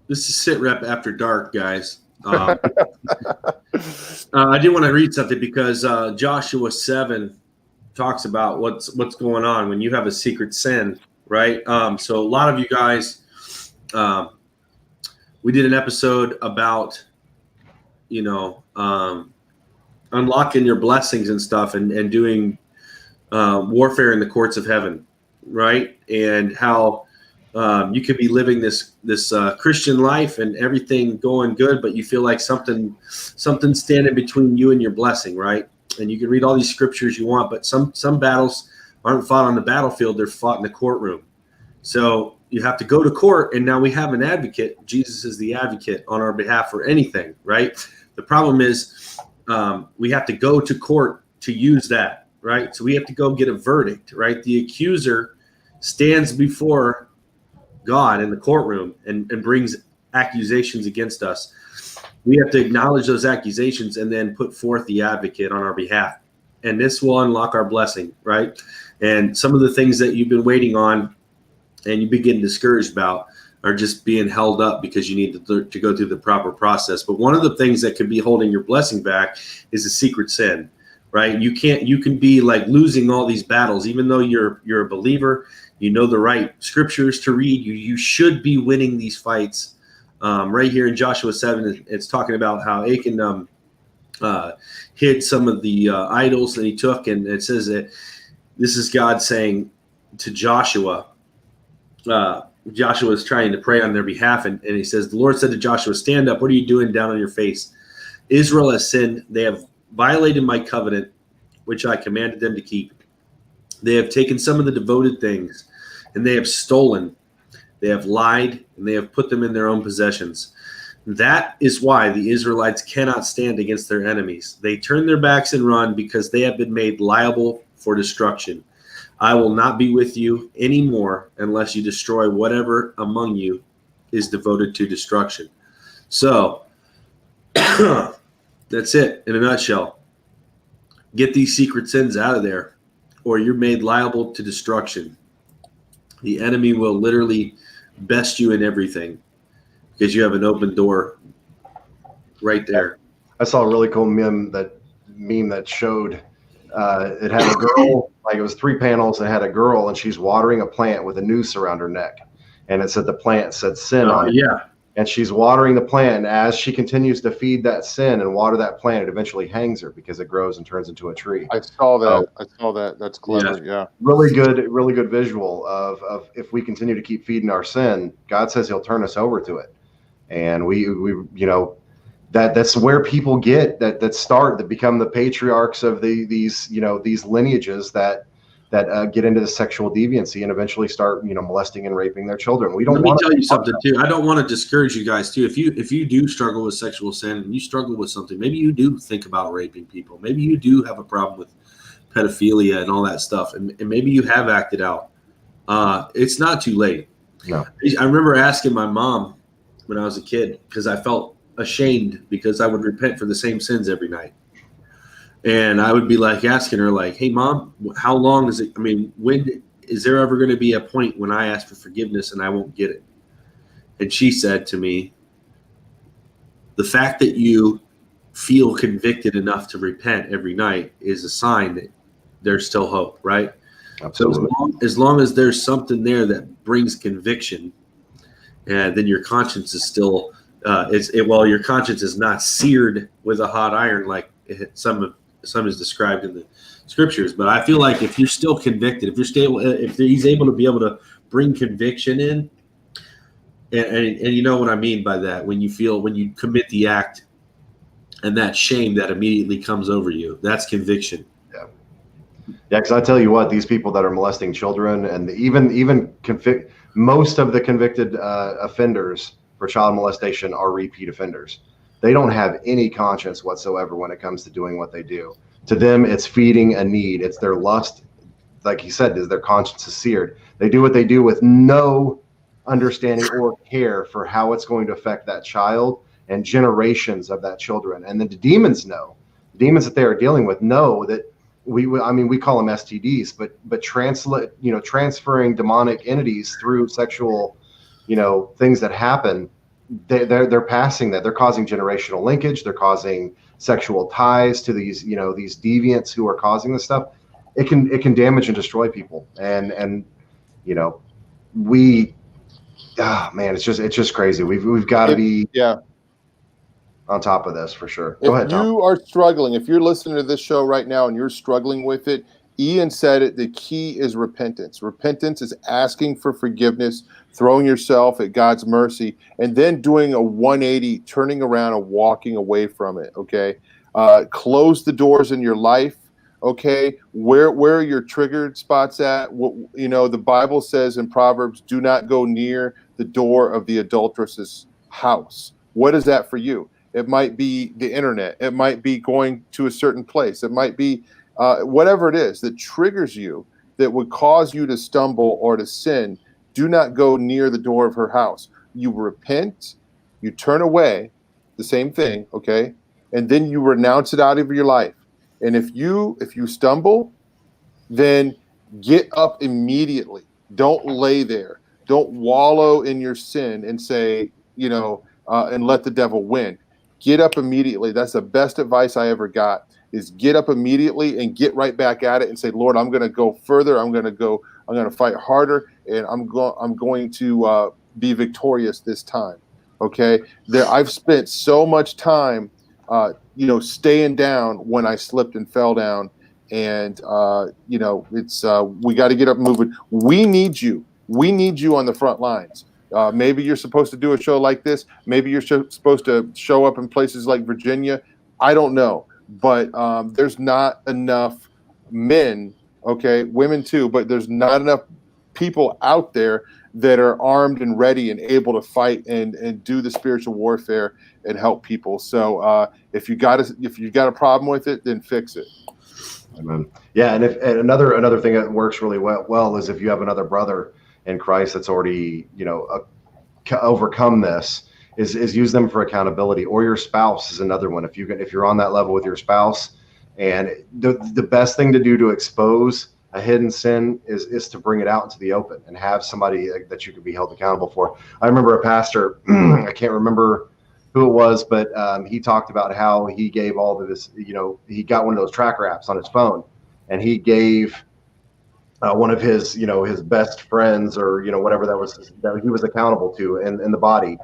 This is SITREP After Dark, guys. I do want to read something because Joshua 7 talks about what's going on when you have a secret sin, right? So a lot of you guys, we did an episode about, unlocking your blessings and stuff, and doing warfare in the courts of heaven, right? And how you could be living this Christian life and everything going good, but you feel like something standing between you and your blessing, right? And you can read all these scriptures you want, but some battles aren't fought on the battlefield; they're fought in the courtroom. So you have to go to court, and now we have an advocate. Jesus is the advocate on our behalf for anything, right? The problem is we have to go to court to use that, right? So we have to go get a verdict, right? The accuser stands before God in the courtroom and brings accusations against us. We have to acknowledge those accusations and then put forth the advocate on our behalf. And this will unlock our blessing, right? And some of the things that you've been waiting on and you've been getting discouraged about are just being held up because you need to go through the proper process. But one of the things that could be holding your blessing back is a secret sin, right? You can be like losing all these battles, even though you're a believer, you know the right scriptures to read. You should be winning these fights. Right here in Joshua 7, it's talking about how Achan hid some of the idols that he took, and it says that this is God saying to Joshua. Joshua is trying to pray on their behalf, and he says, the Lord said to Joshua, stand up. What are you doing down on your face? Israel has sinned. They have violated my covenant, which I commanded them to keep. They have taken some of the devoted things, and they have stolen. They have lied, and they have put them in their own possessions. That is why the Israelites cannot stand against their enemies. They turn their backs and run because they have been made liable for destruction. I will not be with you anymore unless you destroy whatever among you is devoted to destruction. So that's it in a nutshell. Get these secret sins out of there, or you're made liable to destruction. The enemy will literally best you in everything because you have an open door right there. I saw a really cool meme that showed it had a girl, like it was 3 panels, and it had a girl, and she's watering a plant with a noose around her neck, and it said the plant said sin on it. Yeah. And she's watering the plant, and as she continues to feed that sin and water that plant, it eventually hangs her because it grows and turns into a tree. I saw that. That's clever. Yeah. Really good visual of if we continue to keep feeding our sin, God says he'll turn us over to it. And we that's where people get that become the patriarchs of these lineages that that get into the sexual deviancy and eventually start, molesting and raping their children. We don't Let me want tell you something too. I don't want to discourage you guys too. If you do struggle with sexual sin and you struggle with something, maybe you do think about raping people. Maybe you do have a problem with pedophilia and all that stuff, and maybe you have acted out. It's not too late. No. I remember asking my mom when I was a kid because I felt ashamed because I would repent for the same sins every night. And I would be like asking her like, hey, Mom, how long is it? I mean, when is there ever going to be a point when I ask for forgiveness and I won't get it? And she said to me, the fact that you feel convicted enough to repent every night is a sign that there's still hope, right? Absolutely. So as long as there's something there that brings conviction, then your conscience is still, your conscience is not seared with a hot iron like some is described in the scriptures. But I feel like if you're still convicted, if he's able to be able to bring conviction in, and you know what I mean by that, when you commit the act and that shame that immediately comes over you, that's conviction. Yeah, because I tell you what, these people that are molesting children, and even most of the convicted offenders for child molestation are repeat offenders. They don't have any conscience whatsoever when it comes to doing what they do. To them, it's feeding a need. It's their lust. Like he said, their conscience is seared. They do what they do with no understanding or care for how it's going to affect that child and generations of that children. And then the demons know. The demons that they are dealing with know that we call them STDs, but transferring demonic entities through sexual, things that happen, they're passing that. They're causing generational linkage. They're causing sexual ties to these deviants who are causing this stuff. It can damage and destroy people. And it's just crazy. We've got to be on top of this for sure. Go ahead, Tom. If you are struggling, if you're listening to this show right now and you're struggling with it, Ian said it, the key is repentance. Repentance is asking for forgiveness, throwing yourself at God's mercy, and then doing a 180, turning around and walking away from it, okay? Close the doors in your life, okay? Where are your triggered spots at? The Bible says in Proverbs, do not go near the door of the adulteress's house. What is that for you? It might be the internet. It might be going to a certain place. It might be whatever it is that triggers you, that would cause you to stumble or to sin. Do not go near the door of her house. You repent, you turn away, the same thing, okay? And then you renounce it out of your life. And if you stumble, then get up immediately. Don't lay there. Don't wallow in your sin and say, and let the devil win. Get up immediately. That's the best advice I ever got, is get up immediately and get right back at it and say, Lord, I'm going to go further. I'm going to fight harder, and I'm going to be victorious this time. Okay. I've spent so much time, staying down when I slipped and fell down. And, it's, we got to get up and moving. We need you. We need you on the front lines. Maybe you're supposed to do a show like this. Maybe you're supposed to show up in places like Virginia. I don't know. But there's not enough men, okay, women too, but there's not enough people out there that are armed and ready and able to fight and do the spiritual warfare and help people. So if you got a problem with it, then fix it. Amen. Yeah, and another thing that works really well is if you have another brother in Christ that's already overcome this, is use them for accountability, or your spouse is another one. If you're on that level with your spouse, and the best thing to do to expose a hidden sin is to bring it out into the open and have somebody that you could be held accountable for. I remember a pastor, I can't remember who it was, but he talked about how he gave all of this, he got one of those tracker apps on his phone, and he gave one of his, his best friends, or, whatever that he was accountable to in the body.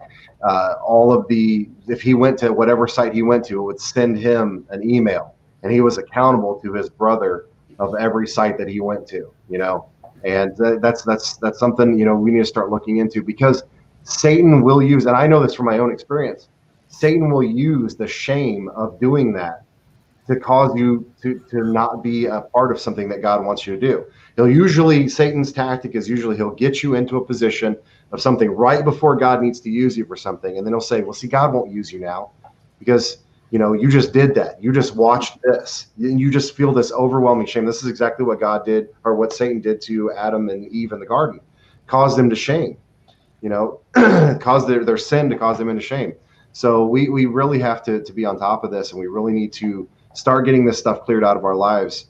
If he went to whatever site he went to, it would send him an email, and he was accountable to his brother of every site that he went to, and that's something, we need to start looking into, because Satan will use, and I know this from my own experience, Satan will use the shame of doing that to cause you to not be a part of something that God wants you to do. Satan's tactic is usually he'll get you into a position of something right before God needs to use you for something. And then he'll say, well, see, God won't use you now because, you just did that. You just watched this. You just feel this overwhelming shame. This is exactly what God did, or what Satan did to Adam and Eve in the garden, caused them to shame, caused their sin to cause them into shame. So we really have to be on top of this, and we really need to start getting this stuff cleared out of our lives.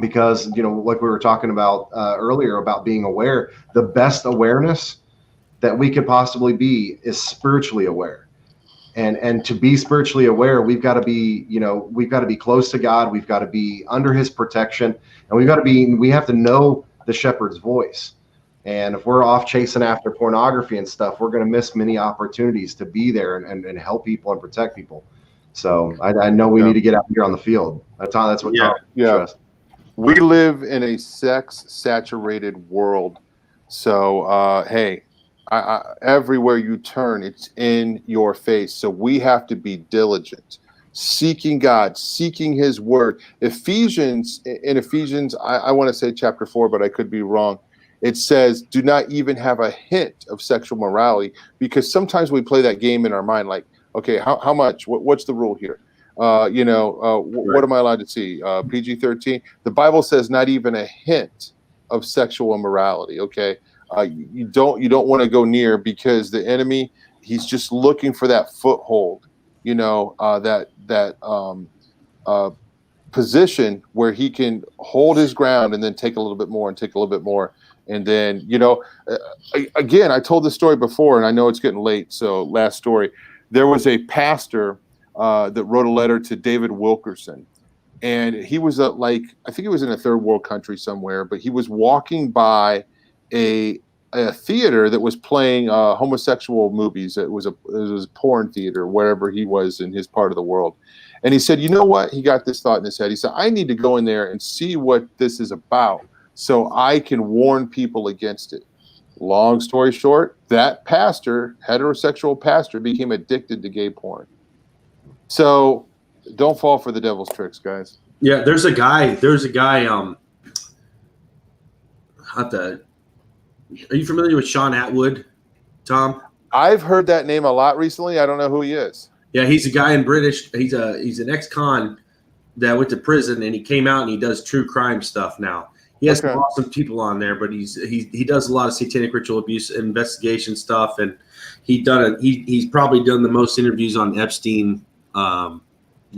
Because, like we were talking about earlier about being aware, the best awareness that we could possibly be is spiritually aware. And to be spiritually aware, we've got to be close to God. We've got to be under his protection, and we have to know the shepherd's voice. And if we're off chasing after pornography and stuff, we're going to miss many opportunities to be there and help people and protect people. So I know we need to get out here on the field. That's what Tom stressed. We live in a sex-saturated world. So, hey, everywhere you turn, it's in your face. So we have to be diligent, seeking God, seeking his word. In Ephesians, I want to say chapter 4, but I could be wrong. It says, do not even have a hint of sexual morality, because sometimes we play that game in our mind, like, okay, how much? What's the rule here? What am I allowed to see? PG-13. The Bible says not even a hint of sexual immorality. Okay, you don't want to go near, because the enemy, he's just looking for that foothold. That position where he can hold his ground and then take a little bit more and take a little bit more. And then, again, I told this story before, and I know it's getting late. So last story, there was a pastor that wrote a letter to David Wilkerson, and he was I think he was in a third world country somewhere, but he was walking by a theater that was playing homosexual movies. It was a porn theater, wherever he was in his part of the world. And he said, you know what? He got this thought in his head. He said, I need to go in there and see what this is about, so I can warn people against it. Long story short, that pastor, heterosexual pastor, became addicted to gay porn. So don't fall for the devil's tricks, guys. Yeah, there's a guy. Are you familiar with Sean Atwood, Tom? I've heard that name a lot recently. I don't know who he is. Yeah, he's a guy in British. He's an ex-con that went to prison, and he came out and he does true crime stuff now. He has some awesome people on there, but he does a lot of satanic ritual abuse investigation stuff, and he's probably done the most interviews on Epstein, the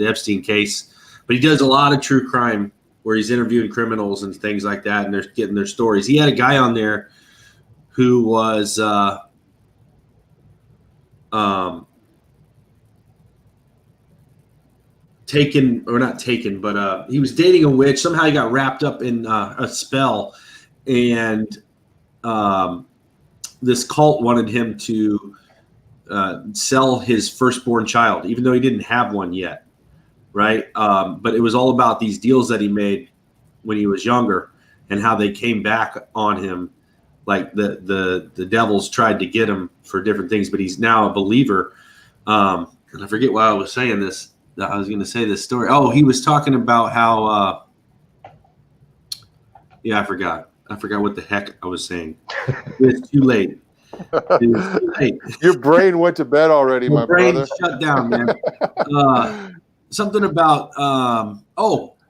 Epstein case. But he does a lot of true crime where he's interviewing criminals and things like that, and they're getting their stories. He had a guy on there who was taken, or not taken, but he was dating a witch. Somehow he got wrapped up in a spell, and this cult wanted him to sell his firstborn child, even though he didn't have one yet, right? But it was all about these deals that he made when he was younger and how they came back on him. Like the devils tried to get him for different things, but he's now a believer. And I forget why I was saying this. I was going to say this story. Oh, he was talking about how, I forgot what the heck I was saying. It's too late. Your brain went to bed already, my brother. Brain shut down, man. Something about,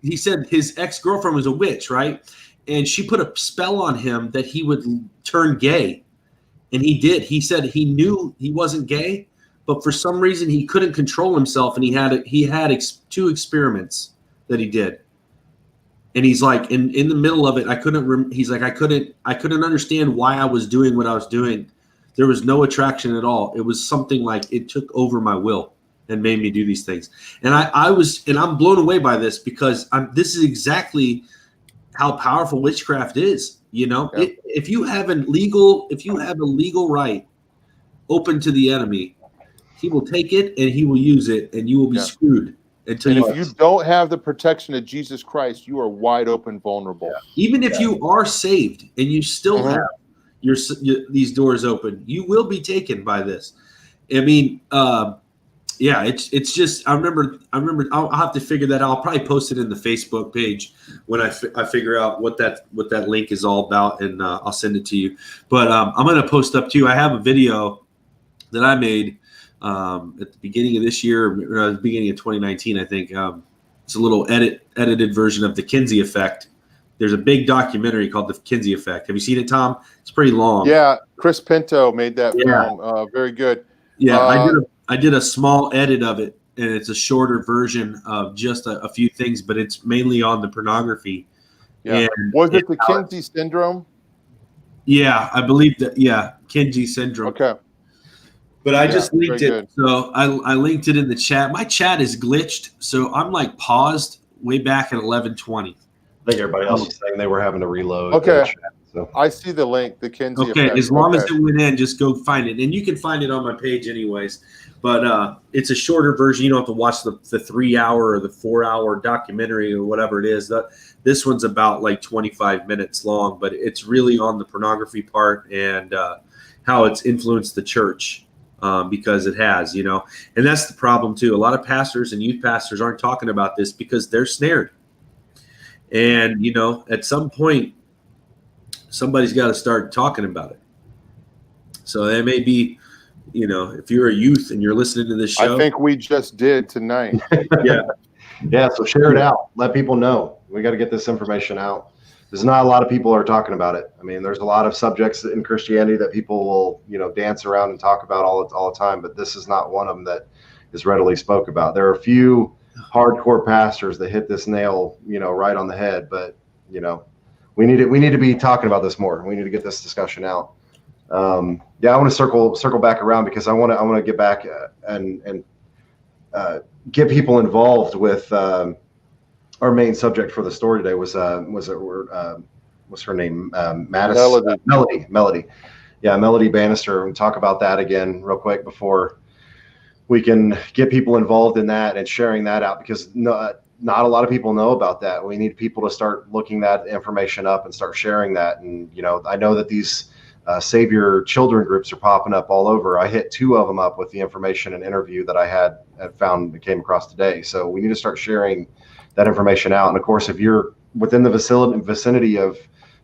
he said his ex-girlfriend was a witch, right? And she put a spell on him that he would turn gay. And he did. He said he knew he wasn't gay, but for some reason he couldn't control himself, and he had two experiments that he did. And he's like, in the middle of it, I couldn't understand why I was doing what I was doing. There was no attraction at all. It was something like it took over my will and made me do these things. And I'm blown away by this, because this is exactly how powerful witchcraft is. If you have a legal right open to the enemy, he will take it and he will use it, and you will be screwed. If you don't have the protection of Jesus Christ, you are wide open, vulnerable. Even if you are saved and you still have these doors open, you will be taken by this. I mean, yeah, it's just I remember I'll have to figure that out. I'll probably post it in the Facebook page when I figure out what that link is all about, and I'll send it to you. But I'm going to post up too. I have a video that I made at the beginning of this year, or the beginning of 2019, I think. It's a little edited version of the Kinsey Effect. There's a big documentary called The Kinsey Effect. Have you seen it, Tom? It's pretty long. Yeah, Chris Pinto made that film. Very good. Yeah, I did a small edit of it, and it's a shorter version of just a few things, but it's mainly on the pornography. Yeah. And was it the Kinsey syndrome? Yeah, I believe that. Yeah, Kinsey syndrome. Okay. But I just linked it. So I linked it in the chat. My chat is glitched, so I'm like paused way back at 11:20. I think everybody else was saying they were having to reload. Okay. Chat, so. I see the link, the Kinsey Okay, effect. as long as it went in, just go find it. And you can find it on my page anyways. But it's a shorter version. You don't have to watch the 3-hour or the 4-hour documentary or whatever it is. This one's about like 25 minutes long, but it's really on the pornography part and how it's influenced the church because it has, And that's the problem too. A lot of pastors and youth pastors aren't talking about this because they're snared. And, at some point, somebody's got to start talking about it. So there may be, if you're a youth and you're listening to this show. I think we just did tonight. Yeah. Yeah. So share it out. Let people know. We got to get this information out. There's not a lot of people are talking about it. I mean, there's a lot of subjects in Christianity that people will, dance around and talk about all the time, but this is not one of them that is readily spoke about. There are a few hardcore pastors that hit this nail, right on the head, but, we need to be talking about this more. We need to get this discussion out. I want to circle back around because I want to get back and get people involved with our main subject for the story today was what's her name? Melody. Yeah, Melanie Bannister. We'll talk about that again real quick before we can get people involved in that and sharing that out because not a lot of people know about that. We need people to start looking that information up and start sharing that. And, I know that these Savior children groups are popping up all over. I hit 2 of them up with the information and interview that I had came across today. So we need to start sharing that information out. And of course, if you're within the vicinity of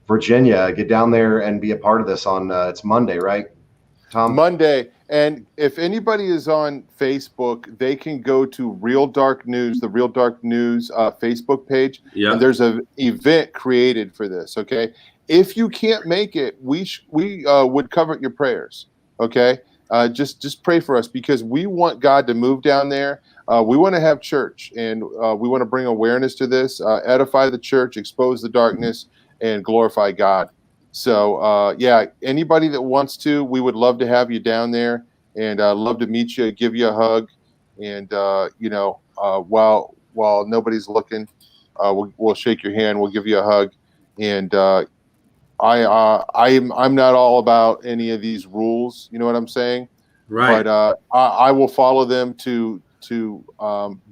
Virginia, get down there and be a part of this on, it's Monday, right, Tom? Monday. And if anybody is on Facebook, they can go to Real Dark News, the Real Dark News Facebook page. Yeah. And there's an event created for this. Okay. If you can't make it, we would covet your prayers. Okay. Just pray for us because we want God to move down there. We want to have church and we want to bring awareness to this, edify the church, expose the darkness, and glorify God. So, anybody that wants to, we would love to have you down there and love to meet you, give you a hug. And, while nobody's looking, we'll shake your hand. We'll give you a hug. And I'm not all about any of these rules. You know what I'm saying? Right. But I will follow them to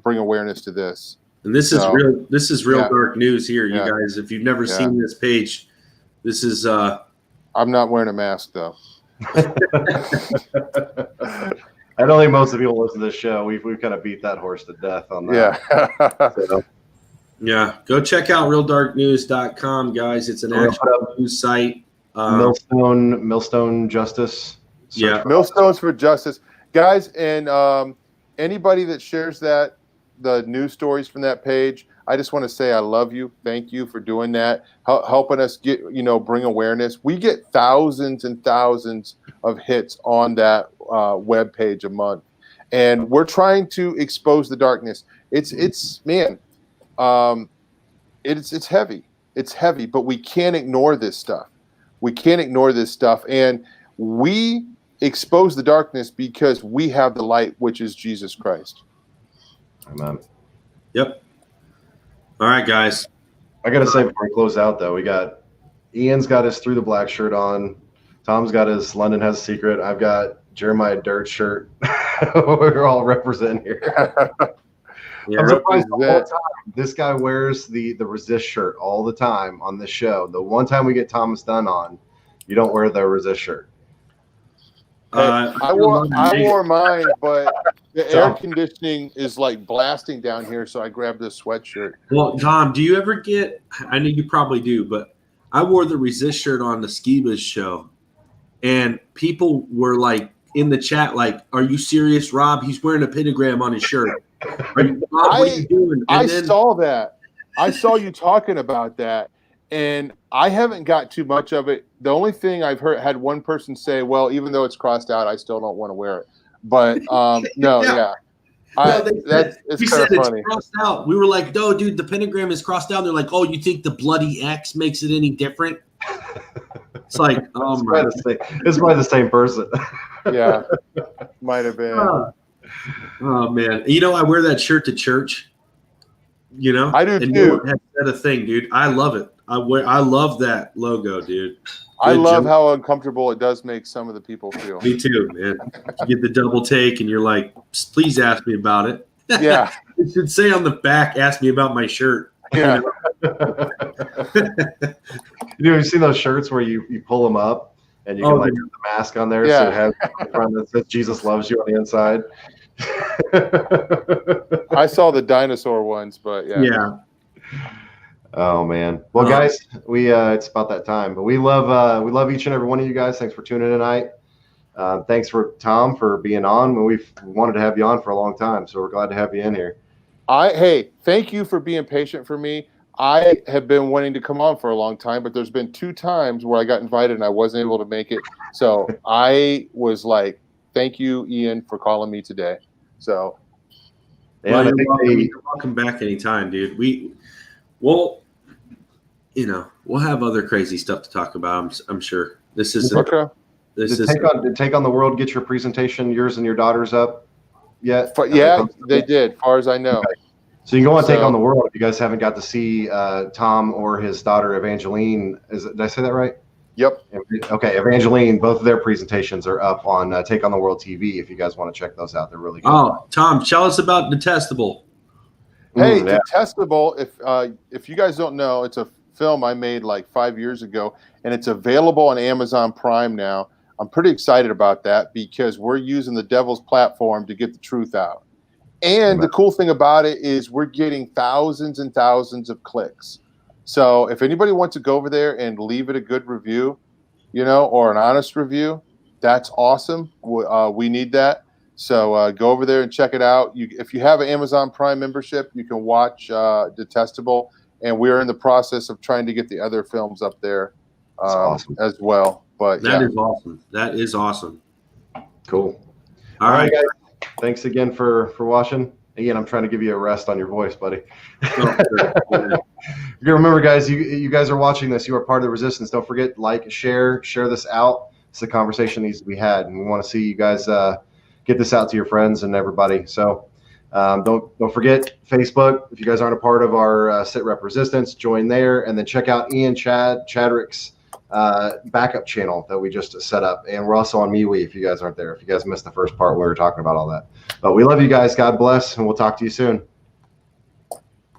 bring awareness to this. And this is real dark news here, you guys. If you've never seen this page, this is I'm not wearing a mask though. I don't think most of the people listen to this show. We've kind of beat that horse to death on that. Yeah. So. Yeah. Go check out realdarknews.com, guys. It's an actual news site. Millstone Justice. Yeah. Millstones for Justice. Guys, and anybody that shares the news stories from that page, I just want to say I love you. Thank you for doing that, helping us bring awareness. We get thousands and thousands of hits on that web page a month, and we're trying to expose the darkness. It's heavy. It's heavy, but we can't ignore this stuff. And we expose the darkness because we have the light, which is Jesus Christ. Amen. Yep. All right, guys. I got to say before we close out, though, Ian's got his Through the Black shirt on. Tom's got his London Has a Secret. I've got Jeremiah Dirt shirt. We're all representing here. I'm surprised the whole time. This guy wears the Resist shirt all the time on this show. The one time we get Thomas Dunn on, you don't wear the Resist shirt. I wore mine, but the air Tom. conditioning is like blasting down here, so I grabbed this sweatshirt. Well, Tom, do you ever get? I know you probably do, but I wore the Resist shirt on the Skiba's show, and people were like in the chat, like, "Are you serious, Rob? He's wearing a pentagram on his shirt. Are you, Rob, what are you doing?" I saw that. I saw you talking about that, and I haven't got too much of it. The only thing I've had one person say, "Well, even though it's crossed out, I still don't want to wear it." But no, yeah. It's kind of funny. It's crossed out. We were like, "No, dude, the pentagram is crossed out." They're like, "Oh, you think the bloody X makes it any different?" It's like, oh my! It's probably the same person. Yeah, might have been. Oh man, I wear that shirt to church. I do and too. No one has said a thing, dude. I love it. I love that logo, dude. I love how uncomfortable it does make some of the people feel. Me too, man. You get the double take, and you're like, "Please ask me about it." Yeah, it should say on the back, "Ask me about my shirt." Yeah. You've seen those shirts where you pull them up and you can put the mask on there, so it has the front that says "Jesus loves you" on the inside. I saw the dinosaur ones, but yeah. Oh man. Well, guys, we it's about that time, but we love each and every one of you guys. Thanks for tuning in tonight. Thanks for Tom for being on. We've wanted to have you on for a long time, so we're glad to have you in here. Hey, thank you for being patient for me. I have been wanting to come on for a long time, but there's been 2 times where I got invited and I wasn't able to make it. So I was like, thank you, Ian, for calling me today. So yeah, you're welcome back anytime, dude. We'll have other crazy stuff to talk about. I'm sure. This is okay. Did Take on the World get your presentation, yours and your daughter's up yet? Yeah, they did, as far as I know. Okay. So you can go on Take on the World if you guys haven't got to see Tom or his daughter Evangeline. Did I say that right? Yep. Okay, Evangeline, both of their presentations are up on Take on the World TV if you guys want to check those out. They're really good. Oh, Tom, tell us about Detestable. Hey, Detestable, if you guys don't know, it's a film I made like 5 years ago, and it's available on Amazon Prime now. I'm pretty excited about that because we're using the devil's platform to get the truth out. And the cool thing about it is we're getting thousands and thousands of clicks. So if anybody wants to go over there and leave it a good review, or an honest review, that's awesome. We need that. So go over there and check it out. If you have an Amazon Prime membership, you can watch Detestable. And we're in the process of trying to get the other films up there awesome. As well. But that is awesome. That is awesome. Cool. All right, guys. Thanks again for watching. Again, I'm trying to give you a rest on your voice, buddy. You remember, guys, you guys are watching this. You are part of the resistance. Don't forget, share this out. It's a conversation needs to be had, and we want to see you guys get this out to your friends and everybody. So don't forget Facebook. If you guys aren't a part of our SITREP resistance, join there, and then check out Ian Chadrick's backup channel that we just set up, and we're also on MeWe if you guys aren't there. If you guys missed the first part, we were talking about all that. But we love you guys. God bless, and we'll talk to you soon.